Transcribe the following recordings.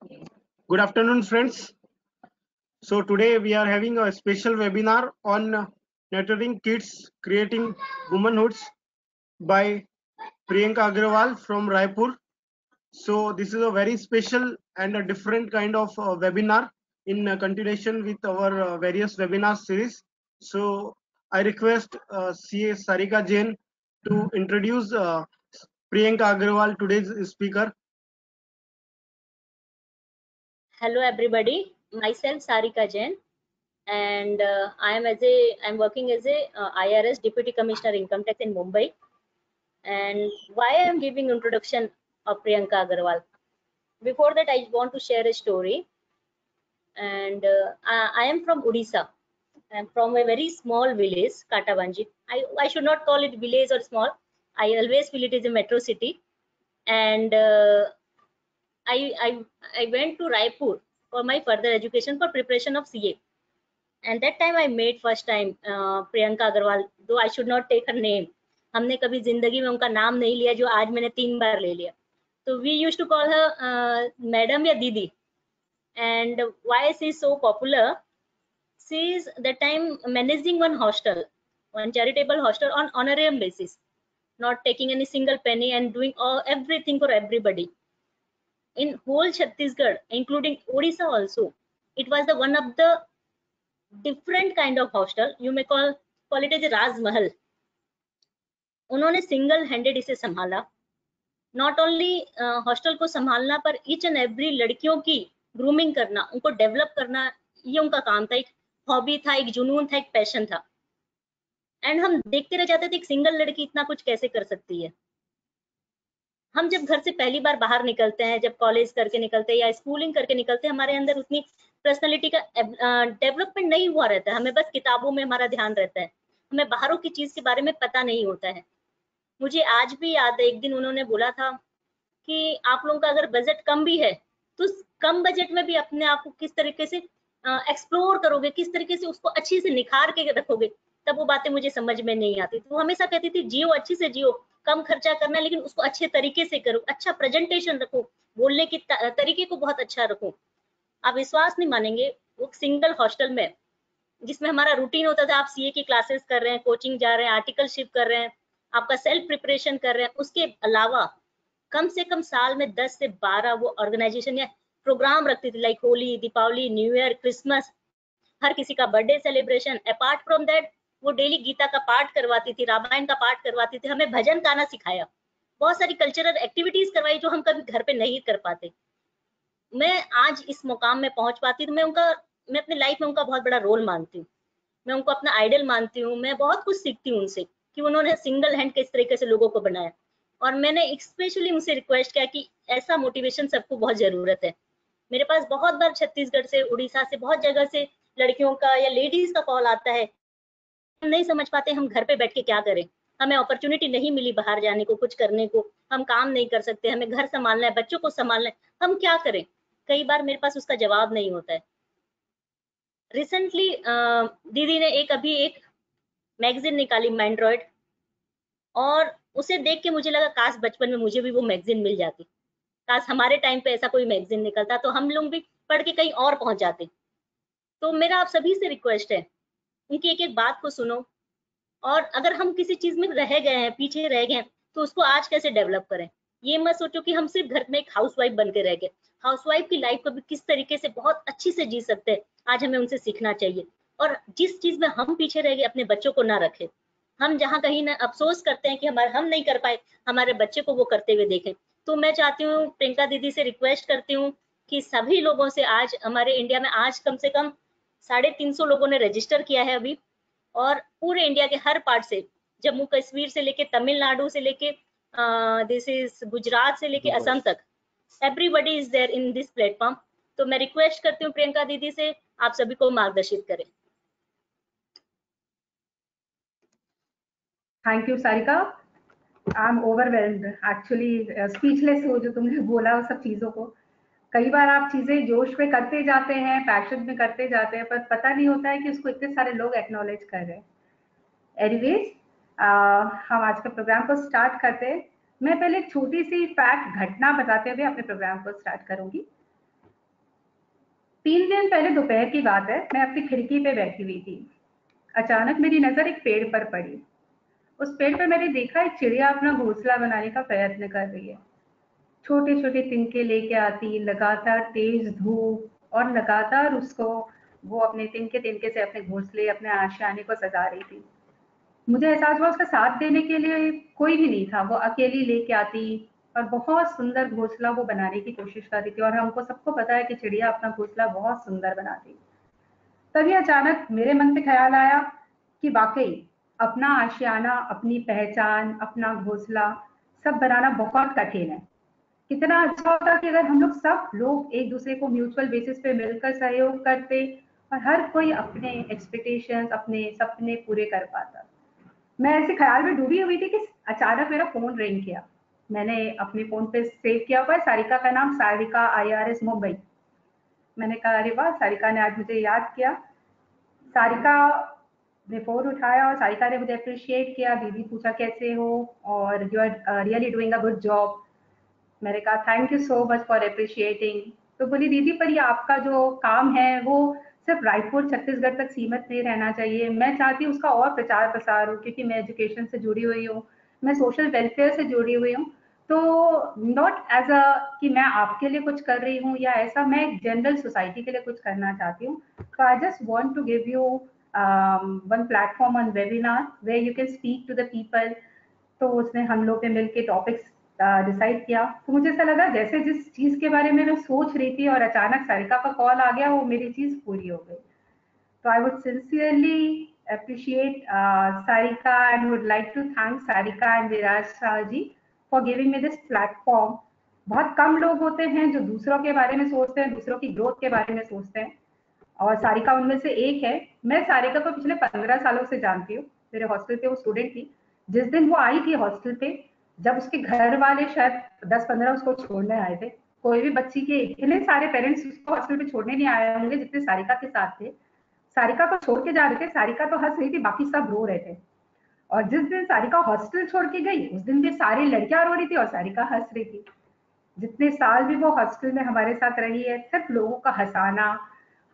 Good afternoon, friends. So today we are having a special webinar on nurturing kids, creating womanhoods by Priyanka Agrawal from Raipur. So this is a very special and a different kind of webinar in continuation with our various webinar series. So I request CA Sarika Jain to introduce Priyanka Agrawal, today's speaker. Hello everybody, myself Sarika Jain, and I'm working as a IRS Deputy Commissioner Income Tax in Mumbai. And why I am giving introduction of Priyanka Agrawal. Before that, I want to share a story. And I am from Odisha. I am from a very small village, Katavanji. I should not call it village or small. I always feel it is a metro city. And I went to Raipur for my further education for preparation of CA. And that time I met first time Priyanka Agrawal, though I should not take her name. हमने कभी जिंदगी में उनका नाम नहीं लिया जो आज मैंने 3 बार ले लिया. So we used to call her madam या दीदी. And why she is so popular? She is that time managing one hostel, one charitable hostel on honorarium basis, not taking any single penny and doing everything for everybody. In whole Chhattisgarh, including Odisha also, it was the one of the different kind of hostel. You may call it as a Raj Mahal. उन्होंने single handed इसे संभाला. Not only hostel को संभालना पर each and every लड़कियों की grooming करना, उनको डेवलप करना, ये उनका काम था. एक हॉबी था, एक जुनून था, एक पैशन था. एंड हम देखते रह जाते थे एक सिंगल लड़की इतना कुछ कैसे कर सकती है. हम जब घर से पहली बार बाहर निकलते हैं, जब कॉलेज करके निकलते हैं या स्कूलिंग करके निकलते हैं, हमारे अंदर उतनी पर्सनालिटी का डेवलपमेंट नहीं हुआ रहता है. हमें बस किताबों में हमारा ध्यान रहता है, हमें बाहरों की चीज के बारे में पता नहीं होता है. मुझे आज भी याद है, एक दिन उन्होंने बोला था कि आप लोगों का अगर बजट कम भी है तो कम बजट में भी अपने आप को किस तरीके से एक्सप्लोर करोगे, किस तरीके से उसको अच्छी से निखार के रखोगे. तब वो बातें मुझे समझ में नहीं आती. तो हमेशा कहती थी जियो, अच्छी से जियो, कम खर्चा करना है लेकिन उसको अच्छे तरीके से करो, अच्छा प्रेजेंटेशन रखो, बोलने की तरीके को बहुत अच्छा रखो. आप विश्वास नहीं मानेंगे, वो सिंगल हॉस्टल में जिसमें हमारा रूटीन होता था, आप सीए की क्लासेस कर रहे हैं, कोचिंग जा रहे हैं, आर्टिकलशिप कर रहे हैं, आपका सेल्फ प्रिपरेशन कर रहे हैं, उसके अलावा कम से कम साल में 10 से 12 वो ऑर्गेनाइजेशन या प्रोग्राम रखती थी, like Holi, Deepavali, new year, Christmas, हर किसी का birthday celebration. Apart from that वो डेली गीता का पाठ करवाती थी, रामायण का पाठ करवाती थी, हमें भजन गाना सिखाया, बहुत सारी कल्चरल एक्टिविटीज करवाई जो हम कभी घर पे नहीं कर पाते. मैं आज इस मुकाम में पहुंच पाती तो मैं अपनी लाइफ में उनका बहुत बड़ा रोल मानती हूँ. मैं उनको अपना आइडल मानती हूँ. मैं बहुत कुछ सीखती हूँ उनसे कि उन्होंने सिंगल हैंड किस तरीके से लोगों को बनाया. और मैंने स्पेशली उनसे रिक्वेस्ट किया कि ऐसा मोटिवेशन सबको बहुत जरूरत है. मेरे पास बहुत बार छत्तीसगढ़ से, उड़ीसा से, बहुत जगह से लड़कियों का या लेडीज का कॉल आता है. हम नहीं समझ पाते हम घर पे बैठ के क्या करें, हमें अपॉर्चुनिटी नहीं मिली बाहर जाने को, कुछ करने को, हम काम नहीं कर सकते, हमें घर संभालना है, बच्चों को संभालना है, हम क्या करें. कई बार मेरे पास उसका जवाब नहीं होता है. रिसेंटली दीदी ने अभी एक मैगजीन निकाली, मैंड्रॉइड, और उसे देख के मुझे लगा काश बचपन में मुझे भी वो मैगजीन मिल जाती, काश हमारे टाइम पे ऐसा कोई मैगजीन निकलता तो हम लोग भी पढ़ के कहीं और पहुंच जाते. तो मेरा आप सभी से रिक्वेस्ट है, उनकी एक एक बात को सुनो, और अगर हम किसी चीज में रह गए हैं, पीछे रह गए हैं, तो उसको आज कैसे डेवलप करें. ये मत सोचो कि हम सिर्फ घर में एक हाउसवाइफ बन के रह गए. हाउसवाइफ की लाइफ को भी किस तरीके से बहुत अच्छी से जी सकते हैं, आज हमें उनसे सीखना चाहिए. और जिस चीज में हम पीछे रह गए, अपने बच्चों को ना रखें. हम जहाँ कहीं ना अफसोस करते हैं कि हम नहीं कर पाए, हमारे बच्चे को वो करते हुए देखें. तो मैं चाहती हूँ, प्रियंका दीदी से रिक्वेस्ट करती हूँ कि सभी लोगों से, आज हमारे इंडिया में आज कम से कम 350 लोगों ने रजिस्टर किया है अभी, और पूरे इंडिया के हर पार्ट से, जम्मू कश्मीर से लेके तमिलनाडु से लेके दिस इज गुजरात से लेके असम तक, everybody is there in this platform. तो मैं रिक्वेस्ट करती हूँ प्रियंका दीदी से, आप सभी को मार्गदर्शित करें. Thank you Sarika. I am overwhelmed, actually speechless हो जो तुमने बोला उस सब चीजों को. कई बार आप चीजें जोश में करते जाते हैं, पैशन में करते जाते हैं, पर पता नहीं होता है कि उसको इतने सारे लोग एक्नॉलेज कर रहे हैं. एनीवेज, हम आज का प्रोग्राम को स्टार्ट करते हैं. मैं पहले एक छोटी सी फैक्ट घटना बताते हुए अपने प्रोग्राम को स्टार्ट करूंगी. 3 दिन पहले दोपहर की बात है, मैं अपनी खिड़की पे बैठी हुई थी। अचानक मेरी नजर एक पेड़ पर पड़ी। उस पेड़ पर मैंने देखा एक चिड़िया अपना घोंसला बनाने का प्रयत्न कर रही है। छोटे छोटे तिनके लेके आती, लगातार तेज धूप और लगातार उसको वो अपने तिनके तिनके से अपने घोंसले, अपने आशियाने को सजा रही थी। मुझे एहसास हुआ उसका साथ देने के लिए कोई भी नहीं था। वो अकेली लेके आती और बहुत सुंदर घोंसला वो बनाने की कोशिश कर रही थी, और हमको सबको पता है कि चिड़िया अपना घोंसला बहुत सुंदर बनाती। तभी अचानक मेरे मन में ख्याल आया कि वाकई अपना आशियाना, अपनी पहचान, अपना घोंसला सब बनाना बहुत कठिन है। कितना अच्छा होता कि अगर हम लोग सब लोग एक दूसरे को म्यूचुअल बेसिस पे मिलकर सहयोग करते और हर कोई अपने एक्सपेक्टेशंस, अपने सपने पूरे कर पाता। मैं ऐसे ख्याल में डूबी हुई थी कि अचानक मेरा फोन रिंग किया। मैंने अपने फोन पे सेव किया हुआ है सारिका का नाम, सारिका IRS मुंबई। मैंने कहा अरे वाह, सारिका ने आज मुझे याद किया। सारिका ने फोन उठाया और सारिका ने मुझे अप्रिशिएट किया। दीदी पूछा कैसे हो, और you are really doing a good job. मैंने कहा thank you so much for appreciating. तो बोली दीदी पर ये आपका जो काम है वो सिर्फ रायपुर छत्तीसगढ़ तक सीमित नहीं रहना चाहिए। मैं चाहती हूँ उसका और प्रचार प्रसार हो, क्योंकि मैं एजुकेशन से जुड़ी हुई हूँ, मैं सोशल वेलफेयर से जुड़ी हुई हूँ। तो नॉट एज अ कि मैं आपके लिए कुछ कर रही हूँ या ऐसा, मैं जनरल सोसाइटी के लिए कुछ करना चाहती हूँ। तो I just want to give you one platform on webinar where you can speak to the people. तो उसने हम लोग ने मिलके टॉपिक्स डिसाइड किया। तो मुझे ऐसा लगा जैसे जिस चीज के बारे में मैं सोच रही थी और अचानक सारिका का कॉल आ गया, वो मेरी चीज पूरी हो गई। तो I would sincerely appreciate Sarika and would like to thank Sarika and Viraj Shah ji for giving me this platform. बहुत कम लोग होते हैं जो दूसरों के बारे में सोचते हैं, दूसरों की ग्रोथ के बारे में सोचते हैं, और सारिका उनमें से एक है। मैं सारिका को पिछले 15 सालों से जानती हूँ। मेरे हॉस्टल पे वो स्टूडेंट थी। जिस दिन वो आई थी हॉस्टल पे, जब उसके घर वाले शायद 10-15 उसको छोड़ने आए थे, कोई भी बच्ची के इतने सारे पेरेंट्स उसको हॉस्टल पे छोड़ने नहीं आए होंगे जितने सारिका के साथ थे। सारिका को छोड़ के जा रहे थे, सारिका तो हंस रही थी, बाकी सब रो रहे थे। और जिस दिन सारिका हॉस्टल छोड़ के गई, उस दिन भी सारी लड़कियां रो रही थी और सारिका हंस रही थी। जितने साल भी वो हॉस्टल में हमारे साथ रही है, सिर्फ लोगों का हंसाना,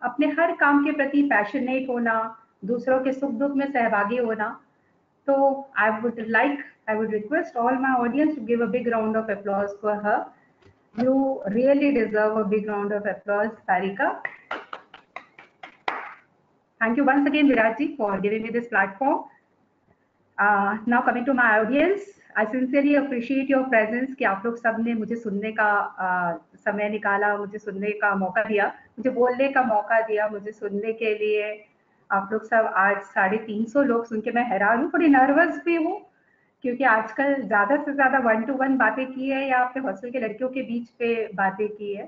अपने हर काम के प्रति पैशनेट होना, दूसरों के सुख दुख में सहभागी होना। तो I would request all my audience to give a big round of applause for her. You really deserve a big round of applause, Sarika. Thank you once again, Viraj ji, for giving me this platform. Now coming to my audience, I sincerely appreciate your presence कि आप लोग सब ने मुझे सुनने का समय निकाला, मुझे सुनने का मौका दिया, मुझे बोलने का मौका दिया, मुझे सुनने के लिए। आप लोग सब आज 350 लोग सुन के मैं हैरान हूँ, थोड़ी नर्वस भी हूँ, क्योंकि आजकल ज़्यादा से ज़्यादा 1 to 1 बातें की है या अपने हॉस्टल के लड़कियों के बीच पे बातें की है,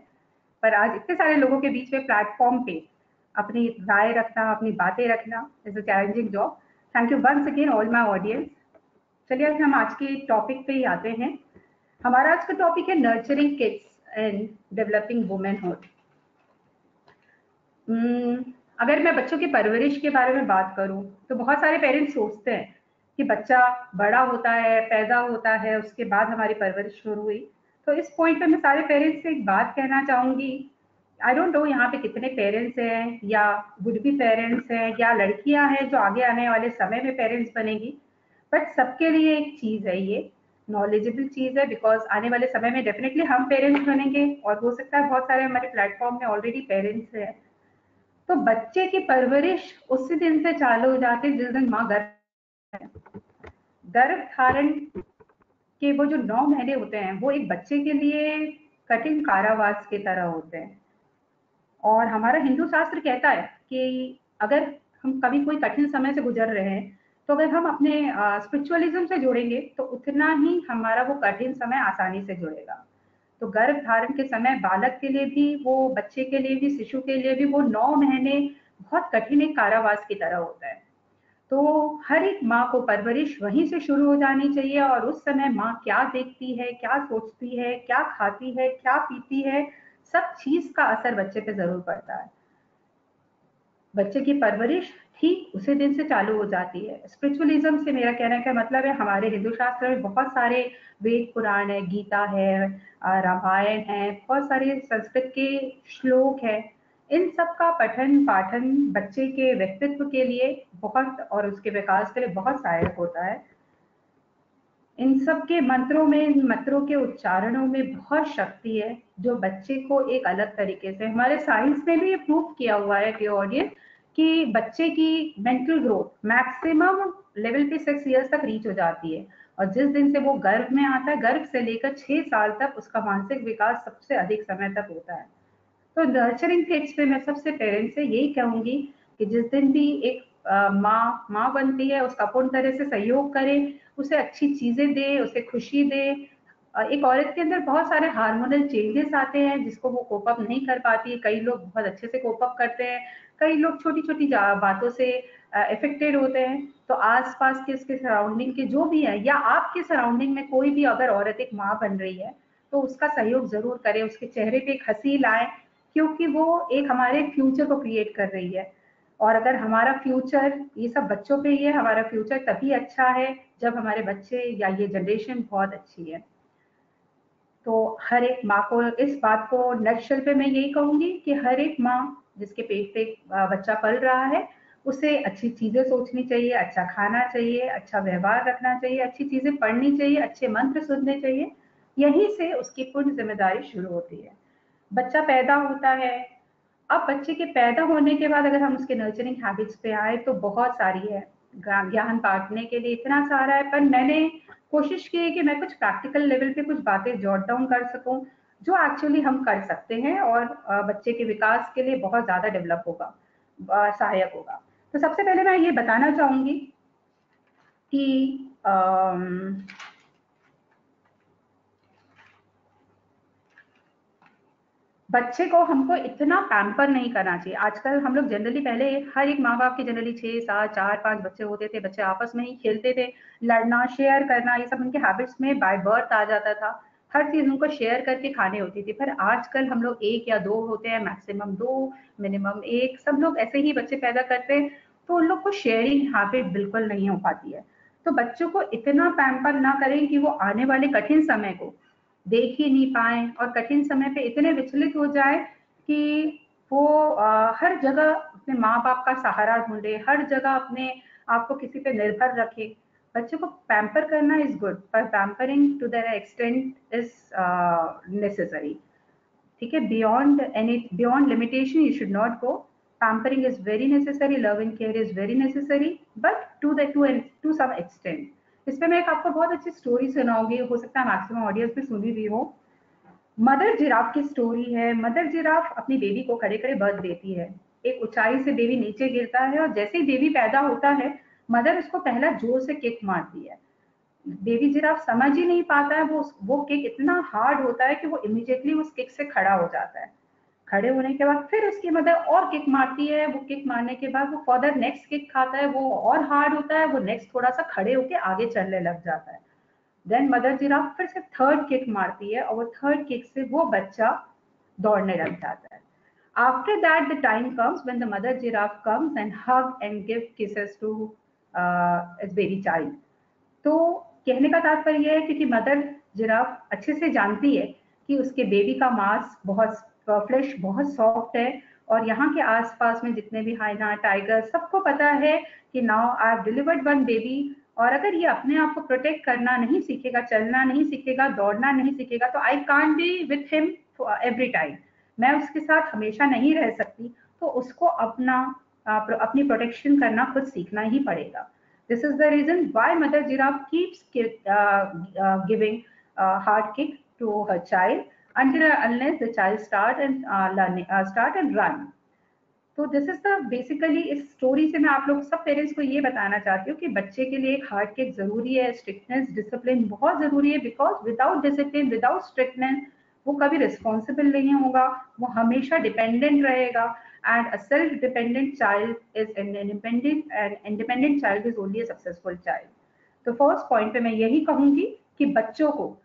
पर आज इतने सारे लोगों के बीच में प्लेटफॉर्म पे अपनी राय रखना, अपनी बातें रखना is a challenging job. Thank you once again all my audience. चलिए हम आज के टॉपिक पे ही आते हैं। हमारा आज का टॉपिक है nurturing kids and developing womanhood. अगर मैं बच्चों की परवरिश के बारे में बात करूं, तो बहुत सारे पेरेंट्स सोचते हैं कि बच्चा बड़ा होता है, पैदा होता है, उसके बाद हमारी परवरिश शुरू हुई। तो इस पॉइंट पे मैं सारे पेरेंट्स से एक बात कहना चाहूंगी। आई डोंट नो यहाँ पे कितने पेरेंट्स हैं या वुड बी पेरेंट्स हैं या लड़कियां हैं जो आगे आने वाले समय में पेरेंट्स बनेगी, बट सबके लिए एक चीज है, ये नॉलेजेबल चीज है, बिकॉज आने वाले समय में डेफिनेटली हम पेरेंट्स बनेंगे और हो सकता है बहुत सारे हमारे प्लेटफॉर्म में ऑलरेडी पेरेंट्स हैं। तो बच्चे की परवरिश उसी दिन से चालू हो जाती है जिस दिन माँ गर्भ धारण के वो जो 9 महीने होते हैं, वो एक बच्चे के लिए कठिन कारावास की तरह होते हैं। और हमारा हिंदू शास्त्र कहता है कि अगर हम कभी कोई कठिन समय से गुजर रहे हैं, तो अगर हम अपने स्पिरिचुअलिज्म से जुड़ेंगे तो उतना ही हमारा वो कठिन समय आसानी से जुड़ेगा। तो गर्भ धारण के समय बालक के लिए भी, वो बच्चे के लिए भी, शिशु के लिए भी वो 9 महीने बहुत कठिन एक कारावास की तरह होता है। तो हर एक माँ को परवरिश वहीं से शुरू हो जानी चाहिए, और उस समय माँ क्या देखती है, क्या सोचती है, क्या खाती है, क्या पीती है, सब चीज का असर बच्चे पे जरूर पड़ता है। बच्चे की परवरिश ठीक उसी दिन से चालू हो जाती है। स्पिरिचुअलिज्म से मेरा कहने का मतलब है, हमारे हिंदू शास्त्र में बहुत सारे वेद पुराण है, गीता है, रामायण है, बहुत सारे संस्कृत के श्लोक है इन सब का पठन पाठन बच्चे के व्यक्तित्व के लिए बहुत और उसके विकास के लिए बहुत सहायक होता है। इन सब के मंत्रों में, इन मंत्रों के उच्चारणों में बहुत शक्ति है, जो बच्चे को एक अलग तरीके से, हमारे साइंस में भी ये प्रूव किया हुआ है डियर ऑडियंस, कि बच्चे की मेंटल ग्रोथ मैक्सिमम लेवल पे 6 इयर्स तक रीच हो जाती है, और जिस दिन से वो गर्भ में आता है, गर्भ से लेकर 6 साल तक उसका मानसिक विकास सबसे अधिक समय तक होता है। तो नर्चरिंग किड्स पे मैं सबसे पेरेंट्स से यही कहूंगी कि जिस दिन भी एक माँ बनती है, उसका पूर्ण तरह से सहयोग करें, उसे अच्छी चीजें दे, उसे खुशी दे। एक औरत के अंदर बहुत सारे हार्मोनल चेंजेस आते हैं जिसको वो कोप अप नहीं कर पाती है। कई लोग बहुत अच्छे से कोप अप करते हैं, कई लोग छोटी छोटी बातों से इफेक्टेड होते हैं। तो आसपास के उसके सराउंडिंग के जो भी है, या आपके सराउंडिंग में कोई भी अगर औरत एक माँ बन रही है, तो उसका सहयोग जरूर करें, उसके चेहरे पे एक हंसी लाए, क्योंकि वो एक हमारे फ्यूचर को क्रिएट कर रही है। और अगर हमारा फ्यूचर ये सब बच्चों पे ही है, हमारा फ्यूचर तभी अच्छा है जब हमारे बच्चे या ये जनरेशन बहुत अच्छी है। तो हर एक माँ को इस बात को नटशेल पे मैं यही कहूंगी कि हर एक माँ जिसके पेट पे बच्चा पल रहा है, उसे अच्छी चीजें सोचनी चाहिए, अच्छा खाना चाहिए, अच्छा व्यवहार रखना चाहिए, अच्छी चीजें पढ़नी चाहिए, अच्छे मंत्र सुनने चाहिए। यहीं से उसकी पूर्ण जिम्मेदारी शुरू होती है। बच्चा पैदा होता है, अब बच्चे के पैदा होने के बाद अगर हम उसके नर्चरिंग हैबिट्स पे आए तो बहुत सारी है, ज्ञान बांटने के लिए इतना सारा है, पर मैंने कोशिश की है कि मैं कुछ प्रैक्टिकल लेवल पे कुछ बातें जॉट डाउन कर सकूं जो एक्चुअली हम कर सकते हैं और बच्चे के विकास के लिए बहुत ज्यादा डेवलप होगा, सहायक होगा। तो सबसे पहले मैं ये बताना चाहूंगी कि बच्चे को हमको इतना पैम्पर नहीं करना चाहिए। आजकल हम लोग जनरली, पहले हर एक माँ बाप के जनरली 6 7 4 5 बच्चे होते थे, बच्चे आपस में ही खेलते थे, लड़ना शेयर करना ये सब उनके हैबिट्स में बाय बर्थ आ जाता था, हर चीज उनको शेयर करके खानी होती थी। पर आजकल हम लोग 1 या 2 होते हैं, मैक्सिमम 2, मिनिमम 1, सब लोग ऐसे ही बच्चे पैदा करते हैं, तो उन लोग को शेयरिंग हैबिट बिल्कुल नहीं हो पाती है। तो बच्चों को इतना पैम्पर ना करें कि वो आने वाले कठिन समय को देख ही नहीं पाए और कठिन समय पे इतने विचलित हो जाए कि वो हर जगह अपने माँ बाप का सहारा ढूंढे, हर जगह अपने आप को किसी पे निर्भर रखे। बच्चों को पैम्पर करना इज गुड, पर pampering to that extent is necessary. ठीक है, beyond limitation you should not go. Pampering is very necessary, love and care is very necessary, but to some extent. इस पे मैं एक आपको बहुत अच्छी स्टोरी सुनाऊंगी, हो सकता है मैक्सिमम ऑडियंस भी सुनी भी हो। मदर जिराफ की स्टोरी है। मदर जिराफ अपनी बेबी को खड़े खड़े बर्थ देती है। एक ऊंचाई से बेबी नीचे गिरता है और जैसे ही बेबी पैदा होता है, मदर उसको पहला जोर से किक मारती है। बेबी जिराफ समझ ही नहीं पाता है, वो किक इतना हार्ड होता है कि वो इमीडिएटली उस किक से खड़ा हो जाता है। खड़े होने के बाद फिर उसकी मदर और किक मारती है, वो किक मारने के बाद वो फर्दर नेक्स्ट किक खाता है, वो और हार्ड होता है, वो नेक्स्ट थोड़ा सा खड़े होके आगे चलने लग जाता है। देन मदर जिराफ फिर से थर्ड किक मारती है और वो थर्ड किक से वो बच्चा दौड़ने लग जाता है। After that, the time comes when the mother giraffe comes and hug and give kisses to its baby child. तो कहने का तात्पर्य यह है क्योंकि मदर जिराफ अच्छे से जानती है कि उसके बेबी का मांस बहुत, फ्लेश बहुत सॉफ्ट है, और यहाँ के आसपास में जितने भी हाइना टाइगर सबको पता है कि now I have delivered one baby. और अगर ये अपने आप को प्रोटेक्ट करना नहीं सीखेगा, चलना नहीं सीखेगा, दौड़ना नहीं सीखेगा, तो I can't be with him every time, मैं उसके साथ हमेशा नहीं रह सकती। तो उसको अपनी प्रोटेक्शन करना खुद सीखना ही पड़ेगा। This is the reason why mother giraffe keeps giving hard kick to her child unless the child start and run. तो दिस इज द बेसिकली, इस स्टोरी से मैं आप लोग सब पेरेंट्स को ये बताना चाहती हूँ कि बच्चे के लिए एक हार्ड किक जरूरी है, स्ट्रिक्टनेस डिसिप्लिन बहुत जरूरी है, because without discipline without strictness वो कभी रिस्पॉन्सिबल नहीं होगा, वो हमेशा डिपेंडेंट रहेगा। And a self dependent child is an independent, and independent child is only a successful child. तो फर्स्ट पॉइंट पे मैं यही कहूंगी कि बच्चों को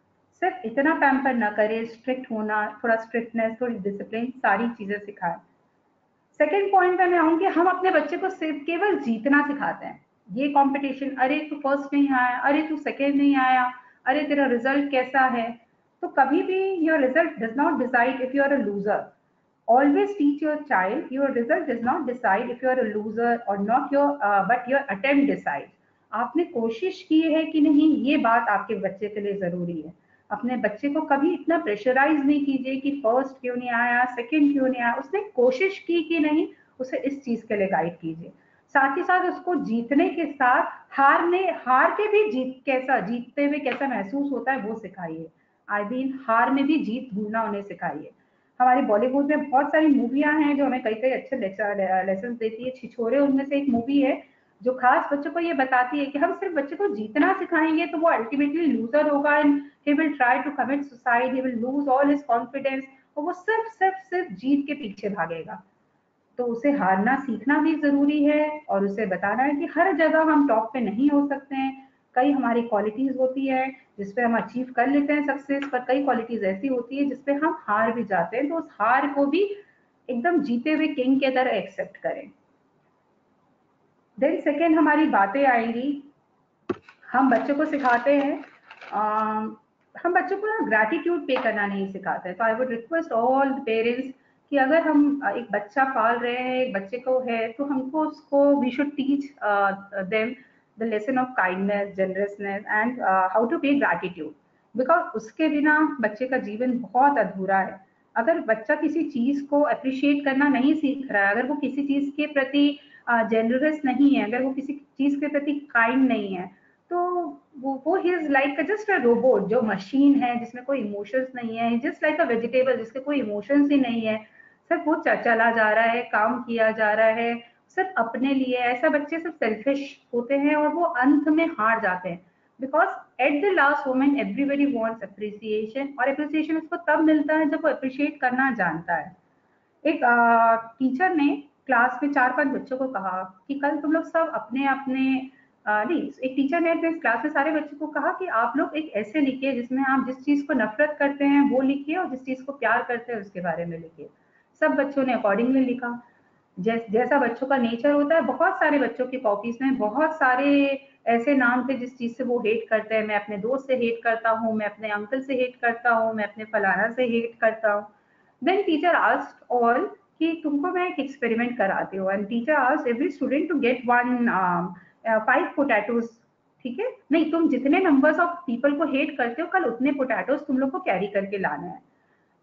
सिर्फ इतना पैम्पर ना करे, स्ट्रिक्ट होना, थोड़ा स्ट्रिक्टनेस, थोड़ी डिसिप्लिन, सारी चीजें सिखाएं। सेकेंड पॉइंट पे मैं आऊंगी, हम अपने बच्चे को सिर्फ केवल जीतना सिखाते हैं। ये कंपटीशन, अरे तू फर्स्ट नहीं आया, अरे तू सेकेंड नहीं आया, अरे तेरा रिजल्ट कैसा है, तो कभी भी your result does not decide if you are a loser. Always teach your child your result does not decide if you are a loser or not your but your attempt decides. आपने कोशिश की है कि नहीं, ये बात आपके बच्चे के लिए जरूरी है. अपने बच्चे को कभी इतना प्रेशराइज नहीं कीजिए कि फर्स्ट क्यों नहीं आया, सेकंड क्यों नहीं आया. उसने कोशिश की कि नहीं, उसे इस चीज के लिए गाइड कीजिए. साथ ही साथ उसको जीतने के साथ हार के भी जीतते हुए कैसा महसूस होता है वो सिखाइए. आई मीन हार में भी जीत भूलना उन्हें सिखाइए. हमारे बॉलीवुड में बहुत सारी मूवियां हैं जो हमें कई कई अच्छे लेसन देती है. छिछोरे उनमें से एक मूवी है जो खास बच्चों को ये बताती है कि हम सिर्फ बच्चे को जीतना सिखाएंगे तो वो अल्टीमेटली लूजर होगा and he will try to commit suicide, he will lose all his confidence और वो सिर्फ जीत के पीछे भागेगा. तो उसे हारना सीखना भी जरूरी है और उसे बताना है कि हर जगह हम टॉप पे नहीं हो सकते हैं. कई हमारी क्वालिटीज होती है जिसपे हम अचीव कर लेते हैं सक्सेस, पर कई क्वालिटीज ऐसी होती है जिसपे हम हार भी जाते हैं. तो उस हार को भी एकदम जीते हुए किंग के तरह एक्सेप्ट करें. देन सेकेंड हमारी बातें आएंगी. हम बच्चों को सिखाते हैं, हम बच्चों को ना ग्रैटिट्यूड पे करना नहीं सिखाते हैं. तो I would request all the parents कि अगर हम एक बच्चा पाल रहे हैं, एक बच्चे को है, तो हमको उसको we should teach them the lesson of kindness, generousness and how to pay gratitude. Because उसके बिना बच्चे का जीवन बहुत अधूरा है. अगर बच्चा किसी चीज को अप्रिशिएट करना नहीं सीख रहा है, अगर वो किसी चीज के प्रति जेनरस नहीं है, अगर वो किसी चीज के प्रति काइंड नहीं है, तो वो he is like just a robot जो मशीन है जिसमें कोई इमोशंस नहीं है. जस्ट लाइक अ वेजिटेबल जिसके कोई इमोशंस ही नहीं है, सिर्फ वो चला जा रहा है, काम किया जा रहा है सिर्फ अपने लिए. ऐसा बच्चे सिर्फ सेल्फिश होते हैं और वो अंत में हार जाते हैं. Because at the last moment everybody wants appreciation, और अप्रिसिएशन उसको तब मिलता है जब वो अप्रिशिएट करना जानता है. एक टीचर ने क्लास में 4-5 बच्चों को कहा कि कल तुम लोग सब अपने अपने नहीं, एक टीचर ने अपने क्लास में सारे बच्चों को कहा कि आप लोग एक ऐसे लिखिए जिसमें आप जिस चीज को नफरत करते हैं वो लिखिए और जिस चीज को प्यार करते हैं उसके बारे में लिखिए. सब बच्चों ने अकॉर्डिंगली लिखा. जैसा बच्चों का नेचर होता है, बहुत सारे बच्चों की कॉपीज में बहुत सारे ऐसे नाम थे जिस चीज से वो हेट करते हैं. मैं अपने दोस्त से हेट करता हूँ, मैं अपने अंकल से हेट करता हूँ, मैं अपने फलाना से हेट करता हूँ. देन टीचर आस्क्ड ऑल कि तुमको मैं एक एक्सपेरिमेंट कराती हूँ. And teacher asked every student to get 5 potatoes. ठीक है, नहीं, तुम जितने नंबर्स ऑफ पीपल को हेट करते हो कल उतने पोटैटोज तुम लोग को कैरी करके लाना है.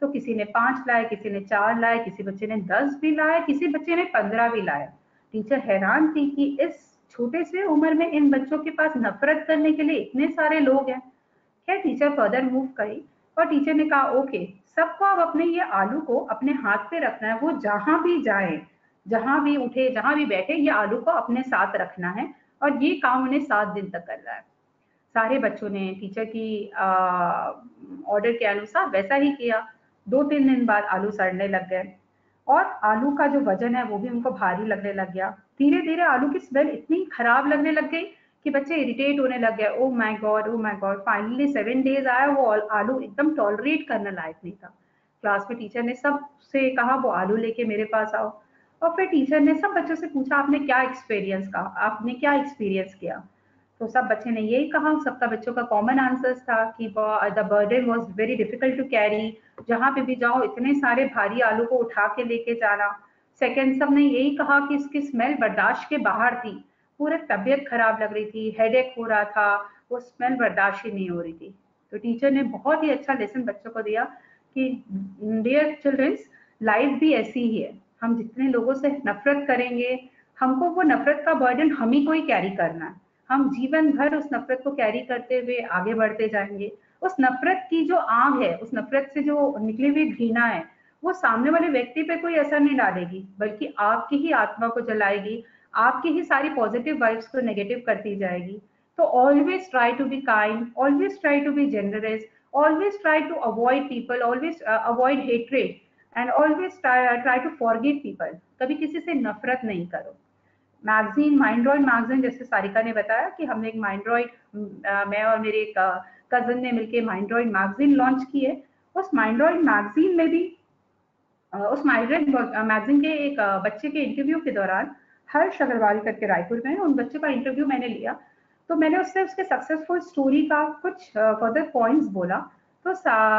तो किसी ने 5 लाए, किसी ने 4 लाए, किसी बच्चे ने 10 भी लाए, किसी बच्चे ने 15 भी लाए. टीचर हैरान थी कि इस छोटे से उम्र में इन बच्चों के पास नफरत करने के लिए इतने सारे लोग हैं. खैर टीचर फर्दर मूव करी और टीचर ने कहा ओके, सबको अब अपने ये आलू को अपने हाथ पे रखना है. वो जहां भी जाए, जहां भी उठे, जहां भी बैठे, ये आलू को अपने साथ रखना है. और ये काम उन्हें 7 दिन तक करना है. सारे बच्चों ने टीचर की ऑर्डर के अनुसार वैसा ही किया. 2-3 दिन बाद आलू सड़ने लग गए और आलू का जो वजन है वो भी उनको भारी लगने लग गया. धीरे धीरे आलू की स्मेल इतनी खराब लगने लग गई कि बच्चे इरिटेट होने लग गए. Oh my God, oh my God. Finally 7 days आया, वो आलू एकदम टॉलरेट करने लायक नहीं था. क्लास में टीचर ने सबसे कहा वो आलू लेके मेरे पास आओ. और फिर टीचर ने सब बच्चों से पूछा आपने क्या एक्सपीरियंस कहा, आपने क्या एक्सपीरियंस किया. तो सब बच्चे ने यही कहा. सबका बच्चों का कॉमन आंसर था कि the burden was very difficult to carry. जहां पे भी जाओ इतने सारे भारी आलू को उठा के लेके जाना. सेकंड, सब ने यही कहा कि इसकी स्मेल बर्दाश्त के बाहर थी. पूरे तबीयत खराब लग रही थी, हेडेक हो रहा था, वो स्मेल बर्दाश्त ही नहीं हो रही थी. तो टीचर ने बहुत ही अच्छा लेसन बच्चों को दिया कि डियर चिल्ड्रंस, लाइफ भी ऐसी ही है. हम जितने लोगों से नफरत करेंगे, हमको वो नफरत का बर्डन हम ही को ही कैरी करना है. हम जीवन भर उस नफरत को कैरी करते हुए आगे बढ़ते जाएंगे. उस नफरत की जो आग है, उस नफरत से जो निकली हुई घृणा है, वो सामने वाले व्यक्ति पे कोई असर नहीं डालेगी, बल्कि आपकी ही आत्मा को जलाएगी, आपकी ही सारी पॉजिटिव वाइब्स को नेगेटिव करती जाएगी. तो always try to be kind, always try to be generous, always try to avoid people, always avoid hatred and always try to forgive people. कभी किसी से नफरत नहीं करो. मैगजीन, माइंड्रॉइड मैगजीन, जैसे सारिका ने बताया कि हमने एक माइंड्रॉइड, मैं और मेरे एक कजन ने मिलकर माइंड्रॉइड मैगजीन लॉन्च की है. उस माइंड्रॉइड मैगजीन में भी उस माइंड्रॉइड मैगजीन के एक बच्चे के इंटरव्यू के दौरान, हर्ष अग्रवाल करके रायपुर में, उन बच्चे का इंटरव्यू मैंने लिया. तो मैंने उससे उसके सक्सेसफुल स्टोरी का कुछ फर्दर पॉइंट्स बोला. तो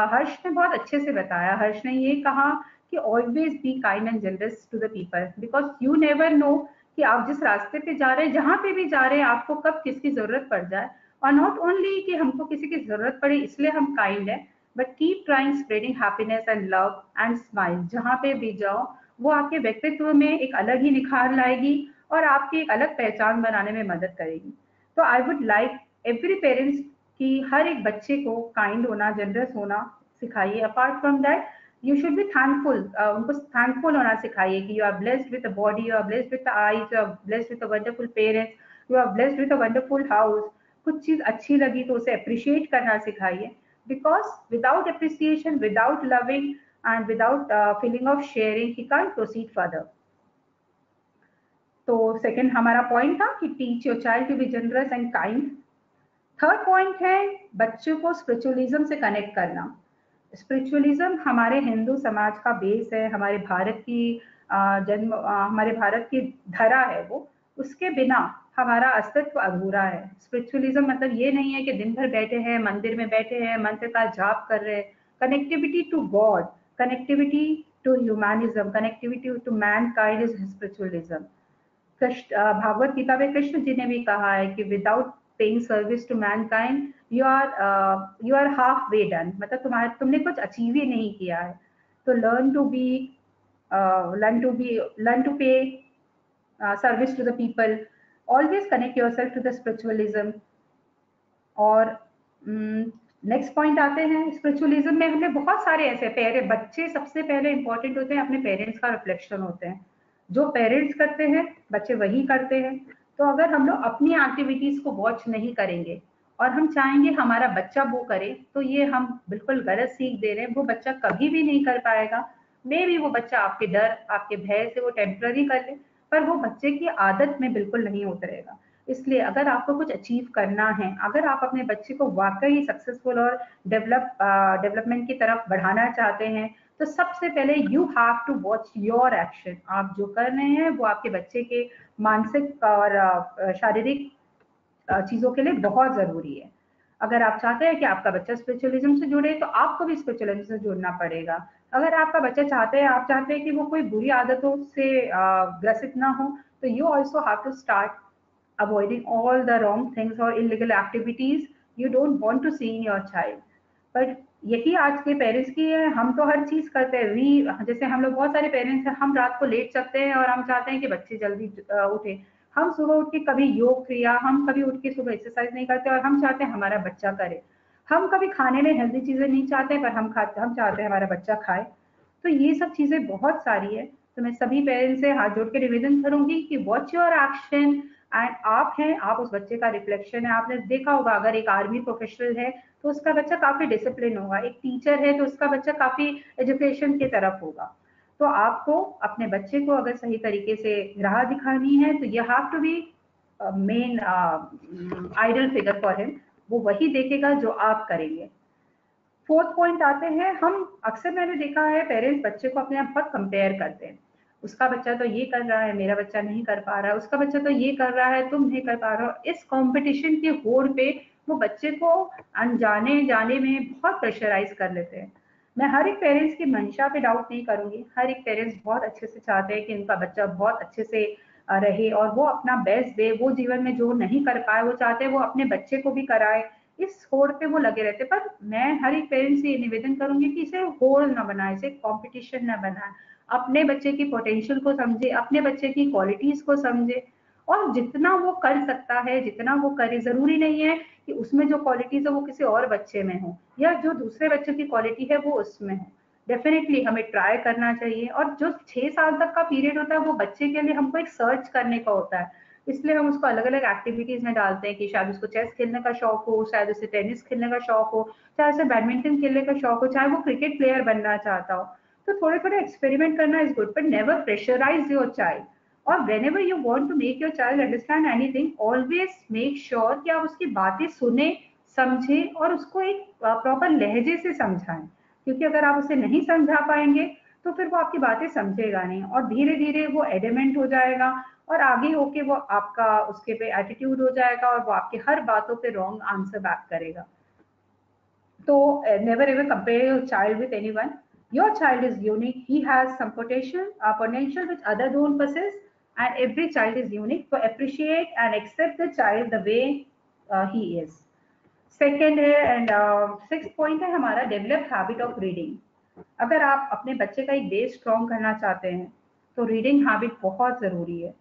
हर्ष ने बहुत अच्छे से बताया. हर्ष ने ये कहा कि always be kind and generous to the people, because you never know कि आप जिस रास्ते पे जा रहे हैं, जहाँ पे भी जा रहे हैं, आपको कब किसकी जरूरत पड़ जाए। और नॉट ओनली कि हमको किसी की जरूरत पड़े इसलिए हम काइंड है, but keep trying spreading happiness and love and smile. जहाँ पे भी जाओ वो आपके व्यक्तित्व में एक अलग ही निखार लाएगी और आपकी एक अलग पहचान बनाने में मदद करेगी। तो I would like every parents कि हर एक बच्चे को काइंड होना, जनरस होना सिखाइए। Apart from that you should be thankful, उनको थैंकफुल होना सिखाइए कि you are blessed with a body, you are blessed with the eyes, you are blessed with a wonderful parents, you are blessed with a wonderful house. कुछ चीज अच्छी लगी तो उसे अप्रिशिएट करना सिखाइए, because without appreciation, without loving and without feeling of sharing, he can't proceed further. तो second हमारा पॉइंट था कि teach your child to be generous and kind. Third point है बच्चों को स्पिरिचुअलिज्म से कनेक्ट करना। स्पिरिचुअलिज्म हमारे हिंदू समाज का बेस है, हमारे भारत की हमारे भारत की धरा है वो। उसके बिना हमारा अस्तित्व अधूरा है। स्पिरिचुअलिज्म मतलब ये नहीं है कि दिन भर बैठे हैं मंदिर में, बैठे हैं मंत्र का जाप कर रहे हैं। Connectivity to God, connectivity to humanism, connectivity to mankind is spiritualism. Bhagavad Gita में कृष्ण जी ने भी कहा है कि without paying service to mankind you are half way done, मतलब तुमने कुछ अचीव ही नहीं किया है। तो learn to pay service to the people, always connect yourself to the spiritualism. और नेक्स्ट पॉइंट आते हैं, स्पिरिचुअलिज्म में हमने बहुत सारे ऐसे बच्चे सबसे पहले इंपॉर्टेंट होते हैं, अपने पेरेंट्स का रिफ्लेक्शन होते हैं। जो पेरेंट्स करते हैं बच्चे वही करते हैं। तो अगर हम लोग अपनी एक्टिविटीज को वॉच नहीं करेंगे और हम चाहेंगे हमारा बच्चा वो करे, तो ये हम बिल्कुल गलत सीख दे रहे हैं। वो बच्चा कभी भी नहीं कर पाएगा। मे बी वो बच्चा आपके डर, आपके भय से वो टेम्पररी कर ले, पर वो बच्चे की आदत में बिल्कुल नहीं उतरेगा। इसलिए अगर आपको कुछ अचीव करना है, अगर आप अपने बच्चे को वाकई सक्सेसफुल और डेवलपमेंट की तरफ बढ़ाना चाहते हैं, तो सबसे पहले you have to watch your action. आप जो कर रहे हैं वो आपके बच्चे के मानसिक और शारीरिक चीजों के लिए बहुत जरूरी है। अगर आप चाहते हैं कि आपका बच्चा स्पिरिचुअलिज्म से जुड़े, तो आपको भी स्पिरिचुअलिज्म से जुड़ना पड़ेगा। अगर आपका बच्चा आप चाहते हैं कि वो कोई बुरी आदतों से ग्रसित ना हो, तो you also have to start avoiding all the wrong things or illegal activities you don't want to see in your child. पर यही आज के पेरेंट्स की है, हम तो हर चीज करते हैं। जैसे हम लोग बहुत सारे पेरेंट्स हैं, हम रात को लेट सकते हैं और हम चाहते हैं कि बच्चे जल्दी उठे। हम सुबह उठ के कभी योग क्रिया, हम कभी उठ के सुबह एक्सरसाइज नहीं करते और हम चाहते हैं हमारा बच्चा करे। हम कभी खाने में हेल्दी चीजें नहीं चाहते, पर हम चाहते हैं हमारा बच्चा खाए। तो ये सब चीजें बहुत सारी है। तो मैं सभी पेरेंट्स से हाथ जोड़ के निवेदन करूंगी कि वॉच योर एक्शन एंड आप हैं, आप उस बच्चे का रिफ्लेक्शन है। आपने देखा होगा अगर एक आर्मी प्रोफेशनल है तो उसका बच्चा काफी डिसिप्लिन होगा, एक टीचर है तो उसका बच्चा काफी एजुकेशन की तरफ होगा। तो आपको अपने बच्चे को अगर सही तरीके से राह दिखानी है तो you have to be main idol figure for him. वो वही देखेगा जो आप करेंगे। फोर्थ पॉइंट आते हैं, हम अक्सर मैंने देखा है पेरेंट्स बच्चे को अपने आप बहुत कंपेयर करते हैं। उसका बच्चा तो ये कर रहा है, मेरा बच्चा नहीं कर पा रहा है, उसका बच्चा तो ये कर रहा है, तुम नहीं कर पा रहे हो। इस कंपटीशन की होड़ पे वो बच्चे को अनजाने जाने में बहुत प्रेशराइज कर लेते हैं। मैं हर एक पेरेंट्स की मंशा पे डाउट नहीं करूंगी। हर एक पेरेंट्स बहुत अच्छे से चाहते हैं कि उनका बच्चा बहुत अच्छे से रहे और वो अपना बेस्ट दे। वो जीवन में जो नहीं कर पाए वो चाहते हैं वो अपने बच्चे को भी कराए। इस होड़ पे वो लगे रहते। पर मैं हर एक पेरेंट्स से ये निवेदन करूंगी कि इसे होड़ ना बनाए, इसे कंपटीशन ना बनाए। अपने बच्चे की पोटेंशियल को समझे, अपने बच्चे की क्वालिटीज को समझे और जितना वो कर सकता है जितना वो करे। जरूरी नहीं है कि उसमें जो क्वालिटीज है वो किसी और बच्चे में हो या जो दूसरे बच्चे की क्वालिटी है वो उसमें हो। डेफिनेटली हमें ट्राई करना चाहिए। और जो 6 साल तक का पीरियड होता है वो बच्चे के लिए हमको एक सर्च करने का होता है। इसलिए हम उसको अलग अलग एक्टिविटीज में डालते हैं कि शायद उसको चेस खेलने का शौक हो, शायद उसे टेनिस खेलने का शौक हो, चाहे उसे बैडमिंटन खेलने का शौक हो, चाहे वो क्रिकेट प्लेयर बनना चाहता हो। तो थोड़े थोड़े एक्सपेरिमेंट करना is good, but never pressurise your child. और whenever you want to make your child understand anything, always make sure कि आप उसकी बातें सुने, समझे और उसको एक प्रॉपर लहजे से समझाएं। क्योंकि अगर आप उसे नहीं समझा पाएंगे तो फिर वो आपकी बातें समझेगा नहीं और धीरे धीरे वो एडमेंट हो जाएगा और आगे होके वो आपका उसके पे एटीट्यूड हो जाएगा और वो आपके हर बातों पे रॉन्ग आंसर बैक करेगा। तो never ever compare your child with anyone. Your child is unique. He has some potential which other don't possess, and every child is unique. So appreciate and accept the child the way he is. Second है and six point है हमारा develop habit of reading. अगर आप अपने बच्चे का एक base strong करना चाहते हैं तो रीडिंग हैबिट बहुत ज़रूरी है।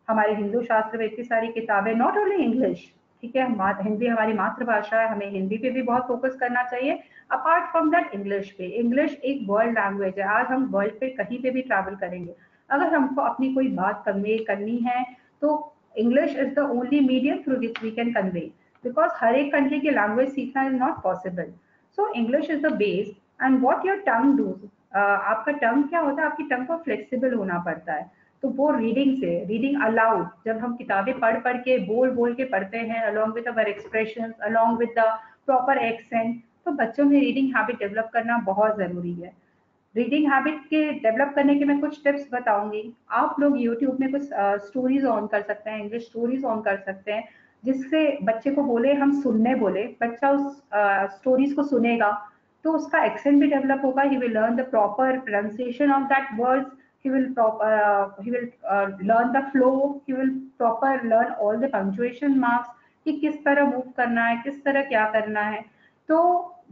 हमारे हिंदू शास्त्र में इतनी सारी किताबें, नॉट ओनली इंग्लिश, ठीक है, हिंदी हमारी मातृभाषा है, हमें हिंदी पे भी बहुत फोकस करना चाहिए। अपार्ट फ्रॉम दैट इंग्लिश पे, इंग्लिश एक वर्ल्ड लैंग्वेज है। आज हम वर्ल्ड पे कहीं पे भी ट्रैवल करेंगे, अगर हमको अपनी कोई बात कन्वे करनी है तो English is the only medium through which we can convey, because हर एक कंट्री की लैंग्वेज सीखना is not possible. So English is the base and what your tongue does. आपका टंग क्या होता है, आपकी टंग को फ्लेक्सिबल होना पड़ता है। तो वो रीडिंग से, रीडिंग अलाउड, जब हम किताबें पढ़ पढ़ के बोल के पढ़ते हैं along with our expressions, along with the proper accent, तो बच्चों में रीडिंग हैबिट डेवलप करना बहुत ज़रूरी है। रीडिंग हैबिट के डेवलप करने के मैं कुछ टिप्स बताऊंगी। आप लोग यूट्यूब में कुछ स्टोरीज ऑन कर सकते हैं, इंग्लिश स्टोरीज ऑन कर सकते हैं, जिससे बच्चे को बोले, हम सुनने बोले, बच्चा उस स्टोरीज को सुनेगा तो उसका एक्सेंट भी डेवलप होगा। He will learn the proper pronunciation of that words, he will learn the flow, he will proper learn all the punctuation marks कि किस तरह मूव करना है, किस तरह क्या करना है। तो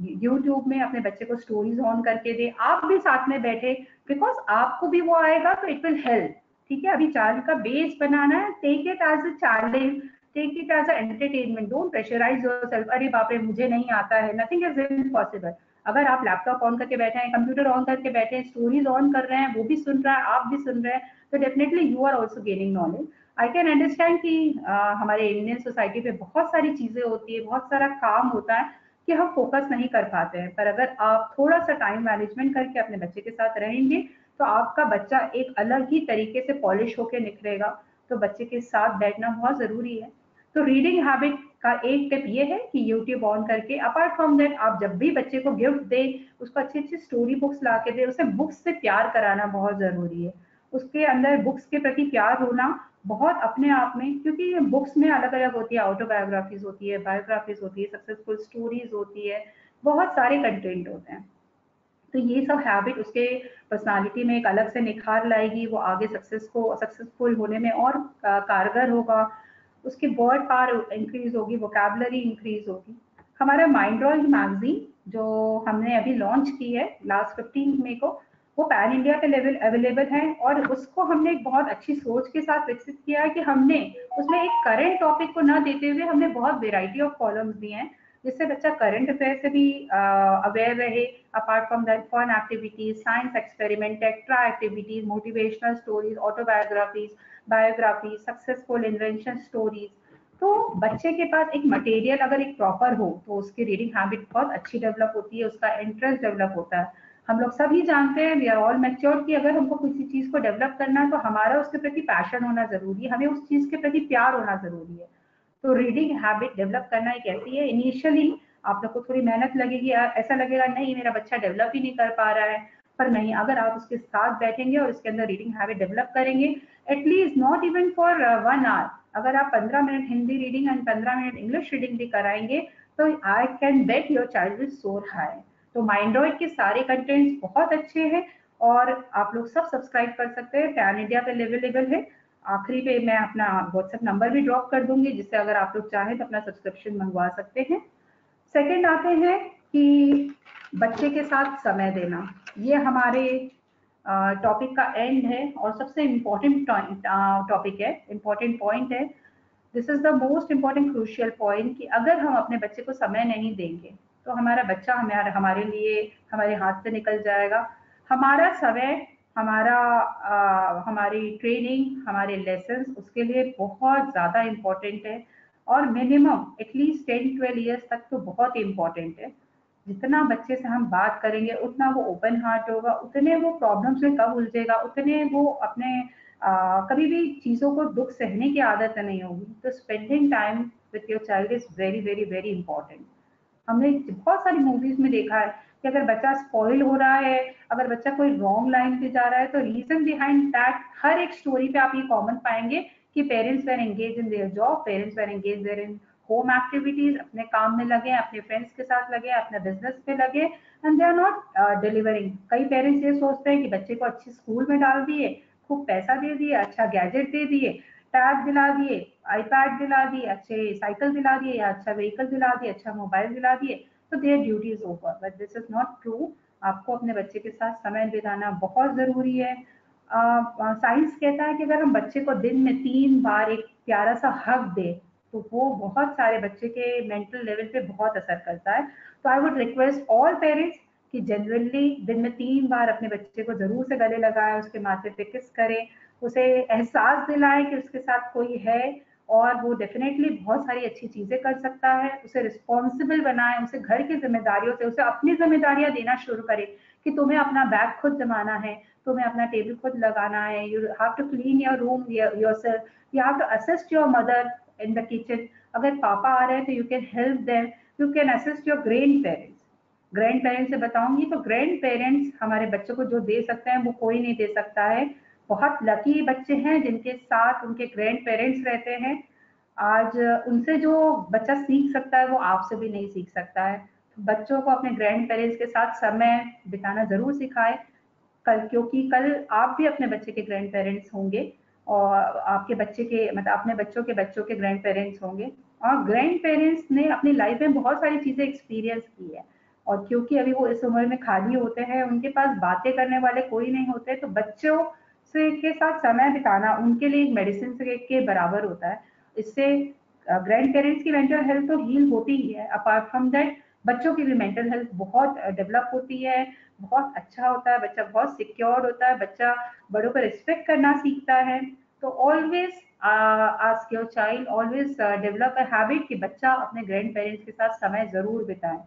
यूट्यूब में अपने बच्चे को स्टोरीज ऑन करके दे, आप भी साथ में बैठे, बिकॉज आपको भी वो आएगा तो इट विल हेल्प। ठीक है, अभी चाइल्ड का बेस बनाना है, take it as a challenge, take it as a entertainment, don't pressurise yourself, अरे बाप रे मुझे नहीं आता है, नथिंग इज इम्पॉसिबल। अगर आप लैपटॉप ऑन करके बैठे हैं, कंप्यूटर ऑन करके बैठे हैं, स्टोरीज ऑन कर रहे हैं, वो भी सुन रहा है, आप भी सुन रहे हैं, तो definitely you are also gaining knowledge. I can understand कि हमारे इंडियन सोसाइटी पे बहुत सारी चीजें होती है, बहुत सारा काम होता है कि हम फोकस नहीं कर पाते हैं, पर अगर आप थोड़ा सा टाइम मैनेजमेंट करके अपने बच्चे के साथ रहेंगे तो आपका बच्चा एक अलग ही तरीके से पॉलिश होकर निकलेगा। तो बच्चे के साथ बैठना बहुत जरूरी है। तो रीडिंग हैबिट का एक टिप ये है कि यूट्यूब ऑन करके, अपार्ट फ्रॉम दैट, आप जब भी बच्चे को गिफ्ट दे, उसको अच्छी अच्छी स्टोरी बुक्स ला के दे, उसे बुक्स से प्यार कराना बहुत जरूरी है। उसके अंदर बुक्स के प्रति प्यार होना बहुत अपने आप में, क्योंकि बुक्स में अलग अलग होती है, ऑटोबायोग्राफीज होती है, बायोग्राफीज होती है, सक्सेसफुल स्टोरीज होती है, बहुत सारे कंटेंट होते हैं। तो ये सब हैबिट उसके पर्सनालिटी में एक अलग से निखार लाएगी, वो आगे सक्सेसफुल होने में और कारगर होगा, उसकी वर्ड पावर इंक्रीज होगी, वोकैबुलरी इंक्रीज होगी। हमारा माइंड्रॉइड मैगजीन जो हमने अभी लॉन्च की है लास्ट 15 मई को, वो पैन इंडिया के लेवल अवेलेबल है, और उसको हमने एक बहुत अच्छी सोच के साथ विकसित किया है कि हमने उसमें एक करंट टॉपिक को ना देते हुए हमने बहुत वेराइटी ऑफ कॉलम्स दिए हैं, जिससे बच्चा करंट अफेयर से भी अवेयर रहे। Apart from that, fun activities, science experiment, extra activities, motivational stories, autobiographies, biography, successful invention stories. तो बच्चे के पास एक मटेरियल अगर एक प्रॉपर हो तो उसकी रीडिंग हैबिट बहुत अच्छी डेवलप होती है, उसका इंटरेस्ट डेवलप होता है। हम लोग सभी जानते हैं, वी आर ऑल मैच्योर, कि अगर हमको किसी चीज को डेवलप करना है तो हमारा उसके प्रति पैशन होना जरूरी है, हमें उस चीज के प्रति प्यार होना जरूरी है। तो रीडिंग हैबिट डेवलप करना एक ऐसी है, इनिशियली आप लोग को थोड़ी मेहनत लगेगी, ऐसा लगेगा नहीं मेरा बच्चा डेवलप ही नहीं कर पा रहा है, पर नहीं, अगर आप उसके साथ बैठेंगे और इसके अंदर रीडिंग हैबिट डेवलप करेंगे, at least not even for 1 hour, अगर आप 15 minute Hindi reading and 15 minute English reading भी कराएंगे, तो I can bet your child will soar high. तो माइंड्रॉइड के सारे कंटेंट्स बहुत अच्छे हैं, और आप लोग सब सब्सक्राइब कर सकते हैं, पैन इंडिया पे अवेलेबल है। आखिरी पे मैं अपना व्हाट्सएप नंबर भी ड्रॉप कर दूंगी, जिससे अगर आप लोग चाहें तो अपना सब्सक्रिप्शन मंगवा सकते हैं। सेकंड आते हैं कि बच्चे के साथ समय देना, ये हमारे टॉपिक का एंड है और सबसे इम्पोर्टेंट टॉपिक है, इम्पोर्टेंट पॉइंट है। This is the most important crucial point कि अगर हम अपने बच्चे को समय नहीं देंगे तो हमारा बच्चा हमारे लिए हमारे हाथ से निकल जाएगा। हमारा समय, हमारी ट्रेनिंग, हमारे लेसन्स उसके लिए बहुत ज़्यादा इम्पोर्टेंट है, और मिनिमम एटलीस्ट 10-12 ईयर्स तक तो बहुत इम्पोर्टेंट है। जितना बच्चे से हम बात करेंगे उतना वो ओपन हार्ट होगा, उतने वो प्रॉब्लम्स में कब उलझेगा, उतने वो अपने कभी भी चीज़ों को दुख सहने की आदत नहीं होगी। तो spending time with your child is very very very important. हमने बहुत सारी मूवीज में देखा है कि अगर बच्चा स्पॉइल हो रहा है, अगर बच्चा कोई रॉन्ग लाइन पे जा रहा है, तो रीजन बिहाइंड दैट हर एक स्टोरी पे आप ये कॉमन पाएंगे कि parents were engage in their job, parents were engage their in home activities, अपने काम में लगे, अपने फ्रेंड्स के साथ लगे, अपने बिजनेस पे लगे, and they are not delivering. कई पेरेंट्स ये सोचते हैं कि बच्चे को अच्छी स्कूल में डाल दिए, खूब पैसा दे दिए, अच्छा गैजेट दे दिए, टैब दिला दिए, आईपैड दिला दिए, अच्छे साइकिल दिला दिए या अच्छा व्हीकल दिला दिए, अच्छा मोबाइल दिला दिए, तो there duty is over. But this is not true. आपको अपने बच्चे के साथ समय बिताना बहुत जरूरी है। साइंस कहता है कि अगर हम बच्चे को दिन में 3 बार एक प्यारा सा हग दे तो वो बहुत सारे बच्चे के मेंटल लेवल पे बहुत असर करता है। तो I would request all parents कि जनरली दिन में 3 बार अपने बच्चे को जरूर से गले लगाएं, उसके माथे पे किस करें, उसे एहसास दिलाएं कि उसके साथ कोई है और वो डेफिनेटली बहुत सारी अच्छी चीजें कर सकता है। उसे रिस्पॉन्सिबल बनाएं, उसे घर की जिम्मेदारियों से उसे अपनी जिम्मेदारियां देना शुरू करें कि तुम्हें अपना बैग खुद जमाना है, तुम्हें अपना टेबल खुद लगाना है, you have to clean your room yourself, you have to assist your mother in the kitchen. अगर पापा आ रहे हैं तो you can help them, you can assist your grand parents. Grand parents से बताऊंगी तो ग्रैंड पेरेंट्स हमारे बच्चों को जो दे सकते हैं वो कोई नहीं दे सकता है। बहुत लकी बच्चे हैं जिनके साथ उनके ग्रैंड पेरेंट्स रहते हैं। आज उनसे जो बच्चा सीख सकता है वो आपसे भी नहीं सीख सकता है। तो बच्चों को अपने ग्रैंड पेरेंट्स के साथ समय बिताना जरूर सिखाए, कल क्योंकि कल आप भी अपने बच्चे के ग्रैंड पेरेंट्स होंगे और आपके बच्चे के मतलब अपने बच्चों के ग्रैंड पेरेंट्स होंगे। और ग्रैंड पेरेंट्स ने अपनी लाइफ में बहुत सारी चीजें एक्सपीरियंस की है और क्योंकि अभी वो इस उम्र में खाली होते हैं, उनके पास बातें करने वाले कोई नहीं होते, तो बच्चों से के साथ समय बिताना उनके लिए एक मेडिसिन के बराबर होता है। इससे ग्रैंड पेरेंट्स की मेंटल हेल्थ तो हील होती ही है, अपार्ट फ्रॉम दैट बच्चों की भी मेंटल हेल्थ बहुत डेवलप होती है, बहुत अच्छा होता है, बच्चा बहुत सिक्योर होता है, बच्चा बड़ों को रिस्पेक्ट करना सीखता है। तो always ask your child, always develop a habit कि बच्चा अपने ग्रैंड पेरेंट्स के साथ समय जरूर बिताए।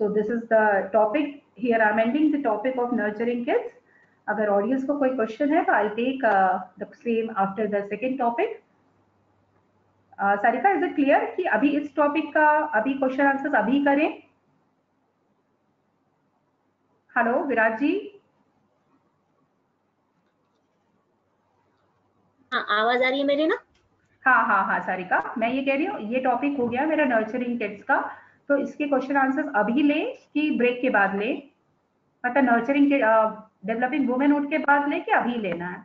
So this is the topic. Here I'm ending the topic of nurturing kids. अगर ऑडियंस को कोई क्वेश्चन है तो I take the same after the second topic. Sarika, is it clear कि अभी इस टॉपिक का अभी क्वेश्चन आंसर्स अभी करें? हेलो विराज जी। हाँ, आवाज आ रही है मेरी ना? हाँ हाँ हाँ सारिका, मैं ये कह रही हूँ ये टॉपिक हो गया मेरा नर्चरिंग किड्स का, तो इसके क्वेश्चन आंसर्स अभी ले कि ब्रेक के बाद ले? मतलब नर्चरिंग के डेवलपिंग वुमेनहुड के बाद ले कि अभी लेना है?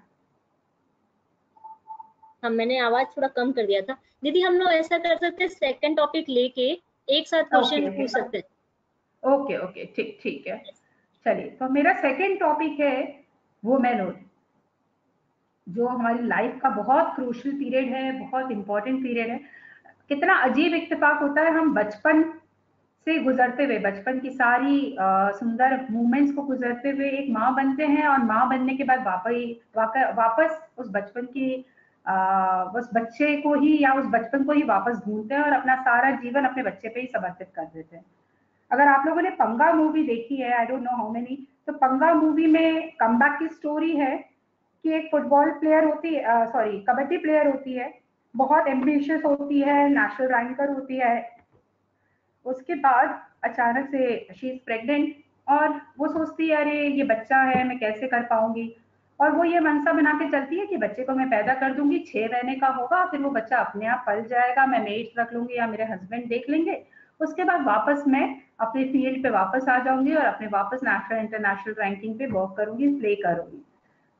हाँ, मैंने आवाज थोड़ा कम कर दिया था। दीदी, हम लोग ऐसा कर सकते हैं, सेकंड टॉपिक लेके एक साथ ओके क्वेश्चन ओके पूछ सकते हैं। ओके ओके, ठीक ठीक है। चलिए, तो मेरा सेकंड टॉपिक है वुमेनहुड, जो हमारी लाइफ का बहुत क्रूशियल पीरियड है, बहुत इंपॉर्टेंट पीरियड है। कितना अजीब इत्तेफाक होता है, हम बचपन से गुजरते हुए बचपन की सारी सुंदर मोमेंट्स को गुजरते हुए एक माँ बनते हैं और माँ बनने के बाद वापस उस बचपन की उस बच्चे को ही या उस बचपन को ही वापस ढूंढते हैं और अपना सारा जीवन अपने बच्चे पे ही समर्पित कर देते हैं। अगर आप लोगों ने पंगा मूवी देखी है, आई डोंट नो हाउ मेनी, तो पंगा मूवी में कमबैक की स्टोरी है कि एक फुटबॉल प्लेयर होती है, सॉरी कबड्डी प्लेयर होती है, बहुत एम्बिशियस होती है, नेशनल रैंकर होती है। उसके बाद अचानक से शी इज प्रेग्नेंट और वो सोचती है अरे ये बच्चा है, मैं कैसे कर पाऊंगी। और वो ये मनसा बना के चलती है कि बच्चे को मैं पैदा कर दूंगी, 6 महीने का होगा, फिर वो बच्चा अपने आप पल जाएगा, मैं मेड रख लूंगी या मेरे हस्बैंड देख लेंगे, उसके बाद वापस मैं अपने फील्ड पे वापस आ जाऊंगी और अपने वापस नेशनल इंटरनेशनल रैंकिंग पे वर्क करूंगी, प्ले करूंगी।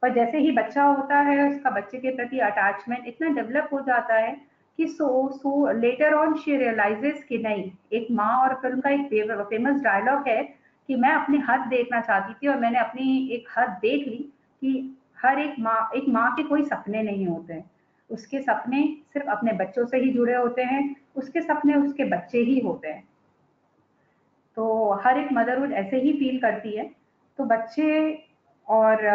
पर जैसे ही बच्चा होता है उसका बच्चे के प्रति अटैचमेंट इतना डेवलप हो जाता है कि सो लेटर ऑन शी रियलाइजेस कि नहीं, एक माँ और फिल्म का एक फेमस डायलॉग है कि मैं अपनी हद देखना चाहती थी और मैंने अपनी एक हद देख ली कि हर एक माँ के कोई सपने नहीं होते हैं, उसके सपने सिर्फ अपने बच्चों से ही जुड़े होते हैं, उसके सपने उसके बच्चे ही होते हैं। तो हर एक मदरहुड ऐसे ही फील करती है। तो बच्चे और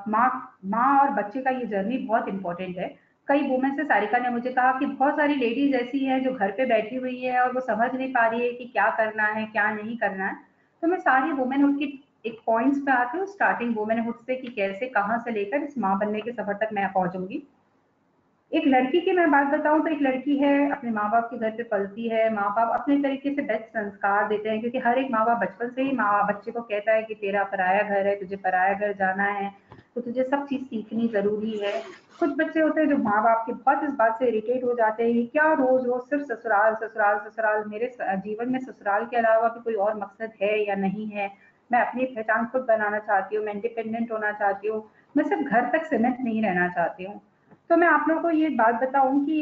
माँ माँ और बच्चे का ये जर्नी बहुत इंपॉर्टेंट है। कई वुमेन से सारिका ने मुझे कहा कि बहुत सारी लेडीज ऐसी हैं जो घर पे बैठी हुई है और वो समझ नहीं पा रही है कि क्या करना है क्या नहीं करना है। तो मैं सारी वुमेनहुड की एक पॉइंट्स पे आती हूँ, स्टार्टिंग वुमेनहुड से कि कैसे कहाँ से लेकर इस माँ बनने के सफर तक मैं पहुंचूंगी। एक लड़की की मैं बात बताऊं तो एक लड़की है, अपने माँ बाप के घर पे पलती है, माँ बाप अपने तरीके से बेस्ट संस्कार देते हैं क्योंकि हर एक माँ बाप बचपन से ही माँ बच्चे को कहता है कि तेरा पराया घर है, तुझे पराया घर जाना है, तो तुझे सब चीज सीखनी जरूरी है। कुछ बच्चे होते हैं जो माँ बाप के बहुत इस बात से इरिटेट हो जाते हैं, ये क्या रोज रोज सिर्फ ससुराल ससुराल ससुराल, मेरे जीवन में ससुराल के अलावा भी कोई और मकसद है या नहीं है, मैं अपनी पहचान खुद बनाना चाहती हूँ, मैं इंडिपेंडेंट होना चाहती हूँ, मैं सिर्फ घर तक सीमित नहीं रहना चाहती हूँ। तो मैं आप लोगों को ये बात बताऊं कि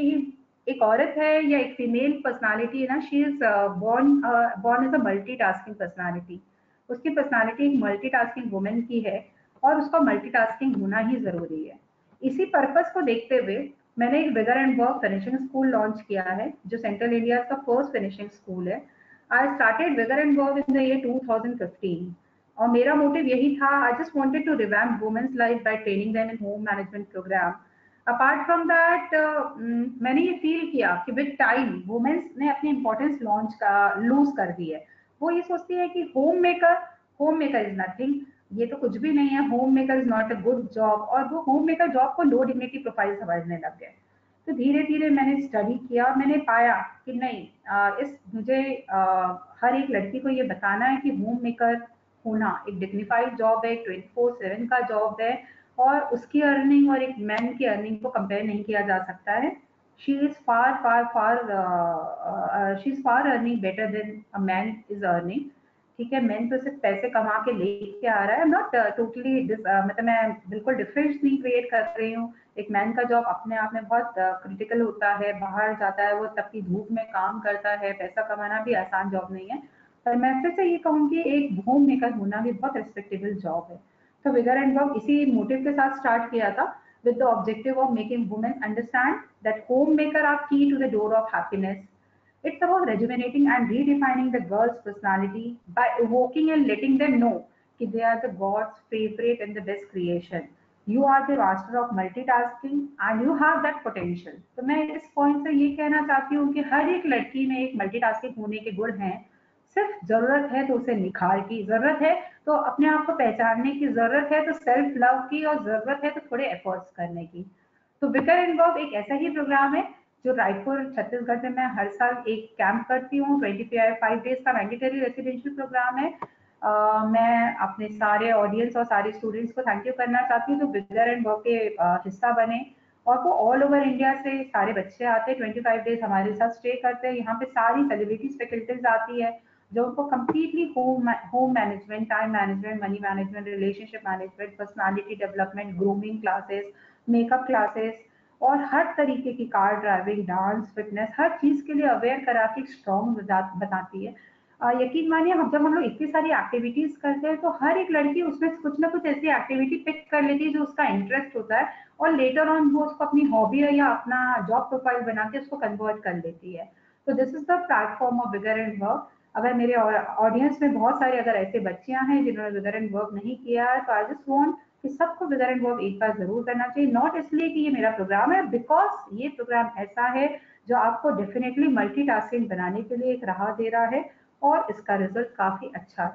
एक औरत है या एक फीमेल पर्सनालिटी है ना, she is born as a multitasking personality. उसकी पर्सनालिटी एक मल्टीटास्किंग वुमेन की है और उसका मल्टीटास्किंग होना ही जरूरी है। इसी पर्पस को देखते हुए मैंने एक Vigour and Work finishing school launch किया है, जो सेंट्रल इंडिया का फर्स्ट फिनिशिंग स्कूल है। I started Vigour and Work in the year 2015 और मेरा मोटिव यही था, I just wanted to revamp women's life by training them in home management programme. Apart from that मैंने ये feel किया कि विद टाइम वुमेन्स ने अपनी इंपॉर्टेंस लूज कर दी है। वो ये सोचती है कि होम मेकर इज नथिंग, ये तो कुछ भी नहीं है, home maker is not a good job, और वो होम मेकर जॉब को लो डिग्निटी प्रोफाइल समझने लग गए। तो धीरे धीरे मैंने स्टडी किया और मैंने पाया कि नहीं, मुझे हर एक लड़की को ये बताना है कि होम मेकर होना एक डिग्निफाइड जॉब है, 24/7 का जॉब है, और उसकी अर्निंग और एक मैन की अर्निंग को कंपेयर नहीं किया जा सकता है। She is far earning better than a man is earning. ठीक है, मैन तो सिर्फ पैसे कमा के लेके आ रहा है, नॉट टोटली मतलब मैं बिल्कुल डिफरेंस नहीं क्रिएट कर रही हूँ। एक मैन का जॉब अपने आप में बहुत क्रिटिकल होता है, बाहर जाता है, वो तपती धूप में काम करता है, पैसा कमाना भी आसान जॉब नहीं है। पर मैं फिर से ये कहूँगी एक होम मेकर होना भी बहुत रिस्पेक्टेबल जॉब है। तो विगर एंड वर्क इसी मोटिव के साथ स्टार्ट किया था, with the objective of making women understand that homemaker are key to the door of happiness. It's about rejuvenating and redefining the girl's personality by evoking and letting them know that they are the God's favorite and the best creation. You are the master of multitasking and you have that potential. तो मैं इस point से ये कहना चाहती हूँ कि हर एक लड़की में एक मल्टीटास्किंग होने के गुण हैं। सिर्फ जरूरत है तो उसे निखार की, जरूरत है तो अपने आप को पहचानने की, जरूरत है तो सेल्फ लव की, और जरूरत है तो थोड़े एफर्ट्स करने की। तो विकर एंड वर्क एक ऐसा ही प्रोग्राम है जो रायपुर छत्तीसगढ़ में मैं हर साल एक कैंप करती हूँ। 25 डेज का मैंडेटरी रेसिडेंशियल प्रोग्राम है। मैं अपने सारे ऑडियंस और सारे स्टूडेंट्स को थैंक यू करना चाहती हूँ जो विगर एंड वर्क के हिस्सा बने, और वो ऑल ओवर इंडिया से सारे बच्चे आते हैं, 25 डेज हमारे साथ स्टे करते हैं। यहाँ पे सारी सेलिब्रिटीज फैकल्टीज आती है जो उनको completely home management, time management, money management, relationship management, personality development, grooming classes, makeup classes और हर तरीके की कार ड्राइविंग, डांस, फिटनेस, हर चीज के लिए अवेयर करा के स्ट्रॉन्ग बताती है। यकीन मानिए जब हम लोग इतनी सारी एक्टिविटीज करते हैं तो हर एक लड़की उसमें कुछ ना कुछ ऐसी एक्टिविटी पिक कर लेती है जो उसका इंटरेस्ट होता है, और लेटर ऑन वो उसको अपनी हॉबी या अपना जॉब प्रोफाइल बना के उसको कन्वर्ट कर लेती है। तो this is the platform of vigour and work. अगर मेरे ऑडियंस में बहुत सारे अगर ऐसे बच्चियां हैं जिन्होंने विगर एंड वर्क नहीं किया है, तो आई जस्ट वांट कि सबको विगर एंड वर्क एक बार जरूर करना चाहिए। नॉट इसलिए कि ये मेरा प्रोग्राम है, बिकॉज ये प्रोग्राम ऐसा है जो आपको डेफिनेटली मल्टीटास्किंग बनाने के लिए एक राह दे रहा है और इसका रिजल्ट काफी अच्छा है।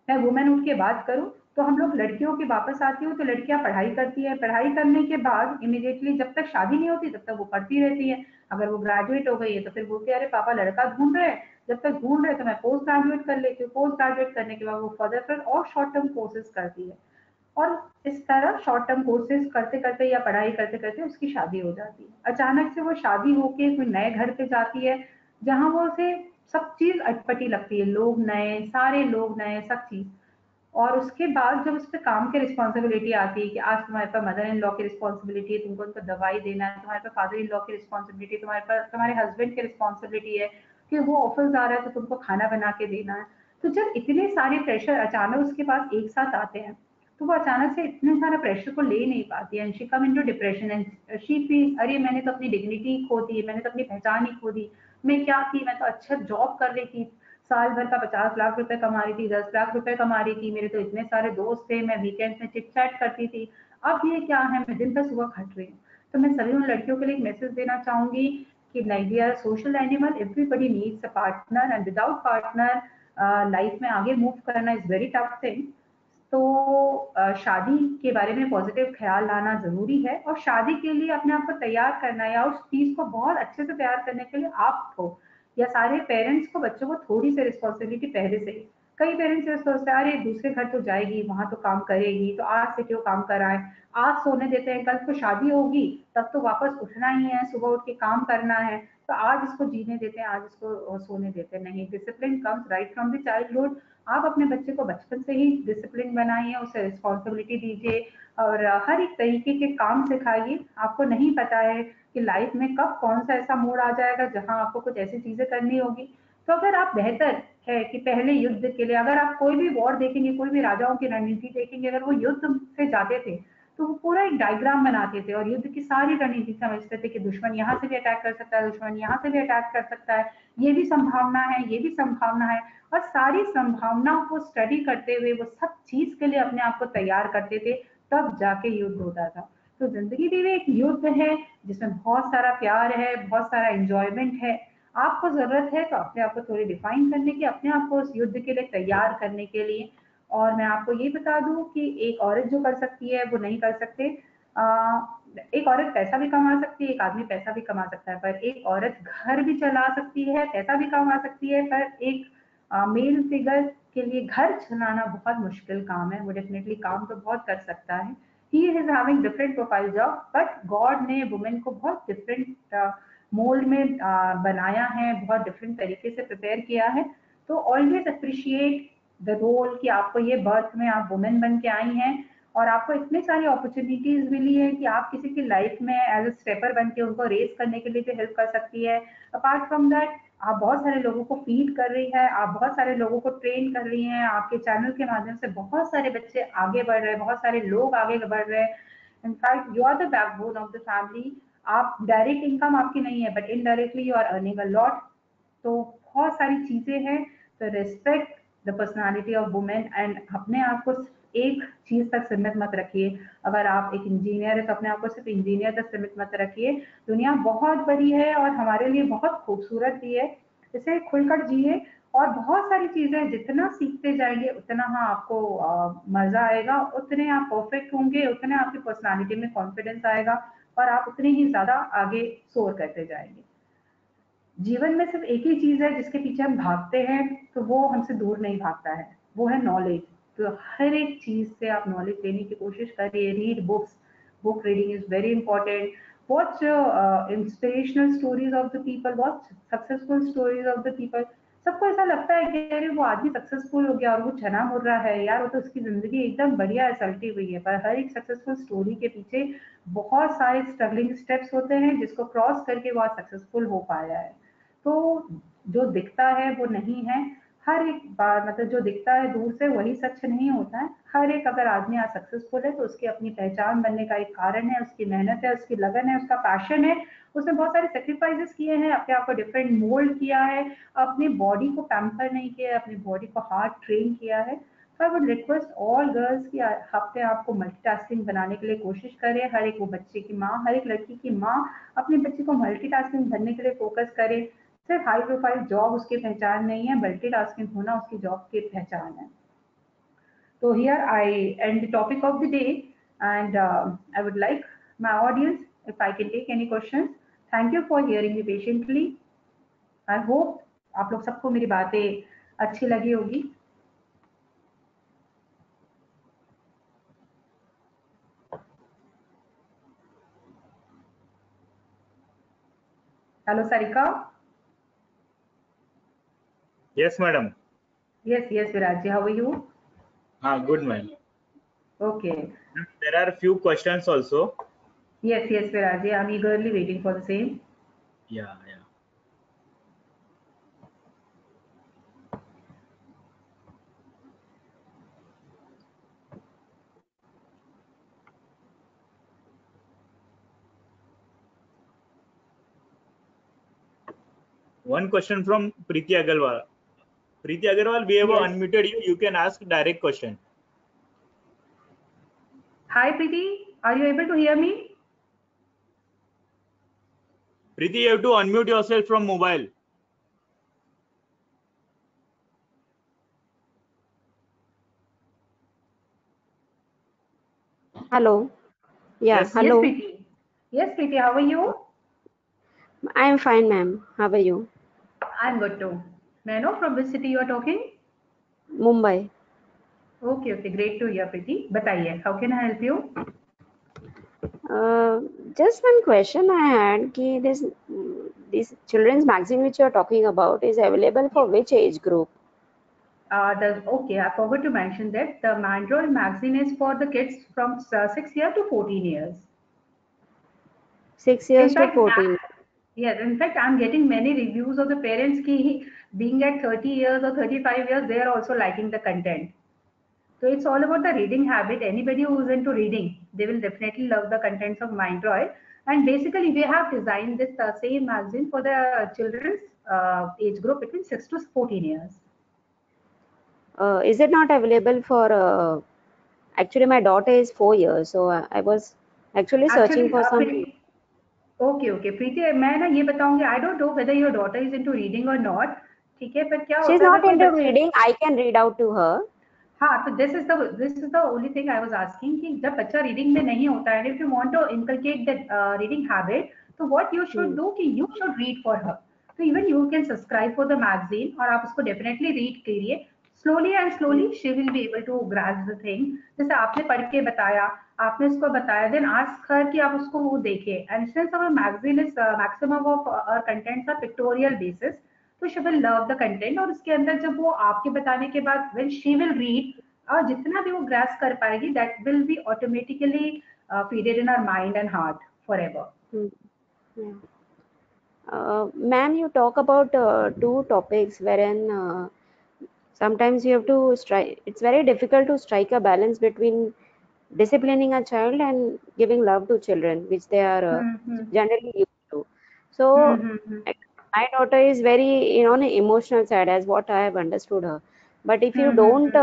मैं वुमेनहुड की बात करूं तो हम लोग लड़कियों की वापस आती हूँ तो लड़कियां पढ़ाई करती है, पढ़ाई करने के बाद इमीडिएटली जब तक शादी नहीं होती तब तक वो पढ़ती रहती है। अगर वो ग्रेजुएट हो गई है तो फिर बोलती है अरे पापा लड़का ढूंढ रहे हैं, जब तक ढूंढ रहे तो मैं पोस्ट ग्रेजुएट कर लेती हूँ। पोस्ट ग्रेजुएट करने के बाद वो फर्दर फिर और शॉर्ट टर्म कोर्सेज करती है, और इस तरह शॉर्ट टर्म कोर्सेज करते करते या पढ़ाई करते करते उसकी शादी हो जाती है। अचानक से वो शादी होके कोई नए घर पे जाती है जहां वो उसे सब चीज अटपटी लगती है, लोग नए, सारे लोग नए, सब चीज। और उसके बाद जब उस पर काम की रिस्पॉन्सिबिलिटी आती है कि आज तुम्हारे पास मदर इन लॉ की रिस्पॉन्सिबिलिटी है, तुमको उनको दवाई देना है, तुम्हारे पास फादर इन लॉ की रिस्पॉन्सिबिलिटी, तुम्हारे पास तुम्हारे हस्बैंड की रिस्पॉन्सिबिलिटी है कि वो ऑफिस जा रहा है तो तुमको खाना बना के देना है। तो जब इतने सारे प्रेशर अचानक उसके पास एक साथ आते हैं तो वो अचानक से इतने सारे प्रेशर को ले नहीं पाती है। She come into depression and she feel अरे मैंने तो अपनी डिग्निटी खो दी, मैंने तो अपनी पहचान ही खो दी। मैं क्या थी, मैं तो अच्छा जॉब कर रही थी, साल भर का 50 लाख रुपए कमा रही थी, 10 लाख रुपए कमा रही थी, मेरे तो इतने सारे दोस्त थे, मैं वीकेंड में चिट चैट करती थी, अब ये क्या है, मैं दिन भर सुबह खट रही हूँ। तो मैं सभी उन लड़कियों के लिए एक मैसेज देना चाहूंगी कि नहीं, we are social animal, everybody needs a partner and without partner life में आगे मूव करना इज वेरी टफ थिंग। तो शादी के बारे में पॉजिटिव ख्याल लाना जरूरी है, और शादी के लिए अपने आप को तैयार करना या उस चीज को बहुत अच्छे से तैयार करने के लिए आपको या सारे पेरेंट्स को बच्चों को थोड़ी सी रिस्पॉन्सिबिलिटी पहले से ही कई पेरेंट्स ये सोचते हैं अरे दूसरे घर तो जाएगी, वहां तो काम करेगी, तो आज से क्यों काम कराएं, आज सोने देते हैं, कल को शादी होगी तब तो वापस उठना ही है, सुबह उठ के काम करना है, तो आज इसको जीने देते हैं, आज इसको सोने देते हैं। नहीं, discipline comes right from the childhood. आप अपने बच्चे को बचपन से ही डिसिप्लिन बनाइए, उसे रिस्पॉन्सिबिलिटी दीजिए और हर एक तरीके के काम सिखाइए। आपको नहीं पता है कि लाइफ में कब कौन सा ऐसा मोड़ आ जाएगा जहां आपको कुछ ऐसी चीजें करनी होगी। तो अगर आप बेहतर है कि पहले युद्ध के लिए, अगर आप कोई भी वॉर देखेंगे, कोई भी राजाओं की रणनीति देखेंगे, अगर वो युद्ध से जाते थे तो वो पूरा एक डायग्राम बनाते थे और युद्ध की सारी रणनीति समझते थे कि दुश्मन यहाँ से भी अटैक कर सकता है, दुश्मन यहाँ से भी अटैक कर सकता है, ये भी संभावना है, ये भी संभावना है, और सारी संभावनाओं को स्टडी करते हुए वो सब चीज के लिए अपने आप को तैयार करते थे, तब जाके युद्ध होता था। तो जिंदगी भी एक युद्ध है जिसमें बहुत सारा प्यार है, बहुत सारा एंजॉयमेंट है। आपको जरूरत है तो अपने आप को थोड़ी डिफाइन करने की, अपने आप को उस युद्ध के लिए तैयार करने के लिए। और मैं आपको ये बता दूं कि एक औरत जो कर सकती है वो नहीं कर सकते। एक औरत पैसा भी कमा सकती है, एक आदमी पैसा भी कमा सकता है, पर एक औरत घर भी चला सकती है, पैसा भी कमा सकती है, पर एक मेल फिगर के लिए घर चलाना बहुत मुश्किल काम है। वो डेफिनेटली काम तो बहुत कर सकता है, he is having different profile job, but God ने वुमेन को बहुत डिफरेंट मोल्ड में बनाया है, बहुत डिफरेंट तरीके से प्रिपेयर किया है। तो ऑलवेज अप्रिशिएट द रोल कि आपको ये बर्थ में आप वुमेन बन के आई हैं और आपको इतनी सारी अपॉर्चुनिटीज मिली है कि आप किसी की लाइफ में एज अ स्टेपर बन के उनको रेस करने के लिए भी हेल्प कर सकती है। अपार्ट फ्रॉम दैट आप बहुत सारे लोगों को फीड कर रही है, आप बहुत सारे लोगों को ट्रेन कर रही हैं, आपके चैनल के माध्यम से बहुत सारे बच्चे आगे बढ़ रहे हैं, बहुत सारे लोग आगे बढ़ रहे हैं। In fact you are the backbone of the family. आप डायरेक्ट इनकम आपकी नहीं है, but indirectly you are earning a lot. तो बहुत सारी चीजें हैं। तो respect the personality of women and अपने आप को एक चीज तक सीमित मत रखिए। अगर आप एक इंजीनियर है तो अपने आप को सिर्फ इंजीनियर तक सीमित मत रखिए। दुनिया बहुत बड़ी है और हमारे लिए बहुत खूबसूरत भी है, इसे खुलकर जिए। और बहुत सारी चीजें जितना सीखते जाएंगे उतना हाँ आपको मजा आएगा, उतने आप परफेक्ट होंगे, उतने आपकी पर्सनालिटी में कॉन्फिडेंस आएगा और आप उतने ही ज्यादा आगे सोर करते जाएंगे। जीवन में सिर्फ एक ही चीज है जिसके पीछे हम भागते हैं, तो वो हमसे दूर नहीं भागता है, वो है नॉलेज। तो हर एक चीज से आप नॉलेज लेने की कोशिश करिए। Read books, book reading is very important. Watch inspirational stories of the people, watch successful stories of the people. सबको ऐसा लगता है कि अरे वो आदमी सक्सेसफुल हो गया और वो चना मुड़ रहा है, यार वो तो उसकी जिंदगी एकदम बढ़िया है, सल्टी हुई है। पर हर एक सक्सेसफुल स्टोरी के पीछे बहुत सारे स्ट्रगलिंग स्टेप्स होते हैं जिसको क्रॉस करके वो आज सक्सेसफुल हो पाया है। तो जो दिखता है वो नहीं है। हर एक बार मतलब जो दिखता है दूर से वही सच नहीं होता है। हर एक अगर आदमी आज सक्सेसफुल है तो उसकी अपनी पहचान बनने का एक कारण है, उसकी मेहनत है, उसकी लगन है, उसका पैशन है। उसने बहुत सारे सेक्रीफाइसेस किए हैं, अपने आप को डिफरेंट मोल्ड किया है, अपनी बॉडी को पैम्पर नहीं किया, अपनी बॉडी को हार्ड ट्रेन किया है। तो I would request all girls की अपने आप को मल्टीटास्किंग बनाने के लिए कोशिश करें। हर एक वो बच्चे की माँ, हर एक लड़की की माँ अपने बच्चे को मल्टीटास्किंग बनने के लिए फोकस करे। सिर्फ हाई प्रोफाइल जॉब उसकी पहचान नहीं है, मल्टीटास्किंग होना उसकी जॉब की पहचान है। So here I end the topic of the day, and I would like my audience, if I can take any questions. Thank you for hearing me patiently. I hope आप लोग सबको मेरी बातें अच्छी लगी होगी। Hello, Sarika. Yes, madam. Yes, Viraj ji. How are you? Good, ma'am. Okay. There are a few questions also. Yes, Viraj ji. I'm eagerly waiting for the same. Yeah. One question from Preeti Agarwal. Preeti Agarwal, we have Yes. unmuted you. You can ask direct question. Hi, Preeti. Are you able to hear me? Preeti, you have to unmute yourself from mobile. Hello. Yeah, Yes. hello. Yes, Preeti. Yes, Preeti. How are you? I am fine, ma'am. How are you? I'm good too. May I know from which city you are talking? Mumbai. Okay, okay, great to hear, Preeti. बताइए, how can I help you? Just one question I had. Ki this children's magazine which you are talking about is available for which age group? Okay, I forgot to mention that the Mandroid magazine is for the kids from 6 years to 14 years. 6 In years to fact, 14. yes, in fact, I'm getting many reviews of the parents ki being at 30 years or 35 years, they are also liking the content. So it's all about the reading habit. Anybody who's into reading, they will definitely love the contents of Mindroid. And basically, we have designed this same magazine for the children's age group between 6 to 14 years. Is it not available for? Actually, my daughter is 4 years, so I was actually searching Actually, for some. Okay okay Preeti, मैं ना ये बताऊंगी, I don't know whether your daughter is into reading और not, ठीक है, पर क्या She's होता है not अगर कोई into बच्चे, reading. I can read out to her. हाँ, तो this is the only thing I was asking कि जब बच्चा रीडिंग में नहीं होता है, if you want to inculcate that reading habit, तो व्हाट यू शुड डू कि you should read for her. तो even you can subscribe for the magazine और आप उसको डेफिनेटली रीड करिए. Slowly and slowly she will be able to grasp the thing. जैसे आपने पढ़ के बताया, आपने उसको बताया, देन आस्क हर कि आप उसको वो देखिए. And since our magazine is maximum of our contents are pictorial basis, तो she will love the content. और उसके अंदर जब वो आपके बताने के बाद व्हेन शी विल रीड, और जितना भी वो ग्रास्प कर पाएगी, that will be automatically feeded in our mind and heart forever. Ma'am, you talk about two topics wherein sometimes you have to strike. It's very difficult to strike a balance between disciplining a child and giving love to children, which they are generally used to. So, my daughter is very, on the emotional side, as what I have understood her. But if you don't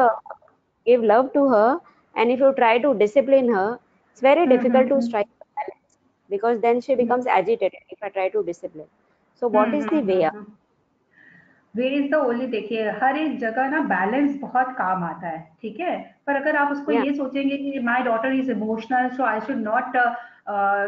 give love to her, and if you try to discipline her, it's very difficult to strike a balance, because then she becomes agitated if I try to discipline. So, what is the way? Way is the only, देखिए हर एक जगह ना balance बहुत काम आता है, ठीक है, पर अगर आप उसको Yeah. ये सोचेंगे कि my daughter is emotional so I should not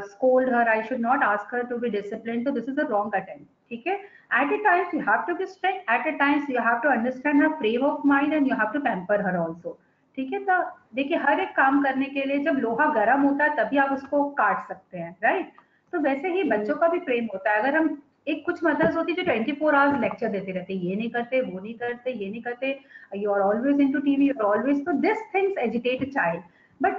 scold her, I should not ask her to be disciplined, so this is a wrong attempt, ठीक है. At a times you have to be strict, at a times you have to understand her frame of mind and you have to pamper her also, ठीक है. तो देखिए हर एक काम करने के लिए जब लोहा गर्म होता है तभी आप उसको काट सकते हैं, राइट. तो वैसे ही बच्चों का भी प्रेम होता है. अगर हम एक कुछ मदर्स होती है जो 24 आवर्स लेक्चर देते रहते, ये नहीं करते, वो नहीं करते, ये नहीं करते, you are always into TV, you are always, तो this things agitate a child. But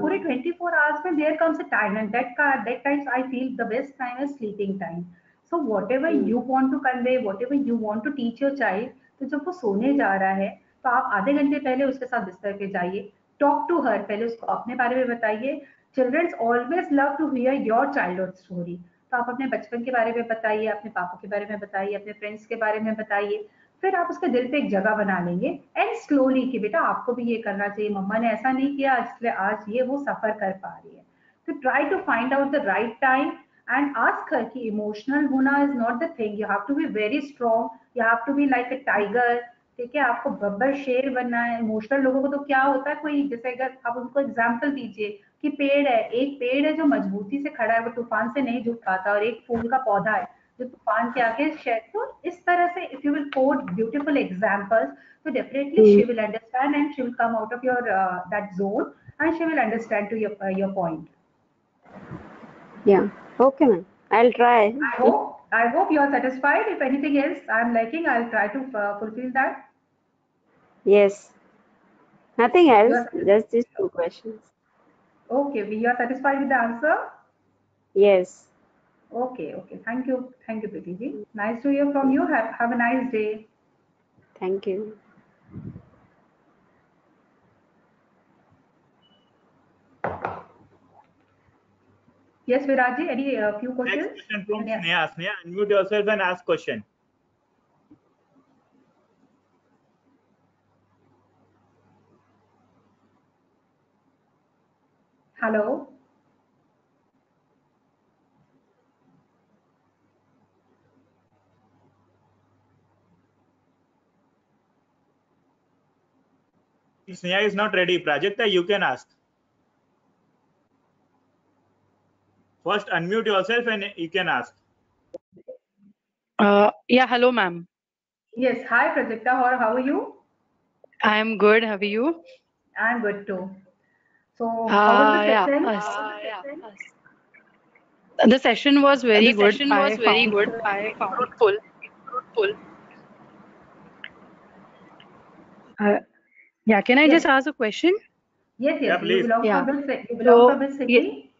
पूरे 24 आवर्स में there comes a time and that times I feel the best time is sleeping time. So whatever you want to convey, whatever you want to teach your child, तो जब वो सोने जा रहा है तो आप आधे घंटे पहले उसके साथ बिस्तर पे जाइए, टॉक टू हर, पहले उसको अपने बारे में बताइए. Childrens always love to hear your childhood story. तो आप अपने बचपन के बारे में बताइए, अपने पापा के बारे में बताइए, अपने फ्रेंड्स के बारे में बताइए. फिर आप उसके दिल पे एक जगह बना लेंगे एंड स्लोली कि बेटा आपको भी ये करना चाहिए, मम्मा ने ऐसा नहीं किया इसलिए आज ये वो सफर कर पा रही है. तो try to find out the right time and ask her कि इमोशनल होना is not the thing, you have to be very strong, you have to be like a tiger, ठीक है. आपको बब्बर शेर बनना है. इमोशनल लोगों को तो क्या होता है, कोई जैसे अगर आप उनको एग्जाम्पल दीजिए कि पेड़ है, एक पेड़ है जो मजबूती से खड़ा है, वो तूफान से नहीं झुक पाता, और एक फूल का पौधा है जो तूफान के आगे शेड. तो इस तरह से if you will quote beautiful examples, तो definitely she will understand and she will come out of your that zone and she will understand to your point. Yeah. Okay, ma'am. I'll try. I hope you are satisfied. If anything else I'm liking, I'll try to fulfill that. Yes. Nothing You else. are, Just these two questions. okay, we are satisfied with the answer. Yes. Okay, okay. Thank you, Preeti ji. Nice to hear from you. Have a nice day. Thank you. Yes, Viraj ji, any few Next questions? question from Any- Sneha. Sneha, unmute yourself and ask question. Hello. Sneha is not ready. Prajakta, you can ask. First, unmute yourself and you can ask. Yeah, hello, ma'am. Yes, hi Prajakta, how are you? I'm good. How are you? I'm good too. So, how was the Yeah. session? The session was very The good. session was I very found good. it I found fruitful. full. Uh, yeah. Can I just Yes, ask a question? yes, Yeah, yes. You please. belong Yeah. from you belong from So, which yeah, city?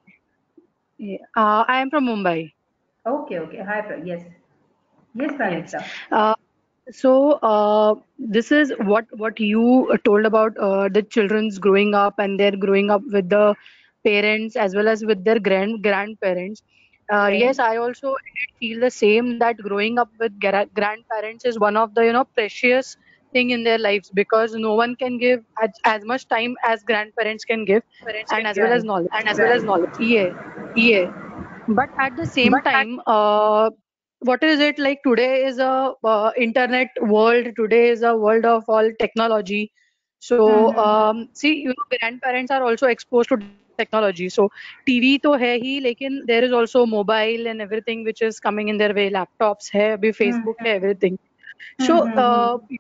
I am from Mumbai. Okay, okay. Hi, yes, yes, Yes. Pranita. Uh, this is what you told about the children's growing up and they're growing up with the parents as well as with their grandparents. Yes, Right. I also did feel the same that growing up with grandparents is one of the precious thing in their lives because no one can give as much time as grandparents can give Parents and can as give well as Right, knowledge. and as well as right. knowledge. Yeah. Yeah. But at the same But at time, what is it like today is a internet world. Today is a world of all technology. So Mm-hmm. see, grandparents are also exposed to technology. So TV तो है ही, लेकिन there is also mobile and everything which is coming in their way. Laptops है, अभी Facebook है, Mm-hmm. everything. So Mm-hmm.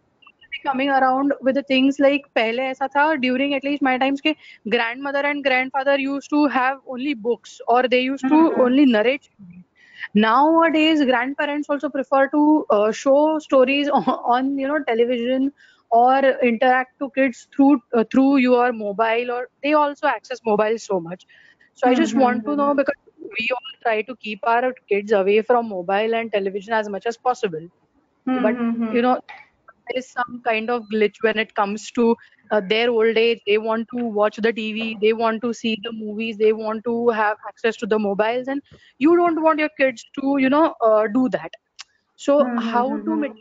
coming around with the things like पहले ऐसा था during at least my times के grandmother and grandfather used to have only books or they used to Mm-hmm. only narrate stories. Nowadays grandparents also prefer to show stories on television or interact to kids through your mobile, or they also access mobile so much. So I just want to know, Mm-hmm. because we all try to keep our kids away from mobile and television as much as possible, but Mm-hmm. there is some kind of glitch when it comes to their old age. They want to watch the TV, they want to see the movies, they want to have access to the mobiles, and you don't want your kids to do that. So how to Mm-hmm.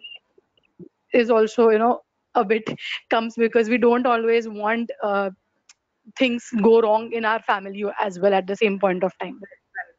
is also a bit comes, because we don't always want things go wrong in our family as well at the same point of time.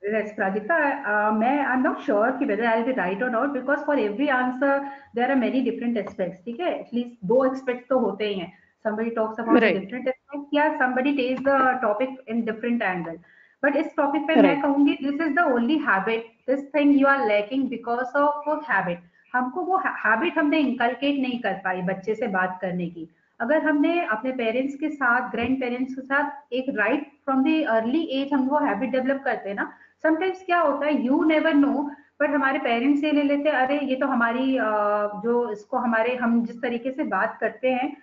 Yes, Prajita, I'm not sure कि whether I'll be right or not, because for every answer there are many different aspects. ठीक है? At least दो aspects तो होते ही हैं. Somebody talks about the Right. different aspects, या somebody takes the topic in different angle. But इस topic पे मैं Right. कहूँगी, this is the only habit, this thing you are lacking because of habit. हमको वो habit हमने inculcate नहीं कर पाई बच्चे से बात करने की. अगर हमने अपने पेरेंट्स के साथ, ग्रैंड पेरेंट्स के साथ एक right from the early age हम वो हैबिट डेवलप करते हैं ना, समटाइम्स क्या होता है, यू नेवर नो, बट हमारे पेरेंट्स ये ले लेते हैं, अरे ये तो हमारी जो इसको हमारे हम जिस तरीके से बात करते हैं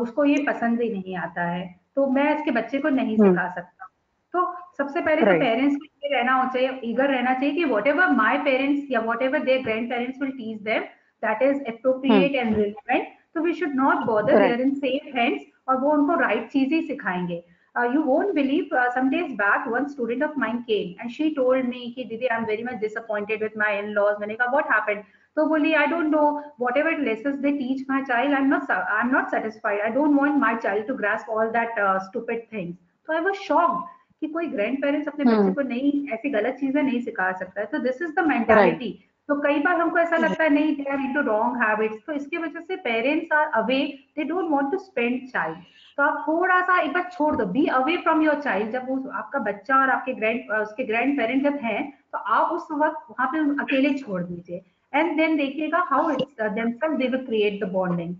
उसको ये पसंद ही नहीं आता है, तो मैं इसके बच्चे को नहीं Hmm. सिखा सकता. तो सबसे पहले तो Right. पेरेंट्स को ये रहना चाहिए, ईगर रहना चाहिए कि वॉट एवर माई पेरेंट्स या whatever their grand parents will teach them, that is Hmm. Appropriate and relevant. तो we should not bother, they Right. Are in safe hands, और वो उनको राइट चीज ही सिखाएंगे. You won't believe, some days back one student of mine came and she told me कि दीदी I'm very much disappointed with my in-laws. मैंने कहा what happened? तो बोली I don't know, whatever lessons they teach my child, I'm not satisfied. I don't want my child to grasp all that stupid things. So I was shocked कि कोई grand parents अपने बच्चे Hmm. को नहीं, ऐसी गलत चीजें नहीं सिखा सकता है. तो this is the Right. Mentality. तो कई बार हमको ऐसा Right. लगता है नहीं, they are into wrong habits, तो इसकी वजह से parents are away, they don't want to spend child. तो आप थोड़ा सा एक बार छोड़ दो, be away from your child. जब वो आपका बच्चा और आपके उसके ग्रैंड पेरेंट जब हैं, तो आप उस वक्त वहां पे अकेले छोड़ दीजिए, एंड देन देखिएगा how it's themselves they will create the bonding,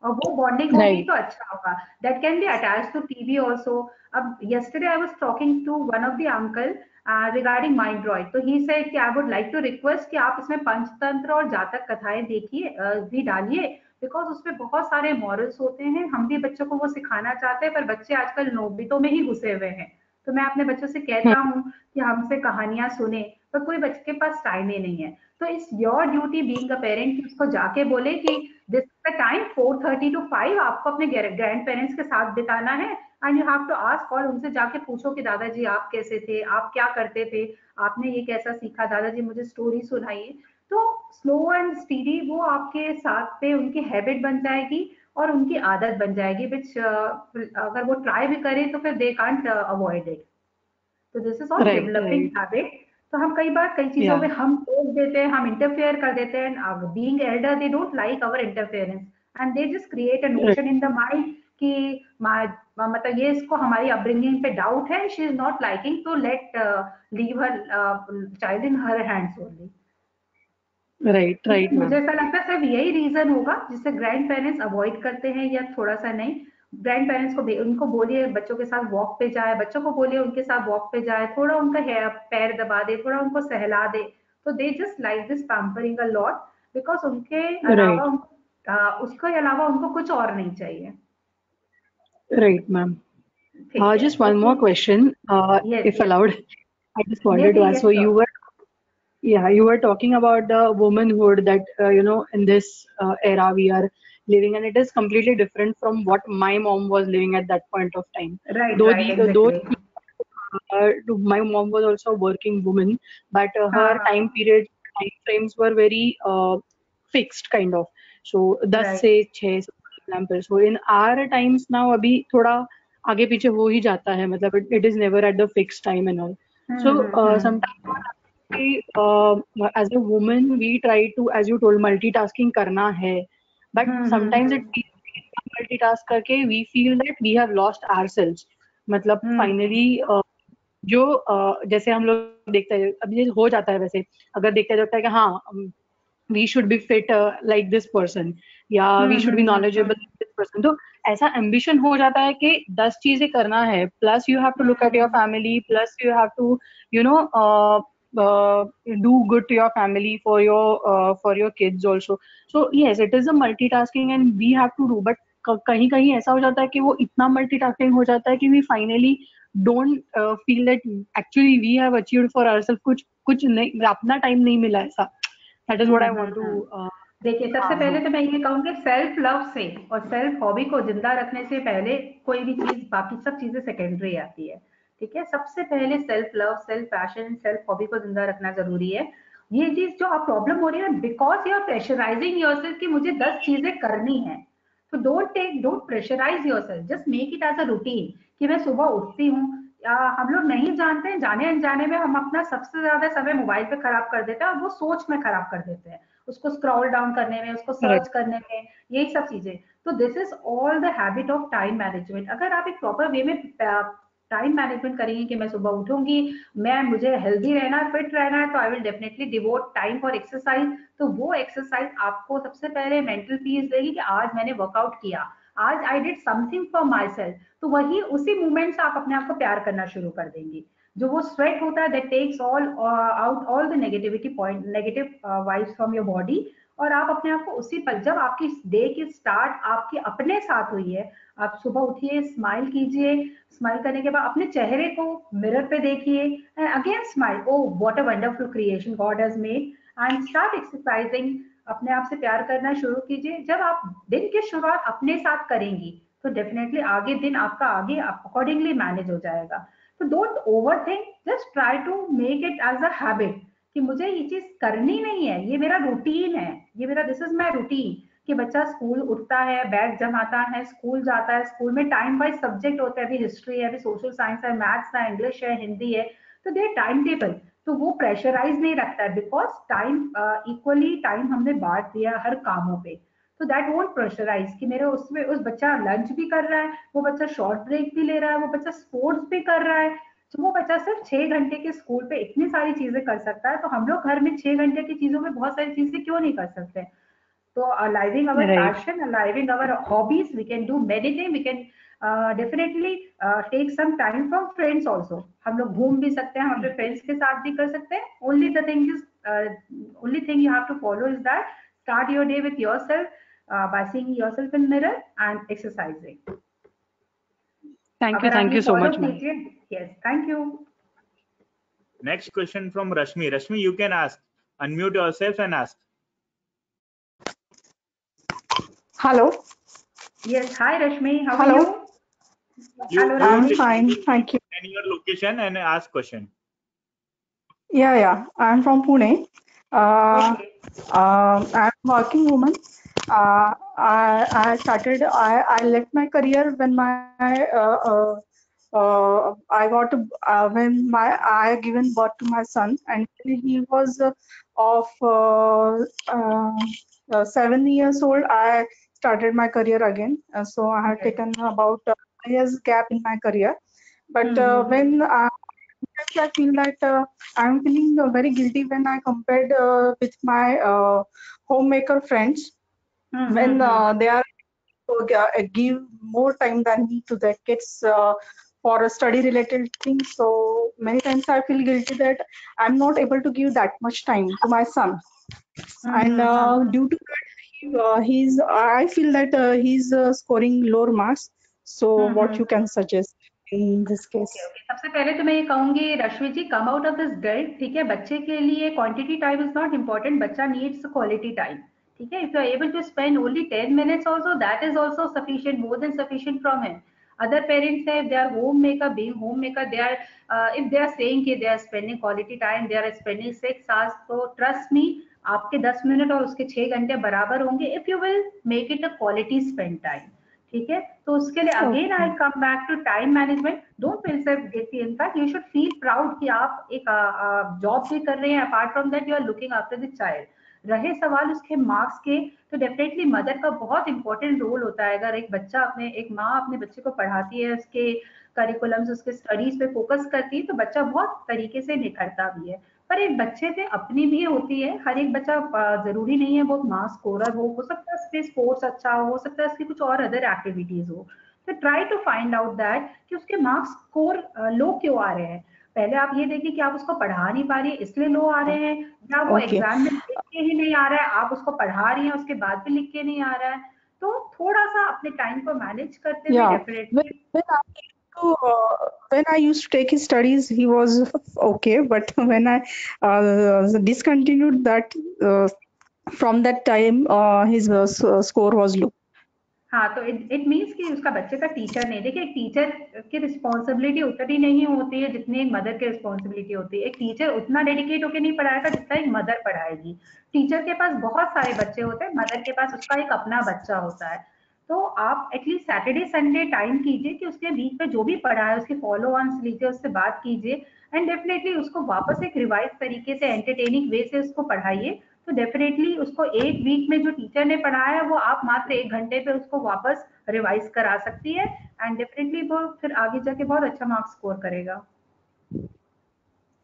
और वो बॉन्डिंग होगी Right. तो अच्छा होगा. That can be attach to TV also. अब yesterday I was talking to one of the uncle regarding Mindroid. तो he said कि I would like to request कि आप इसमें पंचतंत्र और जातक कथाएं देखिए, भी डालिए, बिकॉज उसमें बहुत सारे मॉरल्स होते हैं. हम भी बच्चों को वो सिखाना चाहते हैं, पर बच्चे आजकल नोबितों में ही घुसे हुए हैं. तो मैं अपने बच्चों से कहता हूँ कि हमसे कहानियां सुने, पर कोई बच्चे के पास टाइम ही नहीं है. तो it's your duty being a parent कि उसको जाके बोले कि दिस द टाइम 4:30 to 5 आपको अपने ग्रैंड पेरेंट्स के साथ बिताना है, and you have to ask, और उनसे जाके पूछो कि दादाजी आप कैसे थे, आप क्या करते थे, आपने ये कैसा सीखा, दादाजी मुझे स्टोरी सुनाइए. तो स्लो एंड स्पीडी वो आपके साथ पे उनकी हैबिट बन जाएगी और उनकी आदत बन जाएगी, विच अगर वो ट्राई भी करें तो फिर दे कांट अवॉइड इट. तो this is all Right. Developing habit. तो हम कई बार कई चीजों में Yeah. हम टोक देते हैं, हम इंटरफेयर कर देते हैं. Being elder they don't like our interference, and they just create a Right. Notion in the mind कि मतलब ये इसको हमारी अपब्रिंगिंग पे डाउट है, शी इज नॉट लाइकिंग, तो let leave her child in her hands only. Right, right, मुझे ma'am. ऐसा लगता है सिर्फ यही रीजन होगा जिससे ग्रैंड पेरेंट्स अवॉइड करते हैं, या थोड़ा सा नहीं, ग्रैंड पेरेंट्स को उनको बोलिए बच्चों के साथ वॉक पे जाए, बच्चों को बोलिए उनके साथ वॉक पे जाए, थोड़ा उनका हेयर पैर दबा दे, थोड़ा उनको सहला दे, तो they just like this pampering a lot, because उनके Right, अलावा उसके अलावा उनको कुछ और नहीं चाहिए। right, ma'am. ठीक है, Just one more okay. question, yes if yes allowed. I just yes wanted to ask. Yes So sure. you were talking about the womanhood that in this era we are living, and it is completely different from what my mom was living at that point of time. Right Though right though exactly. my mom was also a working woman, but हाँ her हाँ time frames were very fixed kind of. So 10 right. से 6 for example. So in our times now अभी थोड़ा आगे पीछे हो ही जाता है, मतलब it is never at the fixed time and all. So sometimes what happens कि, as a woman we try to, as you told, multitasking करना है, but sometimes it feels multitask करके we feel that we have lost ourselves. मतलब finally जो जैसे हम लोग देखते हैं, अब ये हो जाता है वैसे, अगर देखा जाता है कि हाँ we should be fit like this person, या we should be knowledgeable like this person, तो ऐसा एम्बिशन हो जाता है कि 10 चीजें करना है, plus you have to look at your family, plus you have to do good to your family, for your kids also. So yes, it is a multitasking and we have to do, but कहीं कहीं ऐसा हो जाता है कि वो इतना multitasking हो जाता है कि we finally don't feel that actually we have achieved for ourselves, कुछ नहीं, अपना टाइम नहीं मिला ऐसा. That is what I want to देखिए, सबसे पहले तो मैं ये कहूँगी सेल्फ लव से और सेल्फ हॉबी को जिंदा रखने से पहले कोई भी चीज, बाकी सब चीजें सेकेंडरी आती है। ठीक है, सबसे पहले self love, self passion, self hobby को जिंदा रखना जरूरी है। ये चीज जो आप प्रॉब्लम हो रही है, because you are pressurising yourself कि मुझे 10 चीजें करनी है, तो don't pressurise yourself, just make it as a routine कि मैं सुबह उठती हूँ। हम लोग नहीं जानते हैं, जाने अनजाने में हम अपना सबसे ज्यादा समय मोबाइल पे खराब कर देते हैं, और वो सोच में खराब कर देते हैं, उसको स्क्रॉल डाउन करने में, उसको right. सर्च करने में, यही सब चीजें। तो this is all the habit of time management. अगर आप एक प्रॉपर वे में टाइम मैनेजमेंट करेंगे कि मैं सुबह उठूंगी, मुझे हेल्दी रहना है, फिट रहना है, तो I will definitely devote time for exercise. तो वो एक्सरसाइज आपको सबसे पहले मेंटल पीस देगी कि आज मैंने वर्कआउट किया, आज I did something for my self. तो वही उसी मूवमेंट से आप अपने आप को प्यार करना शुरू कर देंगी। जो वो स्वेट होता है, that takes all out all the negativity point, negative vibes from your body, और आप अपने आप को उसी पर, जब आपकी डे की स्टार्ट आपके अपने साथ हुई है, आप सुबह उठिए, स्माइल कीजिए, स्माइल करने के बाद अपने चेहरे को मिरर पे देखिए and again smile, oh what a wonderful creation God has made, and start exercising. अपने आप से प्यार करना शुरू कीजिए। जब आप दिन की शुरुआत अपने साथ करेंगी, तो डेफिनेटली आगे दिन आपका आगे अकॉर्डिंगली मैनेज हो जाएगा। तो don't over think, just try to make it as a habit कि मुझे ये चीज करनी नहीं है, ये मेरा रूटीन है, ये मेरा, दिस इज माई रूटीन। कि बच्चा स्कूल उठता है, बैग जमाता है, स्कूल जाता है, स्कूल में टाइम वाइज सब्जेक्ट होते हैं, अभी हिस्ट्री है, अभी सोशल साइंस है, मैथ्स है, इंग्लिश है, हिंदी है, तो दे टाइम टेबल, तो वो प्रेशराइज नहीं रखता है, बिकॉज टाइम इक्वली टाइम हमने बांट दिया हर कामों पे। तो दैट वोंट प्रेशराइज कि मेरे उसमें उस बच्चा लंच भी कर रहा है, वो बच्चा शॉर्ट ब्रेक भी ले रहा है, वो बच्चा स्पोर्ट्स भी कर रहा है, तो वो बच्चा सिर्फ 6 घंटे के स्कूल पे इतनी सारी चीजें कर सकता है, तो हम लोग घर में 6 घंटे की चीजों में बहुत सारी चीजें क्यों नहीं कर सकते? So aligning our Right. passion, aligning our hobbies, we can do many things. We can definitely take some time from friends also. हम लोग घूम भी सकते हैं, हम अपने फ्रेंड्स के साथ भी कर सकते हैं। Only thing you have to follow is that start your day with yourself by seeing yourself in mirror and exercising. Thank अगर आप you ये so follow much, ma'am. कीजिए, yes, thank you. Next question from Rashmi. Rashmi, you can ask. Unmute yourself and ask. Hello. Yes, hi Rashmi, how Hello. are you? Hello, I'm Rashmi. fine, thank you. And your location and ask question. Yeah, I'm from Pune. Okay. I'm a working woman. I left my career when I got to, when I given birth to my son, and he was of 7 years old. I started my career again. So I have Okay. taken about 5 years gap in my career. But when sometimes I feel that I'm feeling very guilty when I compared with my homemaker friends when they are give more time than me to their kids for a study related things. So many times I feel guilty that I'm not able to give that much time to my son, and due to that he's I feel that he's scoring lower marks. So what you can suggest in this case? Okay okay, सबसे पहले तो मैं ये कहूंगी Rashmi ji, come out of this guilt, ठीक है? बच्चे के लिए quantity time is not important, बच्चा नीड्स क्वालिटी टाइम, ठीक है? If you are able to spend only 10 minutes also, that is also sufficient, more than sufficient from him. Other parents have, they are homemaker, being homemaker, they are if they are saying कि they are spending quality time, they are spending 6 hours, तो trust me, आपके 10 minute और उसके 6 घंटे बराबर होंगे if you will make it a quality spend time, ठीक है? तो उसके लिए again I come back to time management. Don't feel self guilty, in fact you should feel proud कि आप एक जॉब भी कर रहे हैं, apart from that you are looking after the child. रहे सवाल उसके मार्क्स के, तो डेफिनेटली मदर का बहुत इंपॉर्टेंट रोल होता है. अगर एक माँ अपने बच्चे को पढ़ाती है, उसके करिकुलम्स, उसके स्टडीज पे फोकस करती है, तो बच्चा बहुत तरीके से निखरता भी है. पर एक बच्चे पे अपनी भी होती है, हर एक बच्चा जरूरी नहीं है बहुत मार्क्स स्कोरर हो सकता है उसके स्पोर्ट्स अच्छा हो सकता है उसकी कुछ और अदर एक्टिविटीज हो. तो try to find out that कि उसके मार्क्स स्कोर लो क्यों आ रहे हैं. पहले आप ये देखिए कि आप उसको पढ़ा नहीं पा रही है इसलिए लो आ रहे हैं, या वो Okay. एग्जाम में लिख के ही नहीं आ रहा है, आप उसको पढ़ा रही हैं उसके बाद भी लिख के नहीं आ रहा है. तो थोड़ा सा अपने टाइम को मैनेज करते हुए Yeah. Definitely When I used to take his studies, he was okay. But when I discontinued that, from that time, his score was low. हाँ, तो इट मीन्स कि उसका बच्चे का टीचर नहीं. देखिए, एक टीचर की रिस्पॉन्सिबिलिटी उतनी नहीं होती है जितनी एक मदर की रिस्पॉन्सिबिलिटी होती है. एक टीचर उतना डेडिकेट होकर नहीं पढ़ाएगा जितना एक मदर पढ़ाएगी. टीचर के पास बहुत सारे बच्चे होते हैं, मदर के पास उसका एक अपना बच्चा होता है. तो आप एटलीस्ट सैटरडे संडे टाइम कीजिए कि उसके बीच में जो भी पढ़ा है उसके फॉलो ऑन लीजिए, उससे बात कीजिए, एंड डेफिनेटली उसको वापस एक रिवाइज तरीके से एंटरटेनिंग वे से उसको पढ़ाइए. तो डेफिनेटली उसको एक वीक में जो टीचर ने पढ़ाया है वो आप मात्र 1 घंटे पे उसको वापस रिवाइज करा सकती है, एंड डेफिनेटली वो फिर आगे जाके बहुत अच्छा मार्क्स स्कोर करेगा.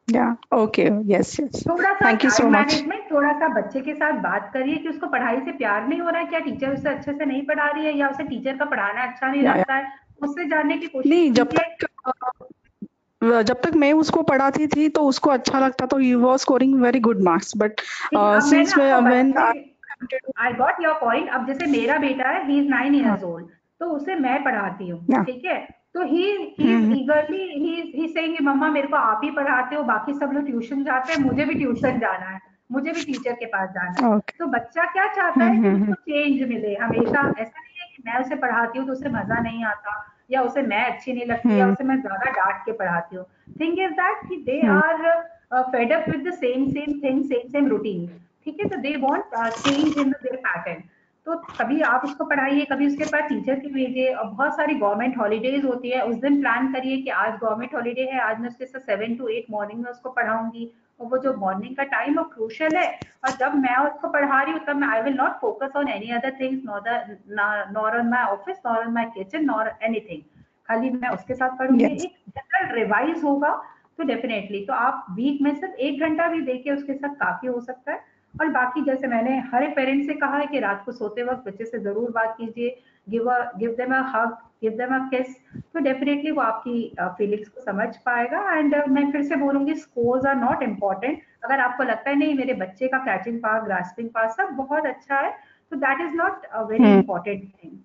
Yeah. Okay. Yes. Yes. थोड़ा सा Thank you so time much. Management, थोड़ा सा बच्चे के साथ बात करिए कि उसको पढ़ाई से प्यार नहीं हो रहा है, क्या टीचर उसे अच्छे से नहीं पढ़ा रही है, या उसे टीचर का पढ़ाना अच्छा नहीं Yeah. लगता है, उससे जानने की कोशिश नहीं, कीजिए. जब तक मैं उसको पढ़ाती थी तो उसको अच्छा लगता, तो he was scoring very good marks. But ठीक है, अब since मैंने आपको when I got your point. अब जैसे मेरा बेटा है, ही इज 9 हाँ. years old, तो उसे मैं पढ़ाती हूँ, Yeah. ठीक है? तो ही इज ईगरली ही सेइंग कि मम्मा मेरे को आप ही पढ़ाते हो, बाकी सब लोग ट्यूशन जाते हैं, मुझे भी ट्यूशन जाना है, मुझे भी टीचर के पास जाना है. Okay. तो बच्चा क्या चाहता है कि उसको चेंज मिले हमेशा. ऐसा नहीं है कि मैं उसे पढ़ाती हूँ तो उसे मजा नहीं आता, या उसे मैं अच्छी नहीं लगती, या उसे मैं ज्यादा डांट के पढ़ाती हूँ. थिंग इज दैट कि they are fed up with the same thing, same routine, ठीक है? तो they want change in their pattern. तो कभी आप उसको पढ़ाइए, कभी उसके पास टीचर की भेजिए. और बहुत सारी गवर्नमेंट हॉलीडेज होती है, उस दिन प्लान करिए कि आज गवर्नमेंट हॉलीडे है, आज मैं उसके साथ 7 to 8 मॉर्निंग में उसको पढ़ाऊंगी. और वो जो मॉर्निंग का टाइम वो क्रूशियल है, और जब मैं उसको पढ़ा रही हूँ तब मैं I will not focus on any other things, nor on my office, nor on my kitchen, nor anything. खाली मैं उसके साथ पढ़ूंगी. Yes. एक जनरल रिवाइज होगा. तो डेफिनेटली तो आप वीक में सिर्फ 1 घंटा भी देके उसके साथ काफी हो सकता है. और बाकी जैसे मैंने हर एक पेरेंट्स से कहा है कि रात को सोते वक्त बच्चे से जरूर बात कीजिए, give them a hug, give them a किस. तो डेफिनेटली वो आपकी फीलिंग्स को समझ पाएगा. एंड मैं फिर से बोलूंगी, स्कोर्स आर नॉट इम्पॉर्टेंट. अगर आपको लगता है नहीं मेरे बच्चे का कैचिंग पावर, ग्रास्पिंग पावर सब बहुत अच्छा है, तो that is not a very important thing.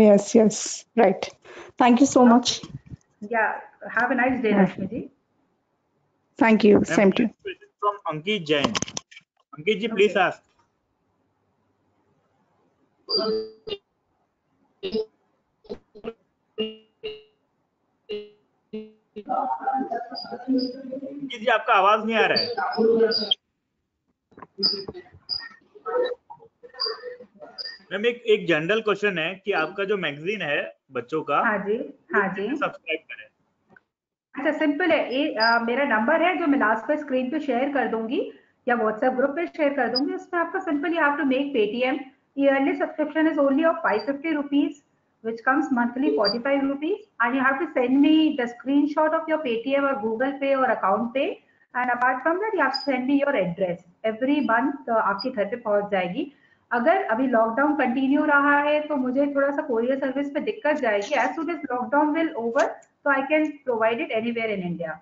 Yes. Yes. Right. Thank you so much. या have a nice day Rashmi ji. Thank you. Ma'am, Same to you. next question from Ankit Jain. Ankit ji, please Okay. ask. अंकित जी, आपका आवाज नहीं आ रहा है. Ma'am, एक general question है कि आपका जो मैगजीन है बच्चों का, हाँ जी, हाँ जी. सब्सक्राइब करें. अच्छा, सिंपल है ये. मेरा नंबर है जो मैं लास्ट पे स्क्रीन पे शेयर कर दूंगी, या व्हाट्सएप ग्रुप पे शेयर कर दूंगी. उसमें आपको simply have to make Paytm. Yearly subscription is only of 550 rupees, which comes monthly 45 rupees, and you have to send me the screenshot of your Paytm or Google Pay or account pay, and apart from that you have to send me your address. Every month आपके घर पे पहुंच जाएगी. अगर अभी lockdown continue रहा है तो मुझे थोड़ा सा कोरियर सर्विस पे दिक्कत जाएगी. As soon as lockdown will over so I can provide it anywhere in India.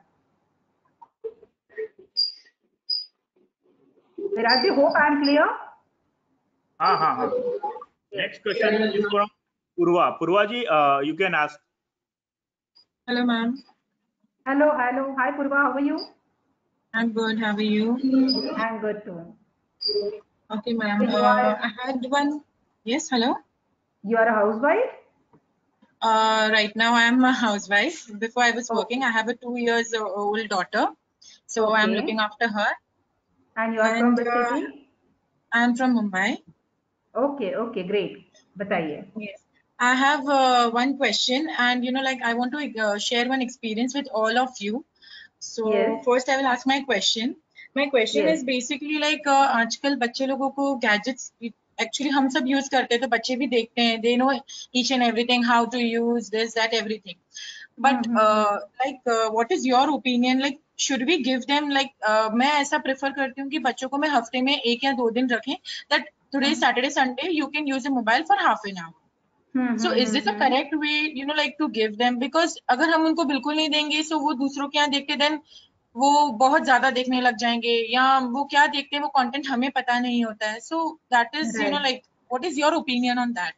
Viraj, hope I am clear. हाँ. Next question is from Purva. Purva ji, you can ask. Hello, ma'am. Hello. Hi, Purva. How are you? I'm good. How are you? I'm good too. Okay, ma'am. I had one. Yes, hello. You are a housewife? Right now I'm a housewife. Before I was working. I have a 2-year-old daughter, so Okay. I'm looking after her. And you are from which city? I'm from Mumbai. Okay, great. बताइए. Yes. I have one question, and like I want to share one experience with all of you. So Yes. first I will ask my question. My question Yes. is basically like आजकल बच्चे लोगों को gadgets actually हम सब use करते हैं तो बच्चे भी देखते हैं. They know each and everything, how to use this, that, everything. But what is your opinion? Like should we give them like मैं ऐसा prefer करती हूँ कि बच्चों को मैं हफ्ते में 1 या 2 दिन रखें. That today Saturday Sunday you can use a mobile for half an hour. So is this a correct way, like to give them? Because अगर हम उनको बिल्कुल नहीं देंगे so वो दूसरों के यहाँ देख के then वो बहुत ज्यादा देखने लग जाएंगे या वो क्या देखते हैं वो कंटेंट हमें पता नहीं होता है. So that is like what is your opinion on that?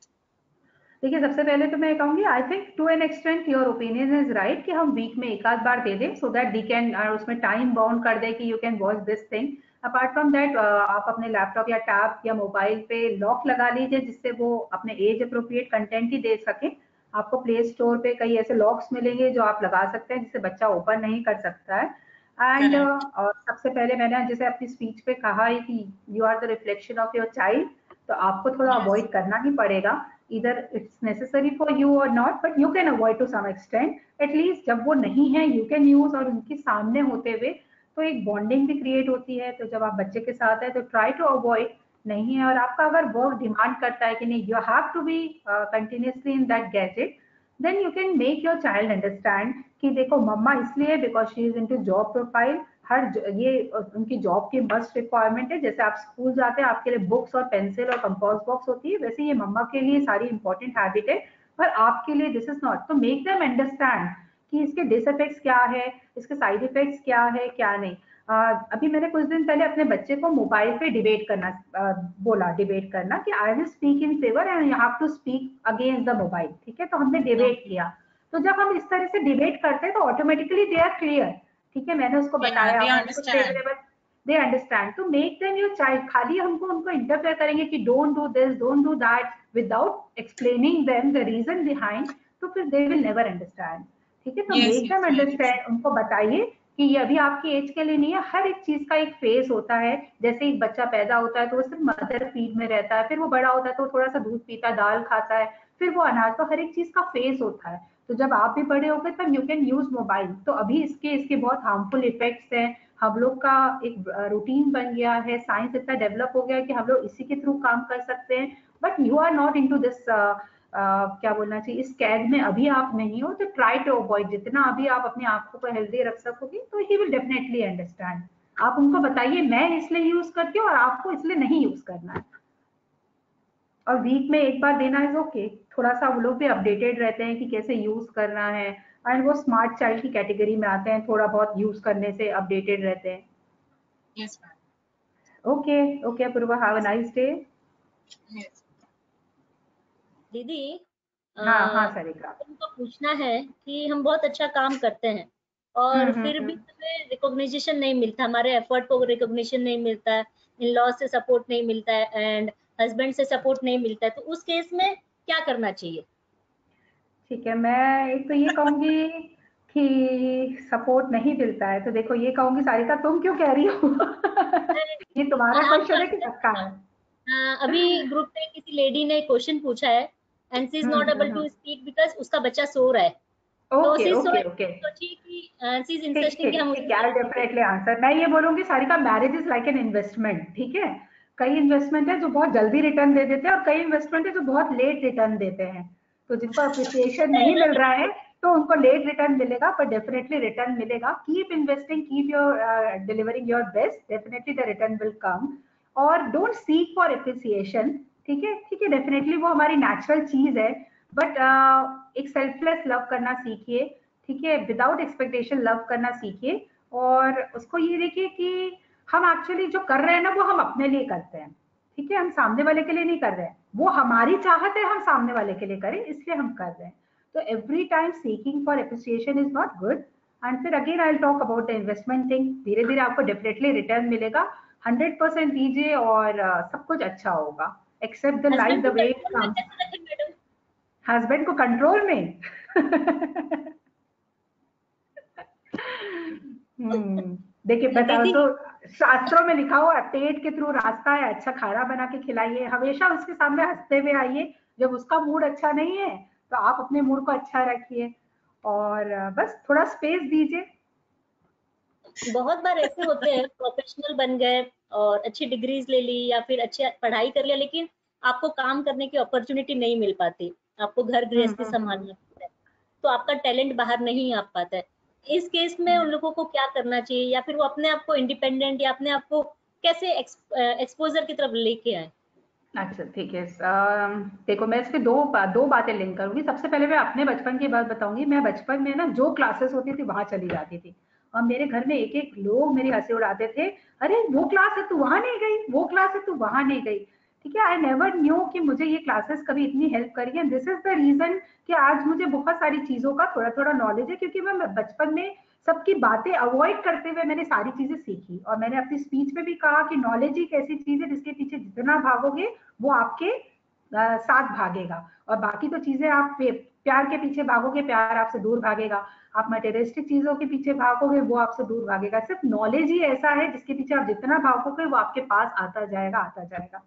देखिए सबसे पहले तो मैं कहूँगी I think to an extent your opinion is right कि हम वीक में एक आध बार दे दें सो दैट वी कैन उसमें टाइम बाउंड कर दे कि you can watch this thing. Apart from that आप अपने लैपटॉप या टैब या मोबाइल पे लॉक लगा लीजिए जिससे वो अपने एज अप्रोप्रिएट कंटेंट ही दे सके. आपको प्ले स्टोर पे कई ऐसे लॉक्स मिलेंगे जो आप लगा सकते हैं जिससे बच्चा ओपन नहीं कर सकता है. एंड सबसे पहले मैंने जैसे अपनी स्पीच पे कहा है कि you are the reflection of your child, तो आपको थोड़ा अवॉइड करना ही पड़ेगा. either it's necessary for you or not, but you can avoid to some extent. At least जब वो नहीं है you can use, और उनके सामने होते हुए तो एक बॉन्डिंग भी क्रिएट होती है. तो जब आप बच्चे के साथ है तो ट्राई टू अवॉइड. नहीं है और आपका अगर वर्क डिमांड करता है कि नहीं you have to be continuously in that gadget, then you can make your child understand कि देखो मम्मा इसलिए because she is into job profile. ये उनकी जॉब की मस्ट रिक्वायरमेंट है. जैसे आप स्कूल जाते हैं आपके लिए बुक्स और पेंसिल और कंपास बॉक्स होती है, वैसे ये मम्मा के लिए सारी इंपॉर्टेंट हैबिट है, पर आपके लिए दिस इज नॉट. तो मेक देम अंडरस्टैंड कि इसके डिस इफेक्ट्स क्या है, इसके साइड इफेक्ट्स क्या है क्या नहीं. अभी मैंने कुछ दिन पहले अपने बच्चे को मोबाइल पे डिबेट करना बोला, डिबेट करना कि I will speak in favour and you have to speak against the mobile. ठीक है, तो हमने डिबेट किया. तो जब हम इस तरह से डिबेट करते हैं तो ऑटोमेटिकली दे आर क्लियर. ठीक है, मैंने उसको बताया, they understand. To make them your child. खाली हमको उनको इंटरफेयर करेंगे कि don't do this, don't do that without explaining them the reason behind, तो फिर दे विल नेवर अंडरस्टैंड. ठीक है, तो मेक देम अंडरस्टैंड. उनको बताइए कि ये अभी आपकी एज के लिए नहीं है. हर एक चीज का एक फेज होता है. जैसे एक बच्चा पैदा होता है तो वो सिर्फ मदर फीड में रहता है, फिर वो बड़ा होता है तो थोड़ा सा दूध पीता है, दाल खाता है, फिर वो अनाज. तो हर एक चीज का फेज होता है. तो जब आप भी बड़े हो गए तब यू कैन यूज मोबाइल. तो अभी इसके बहुत हार्मफुल इफेक्ट्स हैं. हम लोग का एक रूटीन बन गया है, साइंस इतना डेवलप हो गया है कि हम लोग इसी के थ्रू काम कर सकते हैं. But you are not into this क्या बोलना चाहिए, इस कैद में अभी आप नहीं हो. तो ट्राई टू अवॉइड. जितना अभी आप अपनी आंखों को हेल्दी रख सकोगे तो ही विल डेफिनेटली अंडरस्टैंड. आप उनको बताइए मैं इसलिए यूज करती हूँ और आपको इसलिए नहीं यूज करना है. और वीक में एक बार देना इज ओके. थोड़ा सा वो लोग भी अपडेटेड रहते हैं कि कैसे यूज करना है, एंड वो स्मार्ट चाइल्ड की कैटेगरी में आते हैं. थोड़ा बहुत यूज करने से अपडेटेड रहते हैं. Yes, ma'am. Okay Apoorva, have a nice day. Yes. दीदी हाँ सरिता, उनको पूछना है कि हम बहुत अच्छा काम करते हैं और फिर भी हमें रिकॉग्निशन नहीं मिलता, हमारे एफर्ट को रिकॉग्निशन नहीं मिलता है, इन लॉ से सपोर्ट नहीं मिलता है एंड हस्बैंड से सपोर्ट नहीं मिलता है. तो उस केस में क्या करना चाहिए? ठीक है, मैं एक तो ये कहूंगी कि सपोर्ट नहीं मिलता है तो देखो ये कहूंगी सारिका तुम क्यों कह रही हो? ये तुम्हारा क्वेश्चन है कि सबका है? अभी ग्रुप में किसी लेडी ने क्वेश्चन पूछा है and she is not able to speak because उसका बच्चा सो रहा है. ओके. सोची कि शी इज इंटरेस्टेड कि हम आई डेफिनेटली आंसर. मैं ये बोलूंगी Sarika, marriage is like an investment. ठीक है, कई इन्वेस्टमेंट है जो बहुत जल्दी रिटर्न दे देते हैं और कई इन्वेस्टमेंट है जो बहुत लेट रिटर्न देते हैं. तो जिनको अप्रिसिएशन नहीं मिल रहा है तो उनको लेट रिटर्न मिलेगा, पर डेफिनेटली रिटर्न मिलेगा. Keep investing, keep your delivering your best, definitely the return will come. और डोंट सीक फॉर अप्रिसिएशन. ठीक है, ठीक है, डेफिनेटली वो हमारी नेचुरल चीज है, बट एक सेल्फलेस लव करना सीखिए. ठीक है, विदाउट एक्सपेक्टेशन लव करना सीखिए. और उसको ये देखिए कि हम एक्चुअली जो कर रहे हैं ना वो हम अपने लिए करते हैं. ठीक है, हम सामने वाले के लिए नहीं कर रहे हैं. वो हमारी चाहत है हम सामने वाले के लिए करें, इसलिए हम कर रहे हैं. तो every time seeking for appreciation is not good. And फिर again I will talk about the investment thing. धीरे धीरे आपको डेफिनेटली रिटर्न मिलेगा. 100% दीजिए और सब कुछ अच्छा होगा. Accept the life the way it comes. Husband को कंट्रोल में देखिए, बताओ तो शास्त्रों में लिखा हुआ पेट के थ्रू रास्ता है. अच्छा खाना बना के खिलाइए, हमेशा उसके सामने हंसते हुए आइए. जब उसका मूड अच्छा नहीं है तो आप अपने मूड को अच्छा रखिए और बस थोड़ा स्पेस दीजिए. बहुत बार ऐसे होते हैं प्रोफेशनल बन गए और अच्छी डिग्रीज ले ली या फिर अच्छी पढ़ाई कर लिया, लेकिन आपको काम करने की अपॉर्चुनिटी नहीं मिल पाती, आपको घर गृहस्थी संभालना पड़ता है, तो आपका टैलेंट बाहर नहीं आ पाता है. इस केस में उन लोगों को क्या करना चाहिए, या फिर वो अपने आप को इंडिपेंडेंट या अपने आप को कैसे एक्सपोजर की तरफ लेके आए? अच्छा, ठीक है. देखो, मैं इसके दो बातें लिंक करूंगी. सबसे पहले मैं अपने बचपन की बात बताऊंगी. मैं बचपन में ना जो क्लासेस होती थी वहां चली जाती थी और मेरे घर में एक एक लोग मेरी हंसी उड़ाते थे. अरे वो क्लास है तू वहां नहीं गई, वो क्लास है तू वहां नहीं गई. ठीक है, आई नेवर न्यू कि मुझे ये क्लासेस कभी इतनी हेल्प करी है. दिस इज द रीजन कि आज मुझे बहुत सारी चीजों का थोड़ा थोड़ा नॉलेज है, क्योंकि मैं बचपन में सबकी बातें अवॉइड करते हुए मैंने सारी चीजें सीखी. और मैंने अपनी स्पीच में भी कहा कि नॉलेज ही एक ऐसी चीज है जिसके पीछे जितना भागोगे वो आपके साथ भागेगा, और बाकी तो चीजें आप प्यार के पीछे भागोगे, प्यार आपसे दूर भागेगा. आप मटेरियलिस्टिक चीजों के पीछे भागोगे, वो आपसे दूर भागेगा. सिर्फ नॉलेज ही ऐसा है जिसके पीछे आप जितना भागोगे वो आपके पास आता जाएगा, आता जाएगा.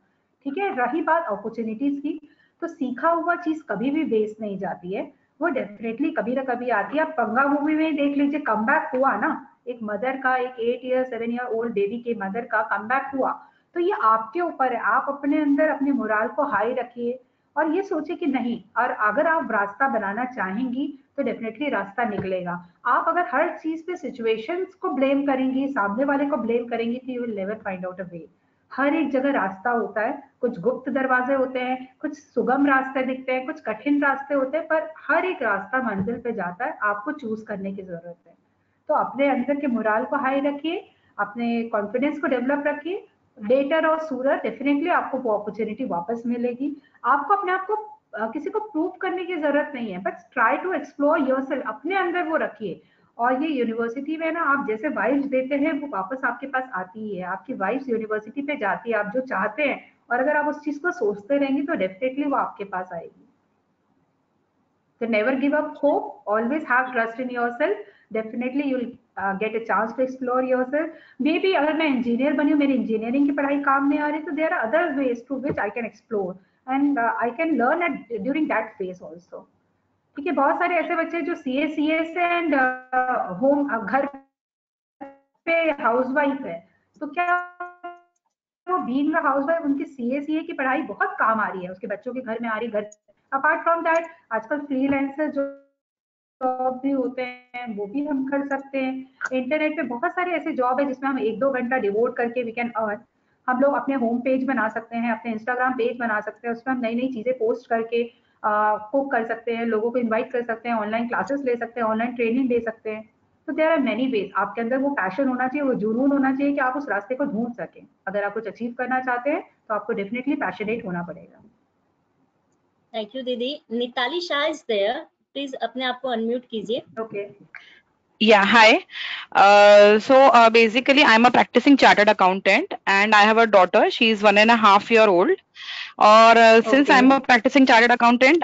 ठीक है, रही बात अपॉर्चुनिटीज की, तो सीखा हुआ चीज कभी भी वेस्ट नहीं जाती है, वो डेफिनेटली कभी ना कभी आती है. आप पंगा मूवी में देख लीजिए, कम बैक हुआ ना एक मदर का, एक 8 ईयर 7 ईयर ओल्ड बेबी के मदर का कम बैक हुआ. तो ये आपके ऊपर है, आप अपने अंदर अपने मोराल को हाई रखिए और ये सोचिए कि नहीं, और अगर आप रास्ता बनाना चाहेंगी तो डेफिनेटली रास्ता निकलेगा. आप अगर हर चीज पे सिचुएशंस को ब्लेम करेंगी, सामने वाले को ब्लेम करेंगी, तो you will never find out a way. हर एक जगह रास्ता होता है. कुछ गुप्त दरवाजे होते हैं, कुछ सुगम रास्ते दिखते हैं, कुछ कठिन रास्ते होते हैं, पर हर एक रास्ता मंजिल पे जाता है. आपको चूज करने की जरूरत है. तो अपने अंदर के मोराल को हाई रखिए, अपने कॉन्फिडेंस को डेवलप रखिए. लेटर और सूरर डेफिनेटली आपको वो अपॉर्चुनिटी वापस मिलेगी. आपको अपने आप को किसी को प्रूव करने की जरूरत नहीं है, but try to explore yourself. अपने अंदर वो रखिए. और ये यूनिवर्सिटी में ना आप जैसे वाइब्स देते हैं वो वापस आपके पास आती ही है. आपकी वाइब्स यूनिवर्सिटी पे जाती है, आप जो चाहते हैं, और अगर आप उस चीज को सोचते रहेंगे तो डेफिनेटली वो आपके पास आएगी. So never give up hope. Always have trust in yourself. Definitely you'll get a chance to explore yourself. Maybe अगर मैं इंजीनियर बनी हूँ, मेरी इंजीनियरिंग की पढ़ाई काम नहीं आ रही, तो there are other ways through which I can explore and I can learn at during that phase also. ठीक है, बहुत सारे ऐसे बच्चे जो CS एंड होम घर पे हाउसवाइफ है, तो क्या वो बीइंग अ हाउसवाइफ उनकी CA की पढ़ाई बहुत काम आ रही है, उसके बच्चों के घर में आ रही है. घर अपार्ट फ्रॉम दैट आजकल फ्रीलांसर जो जॉब भी होते हैं वो भी हम कर सकते हैं. इंटरनेट पे बहुत सारे ऐसे जॉब है जिसमें हम 1-2 घंटा डिवोट करके वी कैन अर्न. हम लोग अपने होम पेज बना सकते हैं, अपने इंस्टाग्राम पेज बना सकते हैं, उसमें हम नई नई चीजें पोस्ट करके कुक कर सकते हैं, लोगों को इनवाइट कर सकते हैं, ऑनलाइन क्लासेस ले सकते हैं, ऑनलाइन ट्रेनिंग ले सकते हैं. तो देयर आर मेनी वेज. आपके अंदर वो पैशन होना चाहिए, वो जुनून होना चाहिए कि आप उस रास्ते को ढूंढ सकें. अगर आप कुछ अचीव करना चाहते हैं तो आपको डेफिनेटली पैशनेट होना पड़ेगा. थैंक यू दीदी. Nitali Shah is there, please अपने आप को अनम्यूट कीजिए. Okay. Yeah, hi. So basically, I'm a practicing chartered accountant, and I have a daughter. She's 1.5 years old. और since I'm a practicing chartered accountant,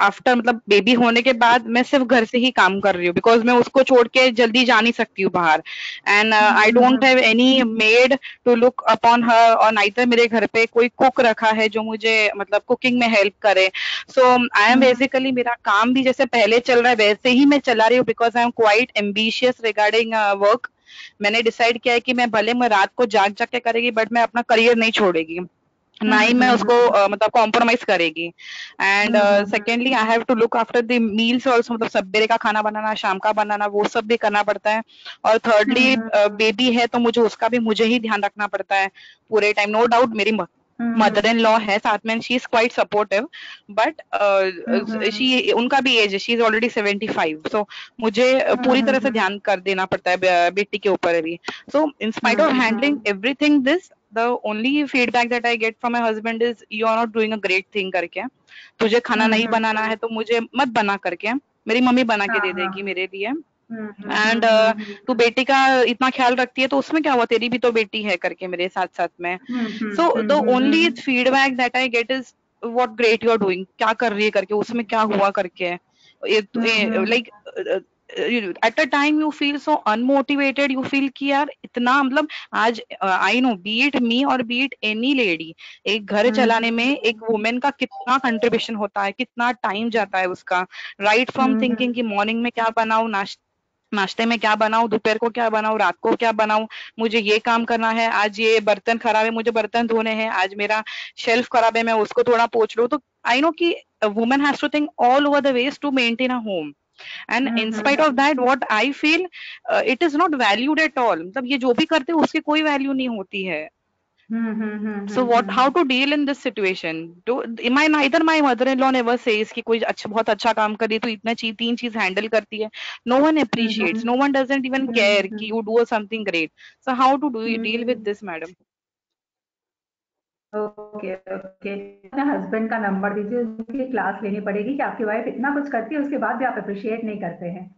after मतलब baby होने के बाद मैं सिर्फ घर से ही काम कर रही हूँ, because मैं उसको छोड़ के जल्दी जा नहीं सकती हूँ बाहर. And I don't have any maid to look upon her, और neither मेरे घर पे कोई कुक रखा है जो मुझे मतलब कुकिंग में हेल्प करे. So I am basically, मेरा काम भी जैसे पहले चल रहा है वैसे ही मैं चला रही हूँ, because I am quite ambitious regarding work. मैंने डिसाइड किया है कि मैं भले मैं रात को जाग जाग के करेगी, बट मैं अपना करियर नहीं छोड़ेगी. ना ही मैं उसको मतलब कॉम्प्रोमाइज करेगी। And secondly I have to look after the meals also, मतलब सवेरे का खाना बनाना, शाम का बनाना, वो सब भी करना पड़ता है। और थर्डली बेबी है तो मुझे उसका भी मुझे ही ध्यान रखना पड़ता है पूरे टाइम। नो डाउट मेरी मदर इन लॉ है साथ में, she is quite supportive, but she उनका भी एज है, शी इज ऑलरेडी 75, सो मुझे पूरी तरह से ध्यान कर देना पड़ता है बेटी के ऊपर भी। So in spite of handling everything this, the only feedback that I get from my husband is you are not doing a great thing करके, तुझे खाना नहीं बनाना है तो मुझे मत बना करके, मेरी मम्मी बना के दे देगी मेरे लिए। एंड तू बेटी का इतना ख्याल रखती है तो उसमें क्या हुआ, तेरी भी तो बेटी है करके मेरे साथ साथ में। So the only feedback that I get is what great you are doing, क्या कर रही है करके, उसमें क्या हुआ करके। Like at a time you feel so unmotivated, you feel कि यार इतना मतलब आज I know be it me और बी इट एनी लेडी, एक घर चलाने में एक वुमेन का कितना कंट्रीब्यूशन होता है, कितना टाइम जाता है उसका, राइट फ्रॉम थिंकिंग कि मॉर्निंग में क्या बनाऊं, नाश्ते में क्या बनाऊं, दोपहर को क्या बनाऊं, रात को क्या बनाऊं, मुझे ये काम करना है, आज ये बर्तन खराब है मुझे बर्तन धोने हैं, आज मेरा शेल्फ खराब है मैं उसको थोड़ा पोंछ लूं। तो आई नो कि women has to think all over the ways to maintain a home, and in spite of that what I feel it is not valued at all. मतलब ये जो भी करते हैं उसकी कोई वैल्यू नहीं होती है। So what, how to deal in this situation? Do my neither my mother-in-law never says कि कोई अच्छा बहुत अच्छा काम कर रही है तो इतना तीन चीज हैंडल करती है। No one appreciates, no one doesn't even care कि you do something great. So how to do you deal with this, madam? Okay okay, अपने हस्बैंड का नंबर दीजिए, उनकी क्लास लेनी पड़ेगी कि आपकी वाइफ इतना कुछ करती है उसके बाद भी आप अप्रिशिएट नहीं करते हैं।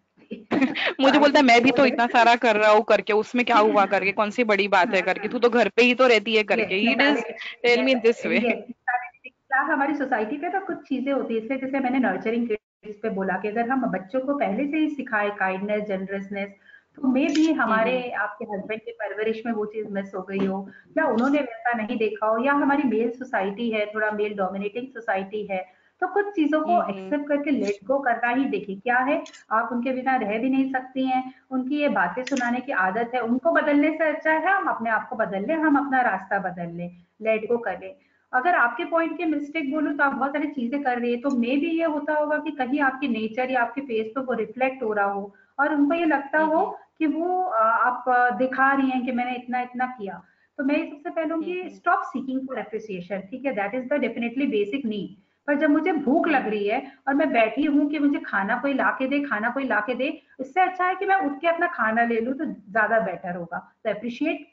मुझे बोलता है मैं भी तो इतना सारा कर रहा हूँ करके, उसमें क्या हुआ करके, कौन सी बड़ी बात है करके, तू तो घर पे ही तो रहती है करके। He does tell me this way. क्या हमारी सोसाइटी पे तो कुछ चीजें होती है, इसलिए जैसे मैंने नर्चरिंग किड्स पे बोला कि अगर हम बच्चों को पहले से ही सिखाए काइंडनेस, जनरसनेस, तो मे भी हमारे आपके हस्बैंड की परवरिश में वो चीज मिस हो गई हो, या उन्होंने वैसा नहीं देखा हो, या हमारी मेल सोसाइटी है, थोड़ा मेल डोमिनेटिंग सोसाइटी है, तो कुछ चीजों को एक्सेप्ट करके लेट गो करना ही। देखिए क्या है, आप उनके बिना रह भी नहीं सकती हैं, उनकी ये बातें सुनाने की आदत है, उनको बदलने से अच्छा है हम अपने आप को बदल लें, हम अपना रास्ता बदल लें, लेट गो कर लें। अगर आपके पॉइंट के मिस्टेक बोलूं तो आप बहुत सारी चीजें कर रही है, तो मे भी ये होता होगा कि कहीं आपकी नेचर या आपके फेस पे वो रिफ्लेक्ट हो रहा हो और उनको ये लगता हो कि वो आप दिखा रही हैं कि मैंने इतना इतना किया। तो मैं सबसे पहले स्टॉप सीकिंग फॉर एप्रिसिएशन, ठीक है, that is the definitely basic need. पर जब मुझे भूख लग रही है और मैं बैठी हूँ कि मुझे खाना कोई ला के दे, खाना कोई ला के दे, इससे अच्छा है कि मैं उठ के अपना खाना ले लूँ, तो ज्यादा बेटर होगा। तो अप्रिशिएट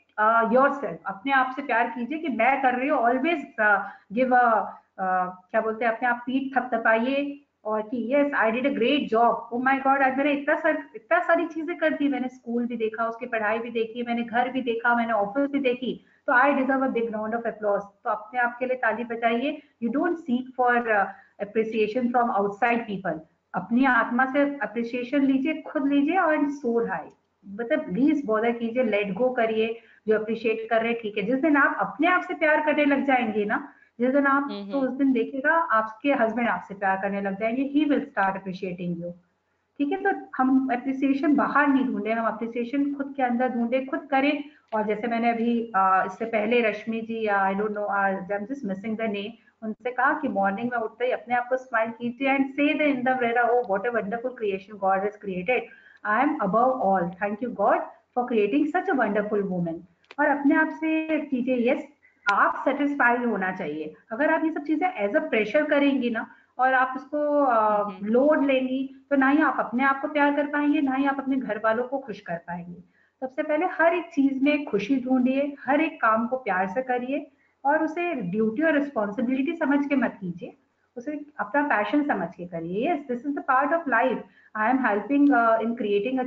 योरसेल्फ, अपने आप से प्यार कीजिए कि मैं कर रही हूँ। ऑलवेज गिव क्या बोलते हैं, अपने आप पीठ थपथपाइए और कि yes I did a great job, oh my God आज मैंने इतना सारी चीजें कर दी, मैंने स्कूल भी देखा, उसकी पढ़ाई भी देखी, मैंने घर भी देखा, मैंने ऑफिस भी देखी, तो I deserve a big round of applause. तो अपने आप के लिए ताली बजाइए। You don't seek for appreciation from outside people, अपनी आत्मा से अप्रिसिएशन लीजिए, खुद लीजिए और सोर हाई, मतलब प्लीज बॉदर कीजिए, लेट गो करिए। जो अप्रिशिएट कर रहे हैं ठीक है, जिस दिन आप अपने आप से प्यार करने लग जाएंगे ना, जिस दिन आप, तो उस दिन देखिएगा आपके हस्बैंड आपसे प्यार करने लग जाएंगे, he will start appreciating you. ठीक है, तो हम अप्रिसिएशन बाहर नहीं ढूंढे, हम अप्रिसिएशन खुद के अंदर ढूंढे, खुद करें। और जैसे मैंने अभी इससे पहले रश्मि जी, या आई don't no, I am just missing the name, उनसे कहा कि मॉर्निंग में उठते ही अपने आप को स्माइल कीजिए एंड से the in the vera, oh what a wonderful creation God has created, I am above all, thank you God for creating such a wonderful woman. और अपने आप से कीजिए यस, आप सेटिस्फाइड होना चाहिए। अगर आप ये सब चीजें एज अ प्रेशर करेंगी ना, और आप उसको लोड लेंगी, तो ना ही आप अपने आप को प्यार कर पाएंगे, ना ही आप अपने घर वालों को खुश कर पाएंगे। सबसे पहले हर एक चीज में खुशी ढूंढिए, हर एक काम को प्यार से करिए, और उसे ड्यूटी और रिस्पॉन्सिबिलिटी समझ के मत कीजिए, उसे अपना पैशन समझ के करिए। Yes, this is the part of life, I am helping in creating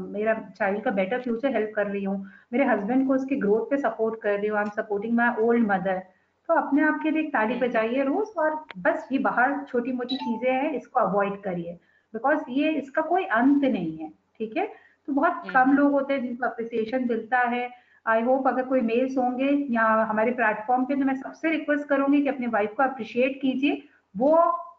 मेरा चाइल्ड का बेटर फ्यूचर हेल्प कर रही हूँ, मेरे हस्बैंड को उसके ग्रोथ पे सपोर्ट कर रही हूँ, I am supporting my old mother. तो अपने आप के लिए एक ताली बजाइए रोज, और बस ये बाहर छोटी मोटी चीजें हैं, इसको अवॉइड करिए, बिकॉज ये इसका कोई अंत नहीं है। ठीक है, तो बहुत कम लोग होते हैं जिनको अप्रिसिएशन मिलता है। आई होप अगर कोई मेल्स होंगे या हमारे प्लेटफॉर्म पे, तो मैं सबसे रिक्वेस्ट करूंगी कि अपनी वाइफ को अप्रिशिएट कीजिए, वो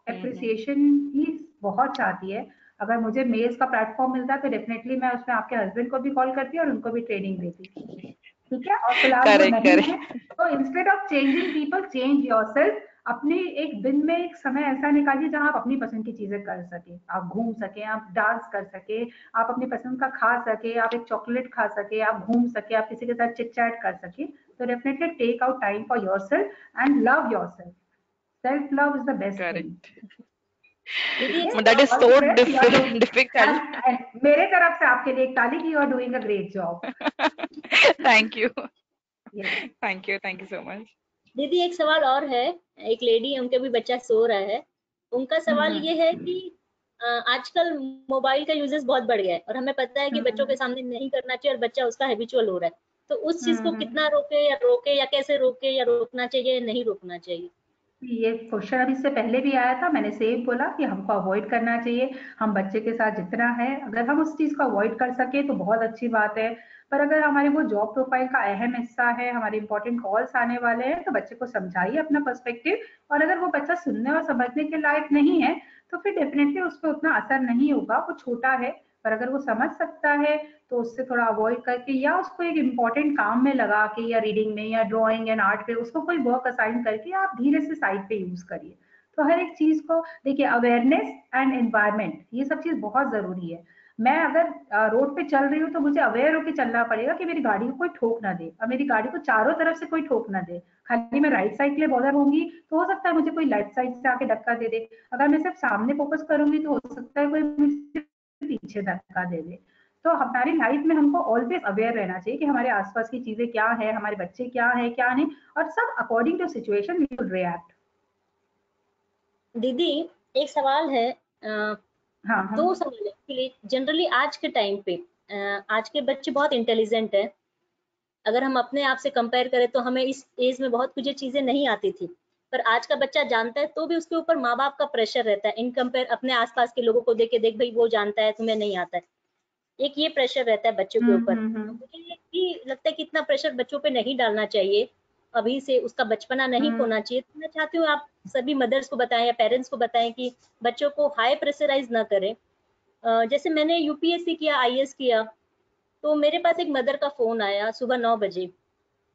अप्रिसिएशन ही बहुत चाहती है। अगर मुझे मेल्स का प्लेटफॉर्म मिलता है तो डेफिनेटली मैं उसमें आपके हस्बैंड को भी कॉल करती और उनको भी ट्रेनिंग देती। ठीक है, और फिलहाल वो Correct, नहीं correct. है। तो instead of changing people, change yourself. अपने एक दिन में एक समय ऐसा निकालिए जहां आप अपनी पसंद की चीजें कर सके, आप घूम सके, आप डांस कर सके, आप अपनी पसंद का खा सके, आप एक चॉकलेट खा सके, आप घूम सके, आप किसी के साथ चिट चैट कर सके। तो definitely take out time for yourself and love yourself. Self love is the best thing. Correct. दीदी एक But that is सवाल so Best, you are doing, difficult. and मेरे तरफ से आपके लिए एक ताली की, you are doing a great job. Thank you. Yes, Thank you so much. दीदी एक सवाल और है। एक लेडी है, उनके भी बच्चा सो रहा है। उनका सवाल ये है कि आजकल मोबाइल का यूजेस बहुत बढ़ गया है और हमें पता है कि बच्चों के सामने नहीं करना चाहिए और बच्चा उसका हैबिचुअल हो रहा है, तो उस चीज को कितना रोके या कैसे रोके या रोकना चाहिए या नहीं रोकना चाहिए? ये क्वेश्चन अभी इससे पहले भी आया था, मैंने सेम बोला कि हमको अवॉइड करना चाहिए। हम बच्चे के साथ जितना है, अगर हम उस चीज को अवॉइड कर सके तो बहुत अच्छी बात है। पर अगर हमारे वो जॉब प्रोफाइल का अहम हिस्सा है, हमारे इंपॉर्टेंट कॉल्स आने वाले हैं, तो बच्चे को समझाइए अपना पर्सपेक्टिव। और अगर वो बच्चा सुनने और समझने के लायक नहीं है तो फिर डेफिनेटली उस पर उतना असर नहीं होगा, वो छोटा है। पर अगर वो समझ सकता है तो उससे थोड़ा अवॉइड करके, या उसको एक इम्पॉर्टेंट काम में लगा के, या रीडिंग में, या ड्राइंग एंड आर्ट पे उसको कोई वर्क असाइन करके आप धीरे से साइड पे यूज करिए। तो हर एक चीज को देखिए, अवेयरनेस एंड एनवायरनमेंट, ये सब चीज बहुत जरूरी है। मैं अगर रोड पे चल रही हूँ तो मुझे अवेयर होकर चलना पड़ेगा कि मेरी गाड़ी को कोई ठोक ना दे, और मेरी गाड़ी को चारों तरफ से कोई ठोक ना दे। खाली मैं राइट साइड के लिए बॉर्डर होंगी तो हो सकता है मुझे कोई लेफ्ट साइड से आके धक्का दे दे। अगर मैं सिर्फ सामने फोकस करूंगी तो हो सकता है कोई मुझे पीछे धक्का दे दे। तो हमारी लाइफ में हमको ऑलवेज अवेयर रहना चाहिए कि हमारे आसपास की चीजें क्या है, हमारे बच्चे क्या है क्या नहीं, और सब according to situation we should react. दीदी एक सवाल है, हाँ, दो सवाल है एक्चुअली। जनरली आज के टाइम पे आज के बच्चे बहुत इंटेलिजेंट है। अगर हम अपने आप से कंपेयर करें तो हमें इस एज में बहुत कुछ चीजें नहीं आती थी, पर आज का बच्चा जानता है तो भी उसके ऊपर माँ बाप का प्रेशर रहता है इन कंपेयर अपने आसपास के लोगों को देख के, देख भाई वो जानता है तुम्हें नहीं आता है। एक ये प्रेशर रहता है बच्चों के ऊपर। मुझे ये भी लगता है कि इतना प्रेशर बच्चों पे नहीं डालना चाहिए, अभी से उसका बचपना नहीं खोना चाहिए। तो मैं चाहती हूँ आप सभी मदर्स को बताएं या पेरेंट्स को बताएं कि बच्चों को हाई प्रेशराइज ना करें। जैसे मैंने यूपीएससी किया, आईएएस किया, तो मेरे पास एक मदर का फोन आया सुबह 9 बजे।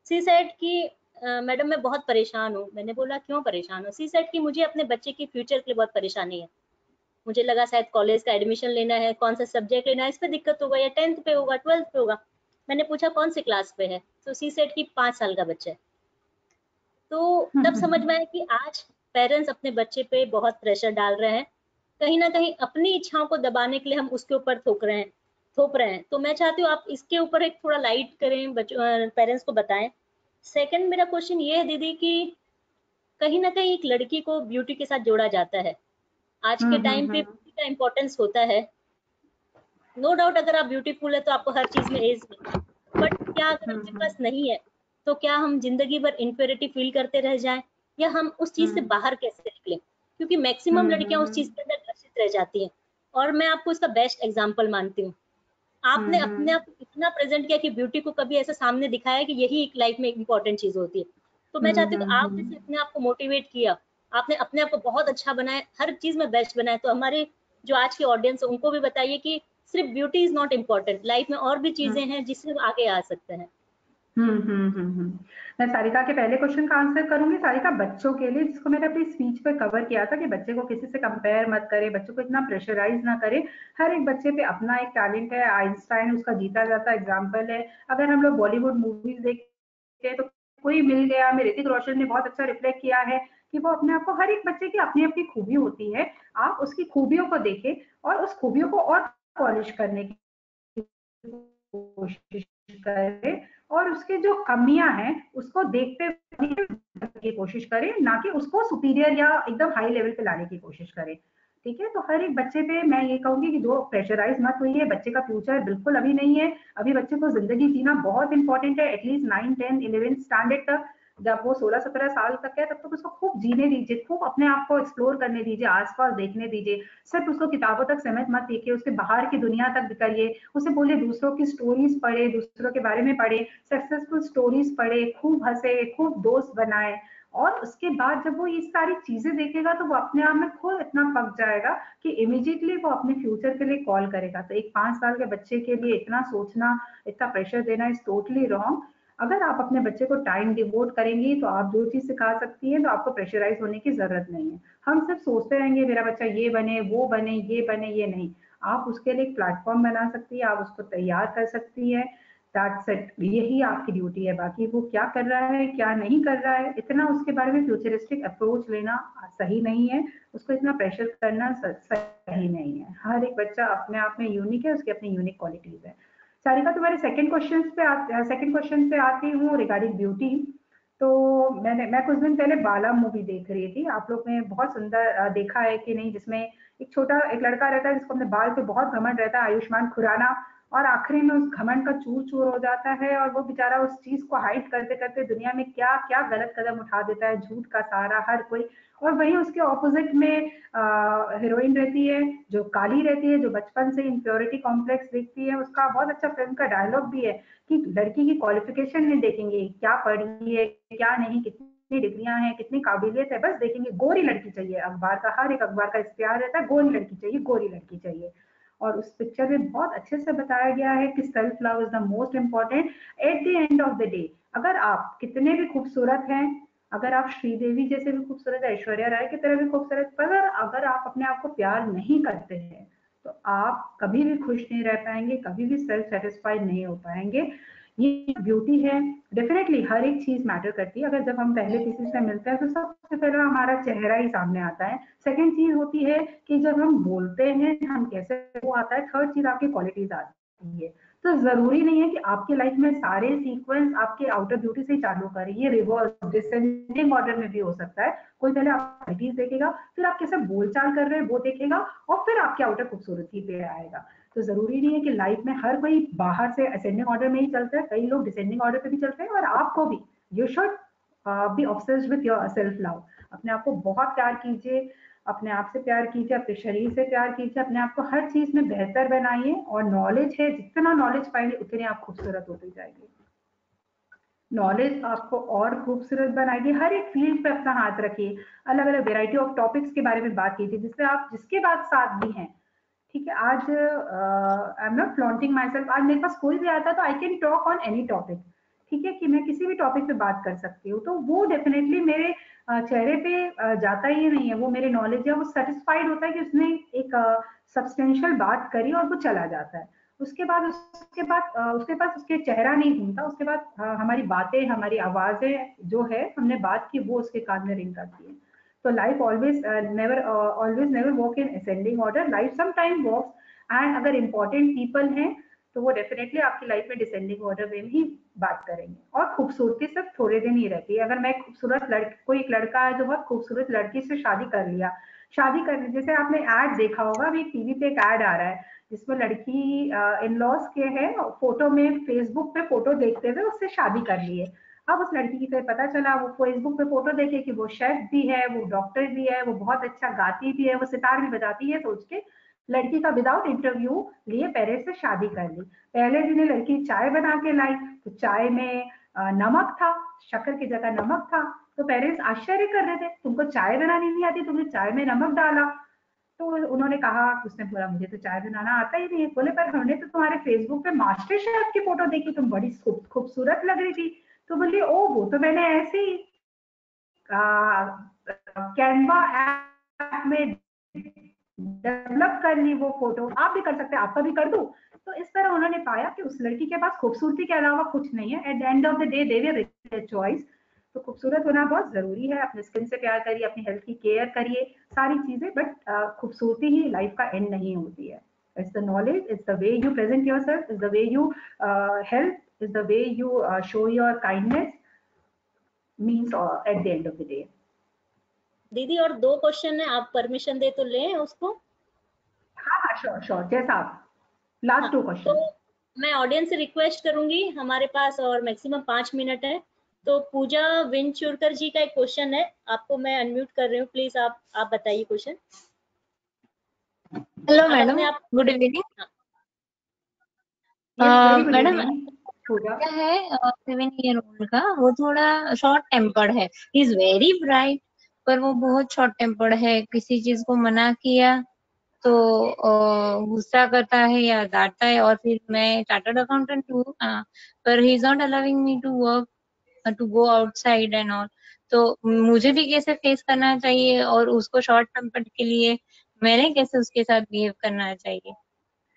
सी सेड की मैडम मैं बहुत परेशान हूँ। मैंने बोला क्यों परेशान हो? सी सेड की मुझे अपने बच्चे की फ्यूचर के लिए बहुत परेशानी है। मुझे लगा शायद कॉलेज का एडमिशन लेना है, कौन सा सब्जेक्ट लेना है, इस पे दिक्कत होगा, या 10th पे होगा, 12th पे होगा। मैंने पूछा कौन सी क्लास पे है, तो सी सेड की 5 साल का बच्चा है। तो तब समझ में आया कि आज पेरेंट्स अपने बच्चे पे बहुत प्रेशर डाल रहे हैं, कहीं ना कहीं अपनी इच्छाओं को दबाने के लिए हम उसके ऊपर थोप रहे हैं। तो मैं चाहती हूँ आप इसके ऊपर एक थोड़ा लाइट करें, पेरेंट्स को बताएं। सेकंड मेरा क्वेश्चन ये है दीदी कि कहीं ना कहीं एक लड़की को ब्यूटी के साथ जोड़ा जाता है। आज के टाइम पे ब्यूटी का इम्पोर्टेंस होता है। नो डाउट अगर आप ब्यूटीफुल है तो आपको हर चीज में एज मिलती है, बट क्या अगर आपके पास नहीं है तो क्या हम जिंदगी भर इन्फेरिटी फील करते रह जाएं, या हम उस चीज से बाहर कैसे निकलें? क्योंकि मैक्सिमम लड़कियां उस चीज के अंदर ग्रसित रह जाती हैं। और मैं आपको इसका बेस्ट एग्जांपल मानती हूँ। आपने अपने आप को इतना प्रेजेंट किया कि ब्यूटी को कभी ऐसा सामने दिखाया कि यही एक लाइफ में इंपॉर्टेंट चीज होती है। तो मैं चाहती हूँ कि आपने से अपने आप को मोटिवेट किया, आपने अपने आप को बहुत अच्छा बनाया, हर चीज में बेस्ट बनाया। तो हमारे जो आज के ऑडियंस है उनको भी बताइए कि सिर्फ beauty is not important, life में और भी चीजें हैं जिससे हम आगे आ सकते हैं। मैं सारिका के पहले क्वेश्चन का आंसर करूंगी। सारिका, बच्चों के लिए, जिसको मैंने अपनी स्पीच पे कवर किया था कि बच्चे को किसी से कंपेयर मत करे, बच्चों को इतना प्रेशराइज ना करे। हर एक बच्चे पे अपना एक टैलेंट है। आइंस्टाइन उसका जीता जाता एग्जाम्पल है। अगर हम लोग बॉलीवुड मूवीज देखते हैं तो कोई मिल गया में ऋतिक रोशन ने बहुत अच्छा रिफ्लेक्ट किया है कि वो अपने आप को, हर एक बच्चे की अपनी अपनी खूबी होती है, आप उसकी खूबियों को देखें और उस खूबियों को और पॉलिश करने की कोशिश करें, और उसके जो कमियां हैं उसको देखते हुए की कोशिश करें, ना कि उसको सुपीरियर या एकदम हाई लेवल पे लाने की कोशिश करें। ठीक है, तो हर एक बच्चे पे मैं ये कहूंगी कि जो प्रेशराइज मत हुई है। बच्चे का फ्यूचर बिल्कुल अभी नहीं है। अभी बच्चे को जिंदगी जीना बहुत इंपॉर्टेंट है। एटलीस्ट 9, 10, 11 स्टैंडर्ड तक, जब वो 16-17 साल तक है, तब तक उसको खूब जीने दीजिए, खूब अपने आप को एक्सप्लोर करने दीजिए, आसपास देखने दीजिए। सिर्फ उसको किताबों तक सीमित मत देखिए, उसके बाहर की दुनिया तक करिए। उसे बोलिए दूसरों की स्टोरीज पढ़े, दूसरों के बारे में पढ़े, सक्सेसफुल स्टोरीज पढ़े, खूब हंसे, खूब दोस्त बनाए। और उसके बाद जब वो ये सारी चीजें देखेगा तो वो अपने आप में खुद इतना पक जाएगा कि इमीडिएटली वो अपने फ्यूचर के लिए कॉल करेगा। तो एक 5 साल के बच्चे के लिए इतना सोचना, इतना प्रेशर देना इज टोटली रॉन्ग। अगर आप अपने बच्चे को टाइम डिवोट करेंगी तो आप जो चीज सिखा सकती हैं, तो आपको प्रेशराइज होने की जरूरत नहीं है। हम सिर्फ सोचते रहेंगे मेरा बच्चा ये बने, वो बने, ये बने, ये नहीं। आप उसके लिए एक प्लेटफॉर्म बना सकती है, आप उसको तैयार कर सकती है। दैट्स इट, यही आपकी ड्यूटी है। बाकी वो क्या कर रहा है, क्या नहीं कर रहा है, इतना उसके बारे में फ्यूचरिस्टिक अप्रोच लेना सही नहीं है। उसको इतना प्रेशर करना सही नहीं है। हर एक बच्चा अपने आप में यूनिक है, उसकी अपनी यूनिक क्वालिटीज है। सारिका, तुम्हारे सेकंड क्वेश्चन पे आती हूँ रिगार्डिंग ब्यूटी। तो मैं कुछ दिन पहले बाला मूवी देख रही थी। आप लोग ने बहुत सुंदर देखा है कि नहीं, जिसमें एक लड़का रहता है जिसको अपने बाल पे बहुत घमंड रहता है, आयुष्मान खुराना, और आखिरी में उस घमंड का चूर चूर हो जाता है, और वो बेचारा उस चीज को हाइड करते करते दुनिया में क्या क्या गलत कदम उठा देता है, झूठ का सहारा हर कोई। और वहीं उसके ऑपोजिट में हीरोइन रहती है जो काली रहती है, जो बचपन से इम्प्योरिटी कॉम्प्लेक्स देखती है। उसका बहुत अच्छा फिल्म का डायलॉग भी है कि लड़की की क्वालिफिकेशन नहीं देखेंगे, क्या पढ़ी है क्या नहीं, कितनी डिग्रियां हैं, कितनी काबिलियत है, बस देखेंगे गोरी लड़की चाहिए। अखबार का हर एक अखबार का इश्तिहार रहता है, गोरी लड़की चाहिए, गोरी लड़की चाहिए। और उस पिक्चर में बहुत अच्छे से बताया गया है कि self love is the most important at the end of the day. अगर आप कितने भी खूबसूरत हैं, अगर आप श्रीदेवी जैसे भी खूबसूरत, ऐश्वर्या राय की तरह भी खूबसूरत, पर अगर आप अपने आप को प्यार नहीं करते हैं तो आप कभी भी खुश नहीं रह पाएंगे, कभी भी सेल्फ सेटिस्फाइड नहीं हो पाएंगे। ये ब्यूटी है। डेफिनेटली हर एक चीज मैटर करती है। अगर जब हम पहले किसी से मिलते हैं तो सबसे पहले हमारा चेहरा ही सामने आता है। सेकंड चीज होती है कि जब हम बोलते हैं हम कैसे, वो आता है। थर्ड चीज आपकी क्वालिटीज आती है। तो जरूरी नहीं है कि आपकी लाइफ में सारे सीक्वेंस आपके आउटर ब्यूटी से ही चालू करें, ये रिवर्स डिसेंडिंग ऑर्डर में भी हो सकता है। कोई पहले आप क्वालिटीज देखेगा, फिर आप कैसे बोलचाल कर रहे हैं वो देखेगा, और फिर आपके आउटर खूबसूरती पे आएगा। तो जरूरी नहीं है कि लाइफ में हर कोई बाहर से असेंडिंग ऑर्डर में ही चलता है, कई लोग डिसेंडिंग ऑर्डर पे भी चलते हैं। और आपको भी you should be obsessed with your self love. अपने आप को बहुत प्यार कीजिए, अपने आप से प्यार कीजिए, अपने शरीर से प्यार कीजिए, अपने आप को हर चीज में बेहतर बनाइए। और नॉलेज है, जितना नॉलेज पाएंगे उतने आप खूबसूरत होते जाएंगे। नॉलेज आपको और खूबसूरत बनाएगी। हर एक फील्ड पे अपना हाथ रखिए, अलग अलग वेराइटी ऑफ टॉपिक्स के बारे में बात कीजिए जिससे आप जिसके बाद साथ भी हैं। ठीक है, आज I am not flaunting my self, आज मेरे पास कोई भी आता है तो I can talk on any topic. ठीक है, कि मैं किसी भी टॉपिक पे बात कर सकती हूँ, तो वो डेफिनेटली मेरे चेहरे पे जाता ही नहीं है। वो मेरे नॉलेज है, वो सेटिस्फाइड होता है कि उसने एक सब्सटेंशियल बात करी और वो चला जाता है। उसके बाद उसके पास उसके चेहरा नहीं घूमता। उसके बाद हमारी बातें, हमारी आवाजें जो है हमने बात की, वो उसके कान में रिंग करती है। So life always never walk in ascending order. Life sometime walks, and अगर important people हैं तो वो डेफिनेटली आपकी लाइफ में डिसेंडिंग ऑर्डर में ही बात करेंगे। और खूबसूरती सिर्फ थोड़े दिन ही रहती है। अगर मैं खूबसूरत कोई एक लड़का है जो बहुत खूबसूरत लड़की से शादी कर लिया, शादी करने, जैसे आपने ऐड देखा होगा, अभी टीवी पे एक ऐड आ रहा है जिसमें लड़की इन लॉज के है, फोटो में फेसबुक पे फोटो देखते हुए उससे शादी कर ली है। अब उस लड़की की फिर पता चला, वो फेसबुक पे फोटो देखे कि वो शेफ भी है, वो डॉक्टर भी है, वो बहुत अच्छा गाती भी है, वो सितार भी बजाती है, सोच के लड़की का विदाउट इंटरव्यू लिए पेरेंट्स से शादी कर ली। पहले दिन लड़की चाय बना के लाई तो चाय में नमक था, शक्कर की जगह नमक था। तो पेरेंट्स आश्चर्य कर रहे थे, तुमको चाय बनानी नहीं आती, तुमने चाय में नमक डाला। तो उन्होंने कहा, उसने बोला मुझे तो चाय बनाना आता ही नहीं है। बोले पर हमने तो तुम्हारे फेसबुक पे मास्टर शेफ की फोटो देखी, तुम बड़ी खूबसूरत लग रही थी। तो बोली ओ वो तो मैंने ऐसे ही कैनवा ऐप में डेवलप कर ली वो फोटो, आप भी कर सकते हैं, आपका भी कर दूं। तो इस तरह उन्होंने पाया कि उस लड़की के पास खूबसूरती के अलावा कुछ नहीं है। At the end of the day they were choice. तो खूबसूरत होना बहुत जरूरी है। अपने स्किन से प्यार करिए, अपनी हेल्थ की केयर करिए, सारी चीजें, बट खूबसूरती ही लाइफ का एंड नहीं होती है। It's the knowledge, it's the way you present yourself, it's the way you help, is the way you show your kindness means at the end of the day. दीदी और 2 question है, आप permission दे तो लें उसको। हाँ श्योर, जैसा आप। Last 2 question. तो मैं ऑडियंस से रिक्वेस्ट करूंगी, हमारे पास और मैक्सिमम 5 मिनट है। तो पूजा विंचुरकर जी का एक क्वेश्चन है, आपको मैं अनम्यूट कर रही हूँ, प्लीज आप बताइए question. Hello madam, good evening. Madam क्या है 7 ईयर ओल्ड का, वो थोड़ा शॉर्ट टेम्पर्ड है। ही इज वेरी ब्राइट, पर वो बहुत शॉर्ट टेम्पर्ड है। किसी चीज को मना किया तो गुस्सा करता है या डांटता है, और फिर मैं चार्टर्ड अकाउंटेंट हूँ, पर he is not allowing me to work, to go outside and all. तो मुझे भी कैसे फेस करना चाहिए, और उसको शॉर्ट टर्म के लिए मैंने कैसे उसके साथ बिहेव करना चाहिए?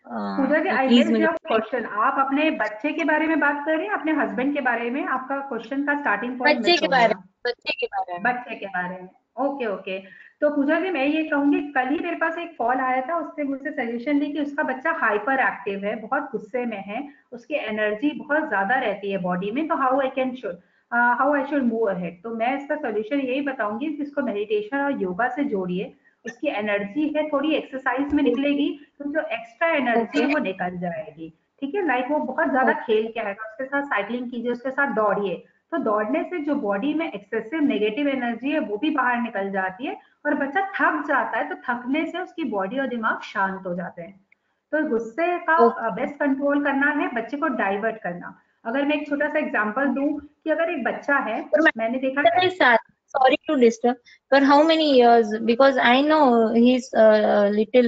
पूजा जी, तो आई प्लीज मिस मुझे योर क्वेश्चन। आप अपने बच्चे के बारे में बात कर रहे हैं, अपने हस्बैंड के बारे में? आपका क्वेश्चन का स्टार्टिंग पॉइंट बच्चे मिस के हो बारे गया। में, बच्चे के बारे में। बच्चे के बारे में, ओके ओके। तो पूजा जी, मैं ये कहूंगी, कल ही मेरे पास एक कॉल आया था, उसने मुझसे सजेशन ली कि उसका बच्चा हाइपर एक्टिव है, बहुत गुस्से में है, उसकी एनर्जी बहुत ज्यादा रहती है बॉडी में, तो how I should move ahead. तो मैं इसका सोल्यूशन यही बताऊंगी कि इसको मेडिटेशन और योगा से जोड़िए। उसकी एनर्जी है थोड़ी एक्सरसाइज में निकलेगी, तो जो एक्स्ट्रा एनर्जी ओके है वो निकल जाएगी। ठीक है, लाइक वो बहुत ज्यादा खेल के आएगा, उसके साथ साइकिलिंग कीजिए, उसके साथ दौड़िए। तो दौड़ने से जो बॉडी में एक्सेसिव नेगेटिव एनर्जी है वो भी बाहर निकल जाती है, और बच्चा थक जाता है, तो थकने से उसकी बॉडी और दिमाग शांत हो जाते हैं। तो गुस्से का बेस्ट कंट्रोल करना है बच्चे को डाइवर्ट करना। अगर मैं एक छोटा सा एग्जांपल दूं कि अगर एक बच्चा है, मैंने देखा कि sorry to disturb, but how many years? Because I know he's little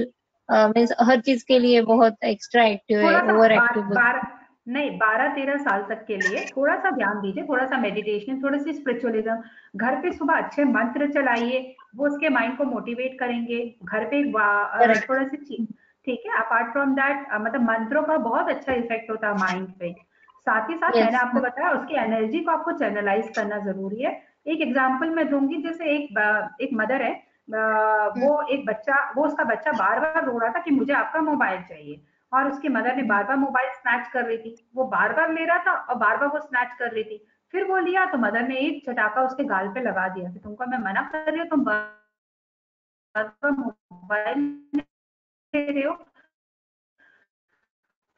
means हर चीज के लिए बहुत एक्स्ट्रा एक्टिव है, थोड़ा सा ओवर एक्टिव। 12-13 साल तक के लिए थोड़ा सा ध्यान दीजिए, थोड़ा सा मेडिटेशन, थोड़ी सी स्पिरिचुअलिज्म। घर पे सुबह अच्छे मंत्र चलाइए, वो उसके माइंड को मोटिवेट करेंगे। घर पे थोड़ा सी चीज, ठीक है। अपार्ट फ्रॉम दैट, मतलब मंत्रों का बहुत अच्छा इफेक्ट होता है माइंड पे। साथ ही साथ मैंने यस आपको बताया, उसकी एनर्जी को आपको चैनलाइज करना जरूरी है। एक एग्जाम्पल मैं दूंगी, जैसे एक मदर है, वो उसका बच्चा बार बार रो रहा था कि मुझे आपका मोबाइल चाहिए, और उसकी मदर ने बार बार मोबाइल स्नैच कर रही थी, वो बार बार ले रहा था और बार बार वो स्नैच कर रही थी। फिर वो लिया तो मदर ने एक चटाका उसके गाल पे लगा दिया कि तुमको मैं मना कर रही हूँ, तुम बार बार मोबाइल ले रहे हो।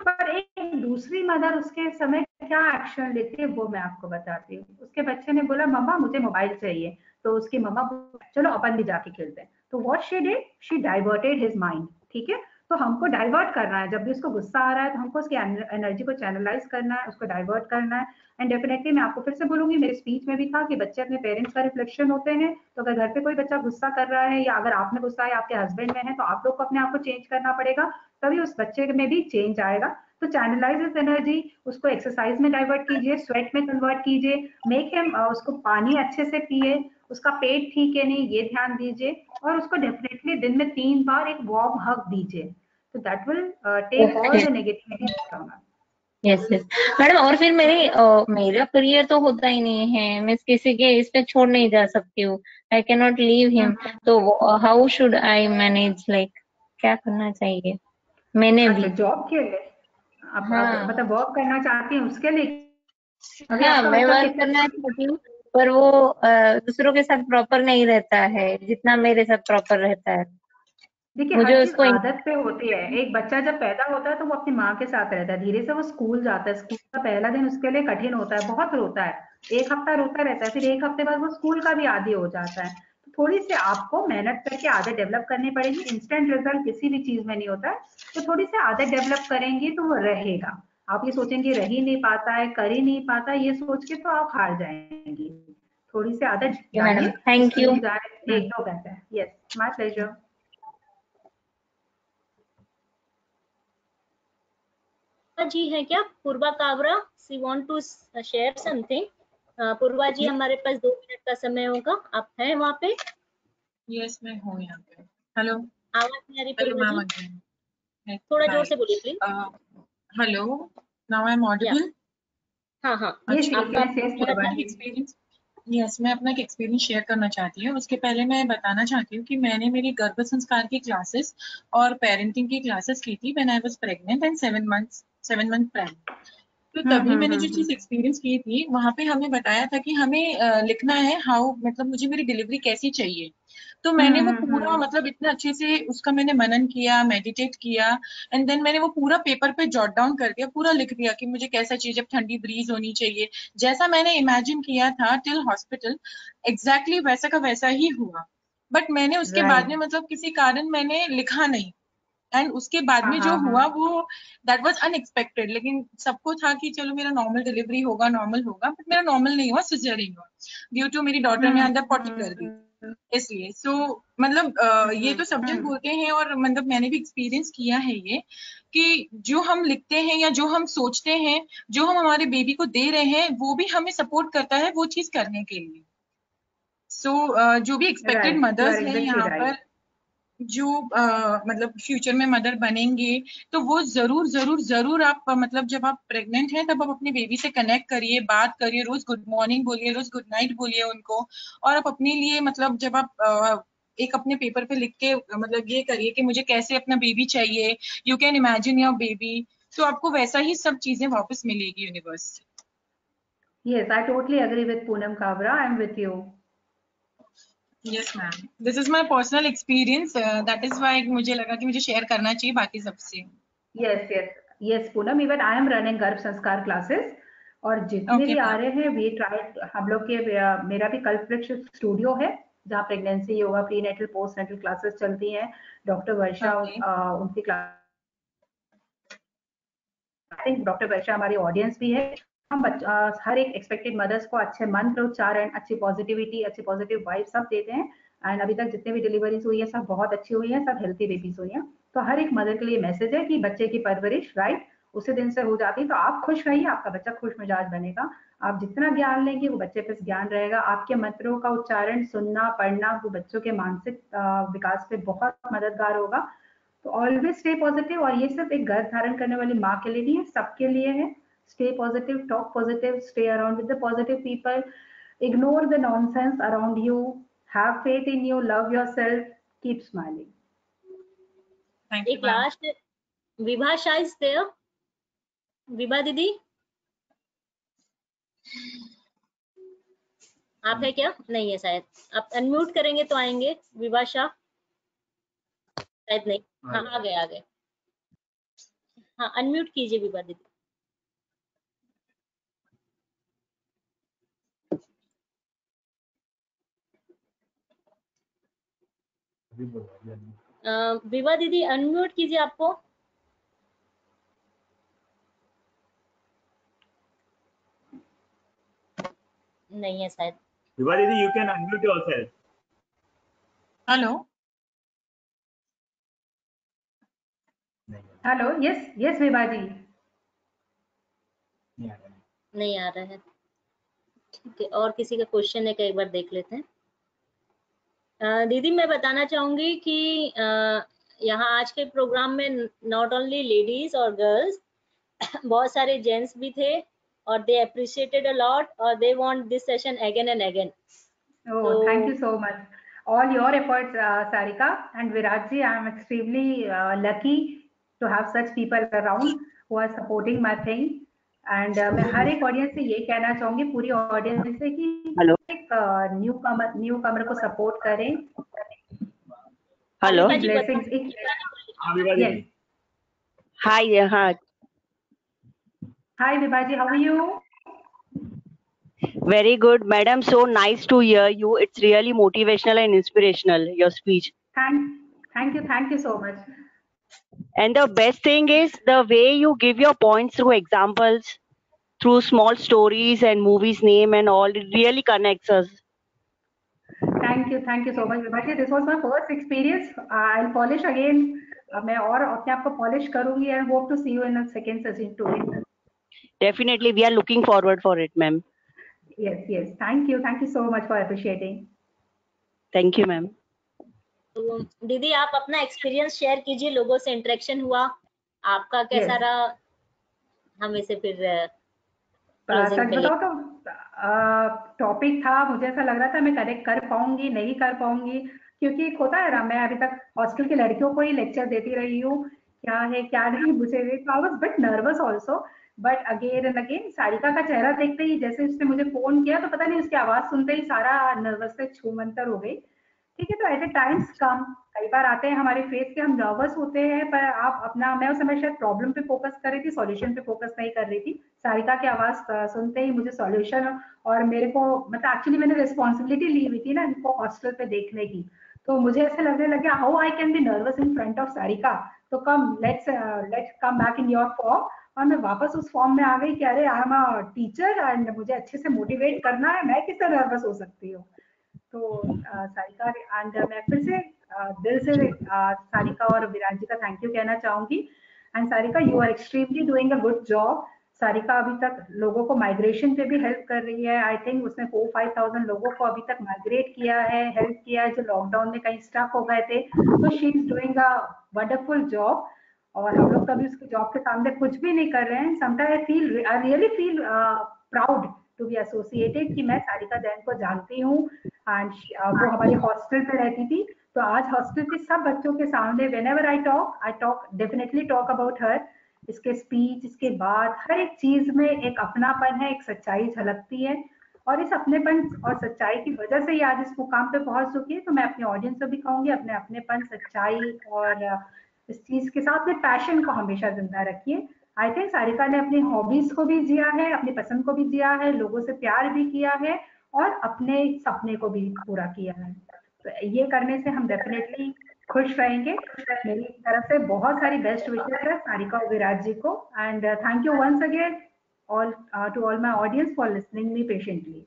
पर एक दूसरी मदर उसके समय क्या एक्शन लेती है वो मैं आपको बताती हूँ। उसके बच्चे ने बोला मम्मा मुझे मोबाइल चाहिए, तो उसकी मम्मा चलो अपन भी जाके खेलते हैं। तो what she did, she diverted his mind. ठीक है, तो हमको डाइवर्ट करना है। जब भी उसको गुस्सा आ रहा है तो हमको उसकी एनर्जी को चैनलाइज करना है, उसको डाइवर्ट करना है। एंड डेफिनेटली मैं आपको फिर से बोलूंगी, मेरे स्पीच में भी था कि बच्चे अपने पेरेंट्स का रिफ्लेक्शन होते हैं। तो अगर घर पे कोई बच्चा गुस्सा कर रहा है, या अगर आप में गुस्सा है, आपके हस्बैंड में है, तो आप लोग को अपने आप को चेंज करना पड़ेगा, तभी उस बच्चे में भी चेंज आएगा। तो चैनलाइज इज एनर्जी, उसको एक्सरसाइज में डाइवर्ट कीजिए, स्वेट में कन्वर्ट कीजिए, मेक हिम, उसको पानी अच्छे से पिए, उसका पेट ठीक है नहीं ये ध्यान दीजिए, और उसको डेफिनेटली दिन में 3 बार एक वार्म हग दीजिए। तो that will take all the negativity from us. Yes yes madam, और फिर मेरा करियर तो होता ही नहीं है, मैं किसी के इस पे छोड़ नहीं जा सकती हूँ, I can not leave him. तो how should I manage, like क्या करना चाहिए मैंने भी? अच्छा, जॉब के लिए आप मतलब वर्क करना चाहती हैं उसके लिए? अभी हाँ, आपका मैं बच्चा वर्क कितने? करना चाहती हूँ, पर वो दूसरों के साथ प्रॉपर नहीं रहता है जितना मेरे साथ प्रॉपर रहता है। देखिए, मुझे हर चीज उसको आदत पे होती है। एक बच्चा जब पैदा होता है तो वो अपनी माँ के साथ रहता है, धीरे से वो स्कूल जाता है, स्कूल का पहला दिन उसके लिए कठिन होता है, बहुत रोता है, 1 हफ्ता रोता रहता है, फिर 1 हफ्ते बाद वो स्कूल का भी आदी हो जाता है। तो थोड़ी सी आपको मेहनत करके आदत डेवलप करनी पड़ेगी। इंस्टेंट रिजल्ट किसी भी चीज में नहीं होता है, तो थोड़ी सी आदत डेवलप करेंगी तो वो रहेगा। आप ये सोचेंगे रह ही नहीं पाता है, कर ही नहीं पाता, ये सोच के तो आप हार जाएंगी। थोड़ी सी आदत मैडम, डालिए, थैंक यू। स्कूल जा रहे 1-2 घंटे। Yes, my pleasure. जी है क्या Purva Kabra? She want to share something. Purva ji, हमारे पास 2 मिनट का समय होगा, आप हैं वहाँ पे? यस, मैं हूँ यहाँ पे। हेलो, आवाज नहीं आ रही हेलो पूर्वा मैम, जी, अगेन थोड़ा जोर हाय। से बोलिए please. Hello, now I am या ऑडिबल? हाँ हाँ, Yes, अच्छा, yes, आपका yes, yes, मैं Purva अपना ji. एक्सपीरियंस मैं अपना एक एक्सपीरियंस शेयर करना चाहती हूँ। उसके पहले मैं बताना चाहती हूँ कि मैंने मेरी गर्भ संस्कार की क्लासेस और पेरेंटिंग की क्लासेस की थी when I was pregnant and 7 month pregnant. तो तभी मैंने जो चीज एक्सपीरियंस की थी, वहां पे हमें बताया था कि हमें लिखना है हाउ, मतलब मुझे मेरी डिलीवरी कैसी चाहिए। तो मैंने वो पूरा, मतलब इतना अच्छे से उसका मैंने मनन किया, मेडिटेट किया, एंड देन मैंने वो पूरा पेपर पे जॉट डाउन कर दिया, पूरा लिख दिया कि मुझे कैसा चाहिए, जब ठंडी ब्रीज होनी चाहिए, जैसा मैंने इमेजिन किया था टिल हॉस्पिटल, एग्जैक्टली वैसा का वैसा ही हुआ। बट मैंने उसके बाद में, Right. मतलब किसी कारण मैंने लिखा नहीं, एंड उसके बाद हाँ में जो हाँ हुआ हाँ. वो दैट वाज अनएक्सपेक्टेड। लेकिन सबको था कि चलो मेरा नॉर्मल डिलीवरी होगा, नॉर्मल होगा, बट मेरा नॉर्मल नहीं हुआ, सिजेरियन हुआ, ड्यू टू मेरी डॉटर ने अंदर पॉटी कर दी। इसलिए मतलब ये तो सब जन बोलते हैं, और मतलब मैंने भी एक्सपीरियंस किया है ये, कि जो हम लिखते हैं या जो हम सोचते हैं, जो हम हमारे बेबी को दे रहे हैं, वो भी हमें सपोर्ट करता है वो चीज करने के लिए। जो भी एक्सपेक्टेड मदर्स हैं यहाँ पर, जो मतलब फ्यूचर में मदर बनेंगे, तो वो जरूर जरूर जरूर आप मतलब जब आप प्रेग्नेंट हैं तब आप अपने बेबी से कनेक्ट करिए, बात करिए, रोज गुड मॉर्निंग बोलिए, रोज गुड नाइट बोलिए उनको। और आप अपने लिए मतलब जब आप एक अपने पेपर पे लिख के मतलब ये करिए कि मुझे कैसे अपना बेबी चाहिए, you can imagine your baby, तो आपको वैसा ही सब चीजें वापस मिलेगी यूनिवर्स से। Yes, I totally agree with Poonam Kabra. I'm with you. Yes, ma'am. This is my personal experience. That is why मुझे लगा कि मुझे शेयर करना चाहिए बाकी सबसे। Yes, yes, yes, Poonam. Even I am running गर्भ संस्कार classes, और जितने भी आ रहे हैं we try, हम लोग के मेरा भी कल्पवृक्ष स्टूडियो है जहाँ pregnancy yoga prenatal postnatal classes चलती हैं। डॉक्टर वर्षा उनकी क्लास, आई थिंक डॉक्टर वर्षा हमारी ऑडियंस भी है। हम हर एक एक्सपेक्टेड मदर्स को अच्छे मंत्र उच्चारण, अच्छी पॉजिटिविटी, अच्छी पॉजिटिव वाइब सब देते हैं। एंड अभी तक जितने भी डिलीवरीज हुई है सब बहुत अच्छी हुई है, सब हेल्थी बेबीज हुई हैं। तो हर एक मदर के लिए मैसेज है कि बच्चे की परवरिश राइट उसी दिन से हो जाती है, तो आप खुश रहिए, आपका बच्चा खुश मिजाज बनेगा। आप जितना ज्ञान लेंगे वो बच्चे पे ज्ञान रहेगा। आपके मंत्रों का उच्चारण सुनना पढ़ना वो बच्चों के मानसिक विकास पे बहुत मददगार होगा। तो ऑलवेज स्टे पॉजिटिव, और ये सिर्फ एक गर्भ धारण करने वाली माँ के लिए नहीं है, सबके लिए है। Stay positive, talk positive, stay around with the positive people, ignore the nonsense around you, have faith in you, love yourself, keep smiling. एक last, Vibha Shah is there? Vibha didi आप है क्या? नहीं है शायद, आप अनम्यूट करेंगे तो आएंगे। विभा शाह शायद नहीं। हाँ आ गए आ गए। हाँ अनम्यूट कीजिए विभा दीदी। विभा दीदी अनम्यूट कीजिए आपको। नहीं है शायद। Vibha didi you can unmute yourself. Hello hello, yes yes Vibha ji. नहीं आ रहा है। ठीक है, और किसी का क्वेश्चन है क्या, एक बार देख लेते हैं। दीदी मैं बताना चाहूंगी कि यहाँ आज के प्रोग्राम में नॉट ओनली लेडीज और गर्ल्स, बहुत सारे जेंट्स भी थे, और दे अप्रिशिएटेड अ लॉट, और they want this session again and again. Oh, thank you so much. All your efforts, Sarika and Viraj ji. I am extremely lucky to have such people around who are supporting my thing. And मैं हर एक audience से ये कहना चाहूंगी, पूरी audience से, कि एक न्यू कमर को सपोर्ट करें। Hello, blessings. हाय, हाँ, hi Vibha ji, how are you? very good, madam. So nice to hear you. It's really motivational and inspirational, your speech. Thank you so much. And the best thing is the way you give your points through examples, through small stories and movies name and all. It really connects us. Thank you so much, Vibha ji. This was my first experience. I'll polish again. मैं और अपने आप को polish करूंगी, and hope to see you in a second session too. Definitely, we are looking forward for it, ma'am. Yes. Thank you so much for appreciating. Thank you, ma'am. तो दीदी आप अपना एक्सपीरियंस शेयर कीजिए, लोगों से interaction हुआ आपका कैसा रहा, हम इसे फिर सच बताओ तो टॉपिक था, मुझे ऐसा लग रहा था मैं कनेक्ट कर पाऊंगी नहीं कर पाऊंगी, क्योंकि होता है ना, मैं अभी तक हॉस्टल की लड़कियों को ही लेक्चर देती रही हूँ, क्या है क्या नहीं, मुझे I was bit nervous also, but again and again Sarika का चेहरा देखते ही, जैसे उसने मुझे फोन किया तो पता नहीं उसकी आवाज सुनते ही सारा नर्वस से छूमंतर हो गई। ठीक है, तो एट टाइम्स कम, कई बार आते हैं हमारे फेस के, हम नर्वस होते हैं, पर आप अपना, मैं उस समय शायद प्रॉब्लम पे फोकस कर रही थी, सॉल्यूशन पे फोकस नहीं कर रही थी। सारिका की आवाज सुनते ही मुझे सॉल्यूशन, और मेरे को मतलब एक्चुअली मैंने रिस्पॉन्सिबिलिटी ली हुई थी ना इनको हॉस्टल पे देखने की, तो मुझे ऐसा लगने लग गया how I can be nervous in front of Sarika, तो come let's come back in your form. और मैं वापस उस फॉर्म में आ गई कि अरे I am a teacher and मुझे अच्छे से मोटिवेट करना है, मैं किससे नर्वस हो सकती हूँ। तो सारिका एंड मैं फिर से दिल से सारिका और विराज जी का थैंक यू कहना चाहूंगी। And Sarika, you are extremely doing a good job. Sarika अभी तक लोगों को माइग्रेशन पे भी हेल्प कर रही है। आई थिंक उसने 4-5,000 लोगों को अभी तक माइग्रेट किया है, हेल्प किया है, जो लॉकडाउन में कहीं स्टक हो गए थे। तो she is doing a wonderful job, और हम लोग कभी उसके जॉब के सामने कुछ भी नहीं कर रहे हैं। Sometime I really feel proud to be associated कि मैं सारिका जैन को जानती हूँ। एंड वो हमारे हॉस्टल पे रहती थी, तो आज हॉस्टल के सब बच्चों के सामने whenever I talk definitely talk about her. इसके स्पीच, इसके बाद हर एक चीज में एक अपनापन है, एक सच्चाई झलकती है, और इस अपनेपन और सच्चाई की वजह से ही आज इस मुकाम पे पहुंच चुकी है। तो मैं अपने ऑडियंस से भी कहूंगी, अपने अपनेपन, सच्चाई और इस चीज के साथ में पैशन को हमेशा जिंदा रखिए। आई थिंक सारिका ने अपनी हॉबीज को भी जिया है, अपनी पसंद को भी जिया है, लोगों से प्यार भी किया है, और अपने सपने को भी पूरा किया है। तो ये करने से हम डेफिनेटली खुश रहेंगे। मेरी तरफ से बहुत सारी बेस्ट विशेस है सारिका और विराज जी को। And thank you once again all to all my audience for listening me patiently.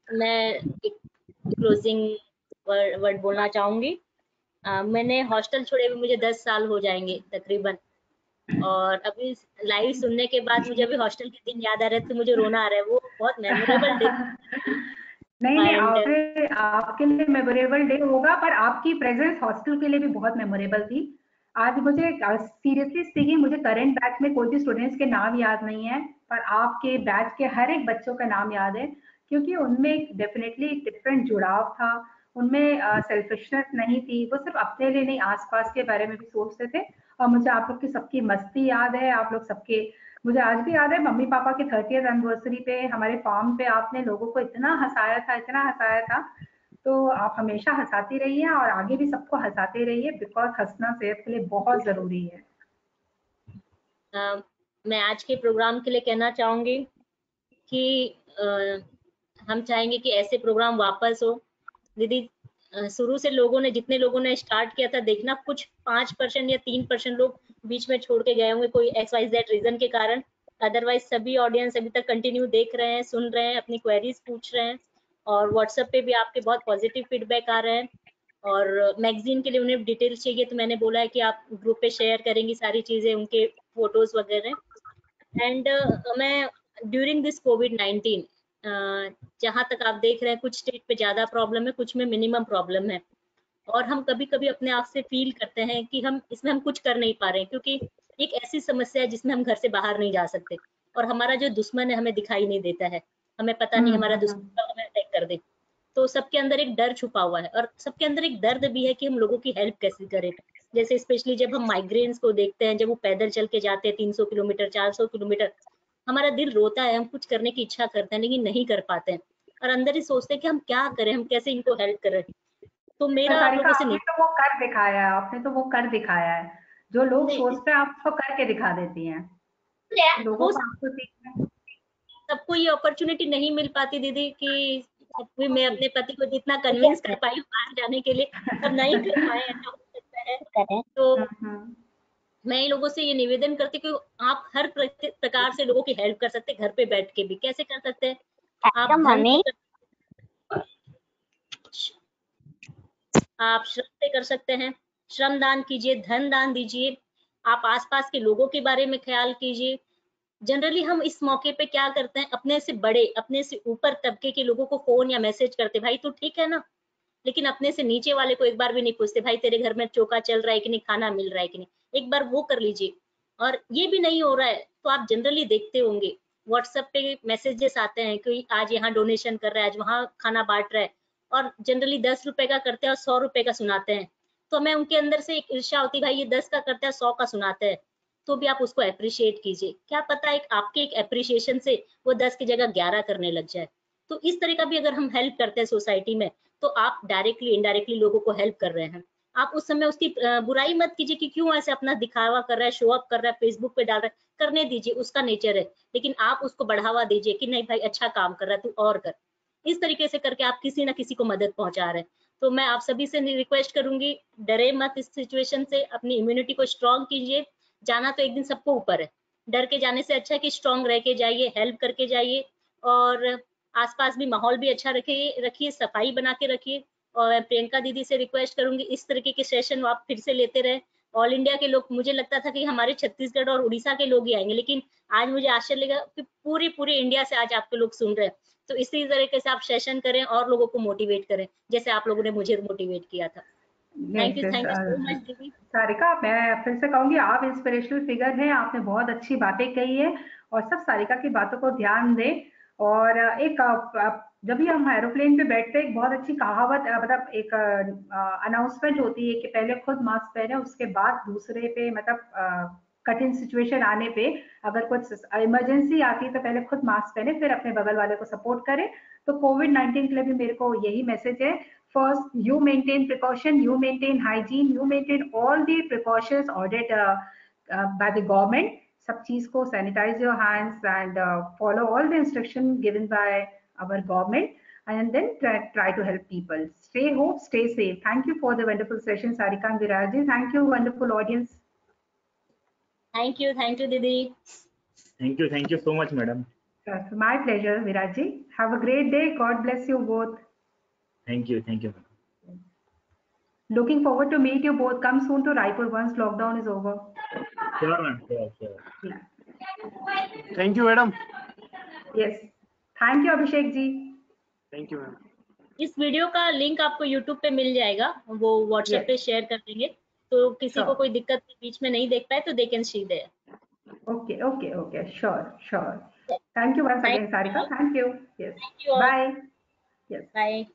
मैं एक क्लोजिंग वर्ड बोलना चाहूंगी। मैंने हॉस्टल छोड़े हुए मुझे 10 साल हो जाएंगे तकरीबन, और अभी लाइव सुनने के बाद मुझे अभी हॉस्टल के दिन याद आ रहे हैं, तो मुझे रोना आ रहा है। वो बहुत मेमोरेबल डे। नहीं, आपके लिए मेमोरेबल डे होगा, पर आपकी प्रेजेंस हॉस्टल के लिए भी बहुत मेमोरेबल थी। आज मुझे सीरियसली स्पीकिंग, मुझे करंट बैच में कोई भी स्टूडेंट्स के नाम याद नहीं है, पर आपके बैच के हर एक बच्चों का नाम याद है, क्योंकि उनमें डेफिनेटली एक डिफरेंट जुड़ाव था। उनमें सेल्फिशनेस नहीं थी, वो सिर्फ अपने लिए नहीं, आसपास के बारे में भी सोचते थे। और मुझे आप लोग की सबकी मस्ती याद है, आप लोग सबके, मुझे आज भी याद है मम्मी पापा की 30th एनिवर्सरी पे हमारे फार्म पे आपने लोगों को इतना हंसाया था, इतना हंसाया था। तो आप हमेशा हंसाती रहिए और आगे भी सबको हंसाते रहिए, बिकॉज हंसना सेहत के लिए बहुत जरूरी है। मैं आज के प्रोग्राम के लिए कहना चाहूंगी कि हम चाहेंगे कि ऐसे प्रोग्राम वापस हो। दीदी, शुरू से लोगों ने, जितने लोगों ने स्टार्ट किया था देखना, कुछ 5% या 3% लोग बीच में छोड़ के गए होंगे कोई XYZ रीजन के कारण। अदरवाइज सभी ऑडियंस अभी तक कंटिन्यू देख रहे हैं, सुन रहे हैं, अपनी क्वेरीज पूछ रहे हैं, और व्हाट्सएप पे भी आपके बहुत पॉजिटिव फीडबैक आ रहे हैं। और मैगजीन के लिए उन्हें डिटेल्स चाहिए, तो मैंने बोला है कि आप ग्रुप पे शेयर करेंगी सारी चीजें, उनके फोटोज वगैरह। एंड मैं ड्यूरिंग दिस कोविड-19, जहां तक आप देख रहे हैं कुछ स्टेट पे ज्यादा प्रॉब्लम है, कुछ में मिनिमम प्रॉब्लम है, और हम कभी कभी अपने आप से फील करते हैं कि हम इसमें हम कुछ कर नहीं पा रहे हैं, क्योंकि एक ऐसी समस्या है जिसमें हम घर से बाहर नहीं जा सकते, और हमारा जो दुश्मन है हमें दिखाई नहीं देता है, हमें पता नहीं हमारा दुश्मन हमें अटैक कर दे। तो सबके अंदर एक डर छुपा हुआ है, और सबके अंदर एक दर्द भी है कि हम लोगों की हेल्प कैसे करें। जैसे स्पेशली जब हम माइग्रेन्स को देखते हैं, जब वो पैदल चल के जाते हैं 300 किलोमीटर 400 किलोमीटर, हमारा दिल रोता है, हम कुछ करने की इच्छा करते हैं लेकिन नहीं कर पाते हैं, और अंदर ही सोचते हैं कि हम क्या करें, हम कैसे इनको हेल्प करें। तो मेरा आप लोगों से आपने तो वो कर दिखाया है, आपने तो वो कर दिखाया है, जो लोग सोचते हैं आप उसको करके दिखा देती हैं। लोगों को आपको सीखना, सबको ये अपॉर्चुनिटी नहीं मिल पाती दीदी कि मैं अपने पति को जितना कन्विंस कर पाई बाहर जाने के लिए, सब नहीं कर पाए, ऐसा हो सकता है। तो मैं लोगों से ये निवेदन करती कि आप हर प्रकार से लोगों की हेल्प कर सकते हैं, घर पे बैठ के भी। कैसे कर सकते हैं? आप आप श्रम से कर सकते हैं, श्रम दान कीजिए, धन दान दीजिए, आप आसपास के लोगों के बारे में ख्याल कीजिए। जनरली हम इस मौके पे क्या करते हैं, अपने से बड़े, अपने से ऊपर तबके के लोगों को फोन या मैसेज करते, भाई तू ठीक है ना, लेकिन अपने से नीचे वाले को एक बार भी नहीं पूछते, भाई तेरे घर में चौका चल रहा है कि नहीं, खाना मिल रहा है कि नहीं, एक बार वो कर लीजिए। और ये भी नहीं हो रहा है तो आप जनरली देखते होंगे व्हाट्सएप पे मैसेजेस आते हैं कि आज यहाँ डोनेशन कर रहा है, आज वहाँ खाना बांट रहा है, और जनरली 10 रुपए का करते हैं और 100 रुपए का सुनाते हैं। तो मैं उनके अंदर से एक ईर्ष्या होती, भाई ये 10 का करते हैं 100 का सुनाते हैं, तो भी आप उसको अप्रिशिएट कीजिए। क्या पता एक आपके एक अप्रिशिएशन से वो 10 की जगह 11 करने लग जाए। तो इस तरह का भी अगर हम हेल्प करते हैं सोसाइटी में, तो आप डायरेक्टली इनडायरेक्टली लोगों को हेल्प कर रहे हैं। आप उस समय उसकी बुराई मत कीजिए कि क्यों ऐसे अपना दिखावा कर रहा है, शो अप कर रहा है, फेसबुक पे डाल रहा है, करने दीजिए, उसका नेचर है, लेकिन आप उसको बढ़ावा दीजिए कि नहीं भाई अच्छा काम कर रहा है, तू और कर। इस तरीके से करके आप किसी ना किसी को मदद पहुंचा रहे हैं। तो मैं आप सभी से रिक्वेस्ट करूंगी, डरे मत इस सिचुएशन से, अपनी इम्यूनिटी को स्ट्रॉन्ग कीजिए। जाना तो एक दिन सबको ऊपर है, डर के जाने से अच्छा है कि स्ट्रॉन्ग रह के जाइए, हेल्प करके जाइए, और आसपास भी माहौल भी अच्छा रखिए, सफाई बना के रखिए। और प्रियंका दीदी से रिक्वेस्ट करूंगी इस तरीके के सेशन आप फिर से लेते रहे। ऑल इंडिया के लोग, मुझे लगता था कि हमारे छत्तीसगढ़ और उड़ीसा के लोग ही आएंगे, लेकिन आज मुझे आश्चर्य लगा कि पूरी इंडिया से आज आपके लोग सुन रहे हैं। तो इसी तरीके से आप सेशन करें और लोगों को मोटिवेट करें, जैसे आप लोगों ने मुझे मोटिवेट किया था। थैंक यू सो मच दीदी। सारिका, मैं फिर से कहूंगी आप इंस्पिरेशनल फिगर हैं, आपने बहुत अच्छी बातें कही है और सब सारिका की बातों को ध्यान दें। और एक जब भी हम एरोप्लेन पे बैठते हैं, एक बहुत अच्छी कहावत, मतलब एक अनाउंसमेंट होती है कि पहले खुद मास्क पहने, उसके बाद दूसरे पे, मतलब कठिन सिचुएशन आने पे अगर कुछ इमरजेंसी आती है तो पहले खुद मास्क पहने, फिर अपने बगल वाले को सपोर्ट करें। तो कोविड-19 के लिए भी मेरे को यही मैसेज है। First, you maintain precaution, you maintain hygiene, you maintain all the precautions ordered by the government. सब चीज को sanitize your hands and follow all the instruction given by our government, and then try to help people. Stay home, stay safe. Thank you for the wonderful session, Sarika and Viraj. Thank you, wonderful audience. Thank you दीदी। Thank you so much, madam. My pleasure, Viraj. Have a great day. God bless you both. Thank you. Looking forward to meet you both. Come soon to Raipur once lockdown is over. Sure, ma'am. Sure. Thank you, madam. Yes. Thank you, Abhishek ji. Thank you, madam. इस video का link आपको YouTube पे मिल जाएगा, वो WhatsApp Yes. पे share कर देंगे, तो किसी Sure. को कोई दिक्कत बीच में नहीं देख पाए तो they can see there. Okay. Sure. Thank you once again, Sarika. Thank you. Yes. Thank you all. Bye. Yes. Bye.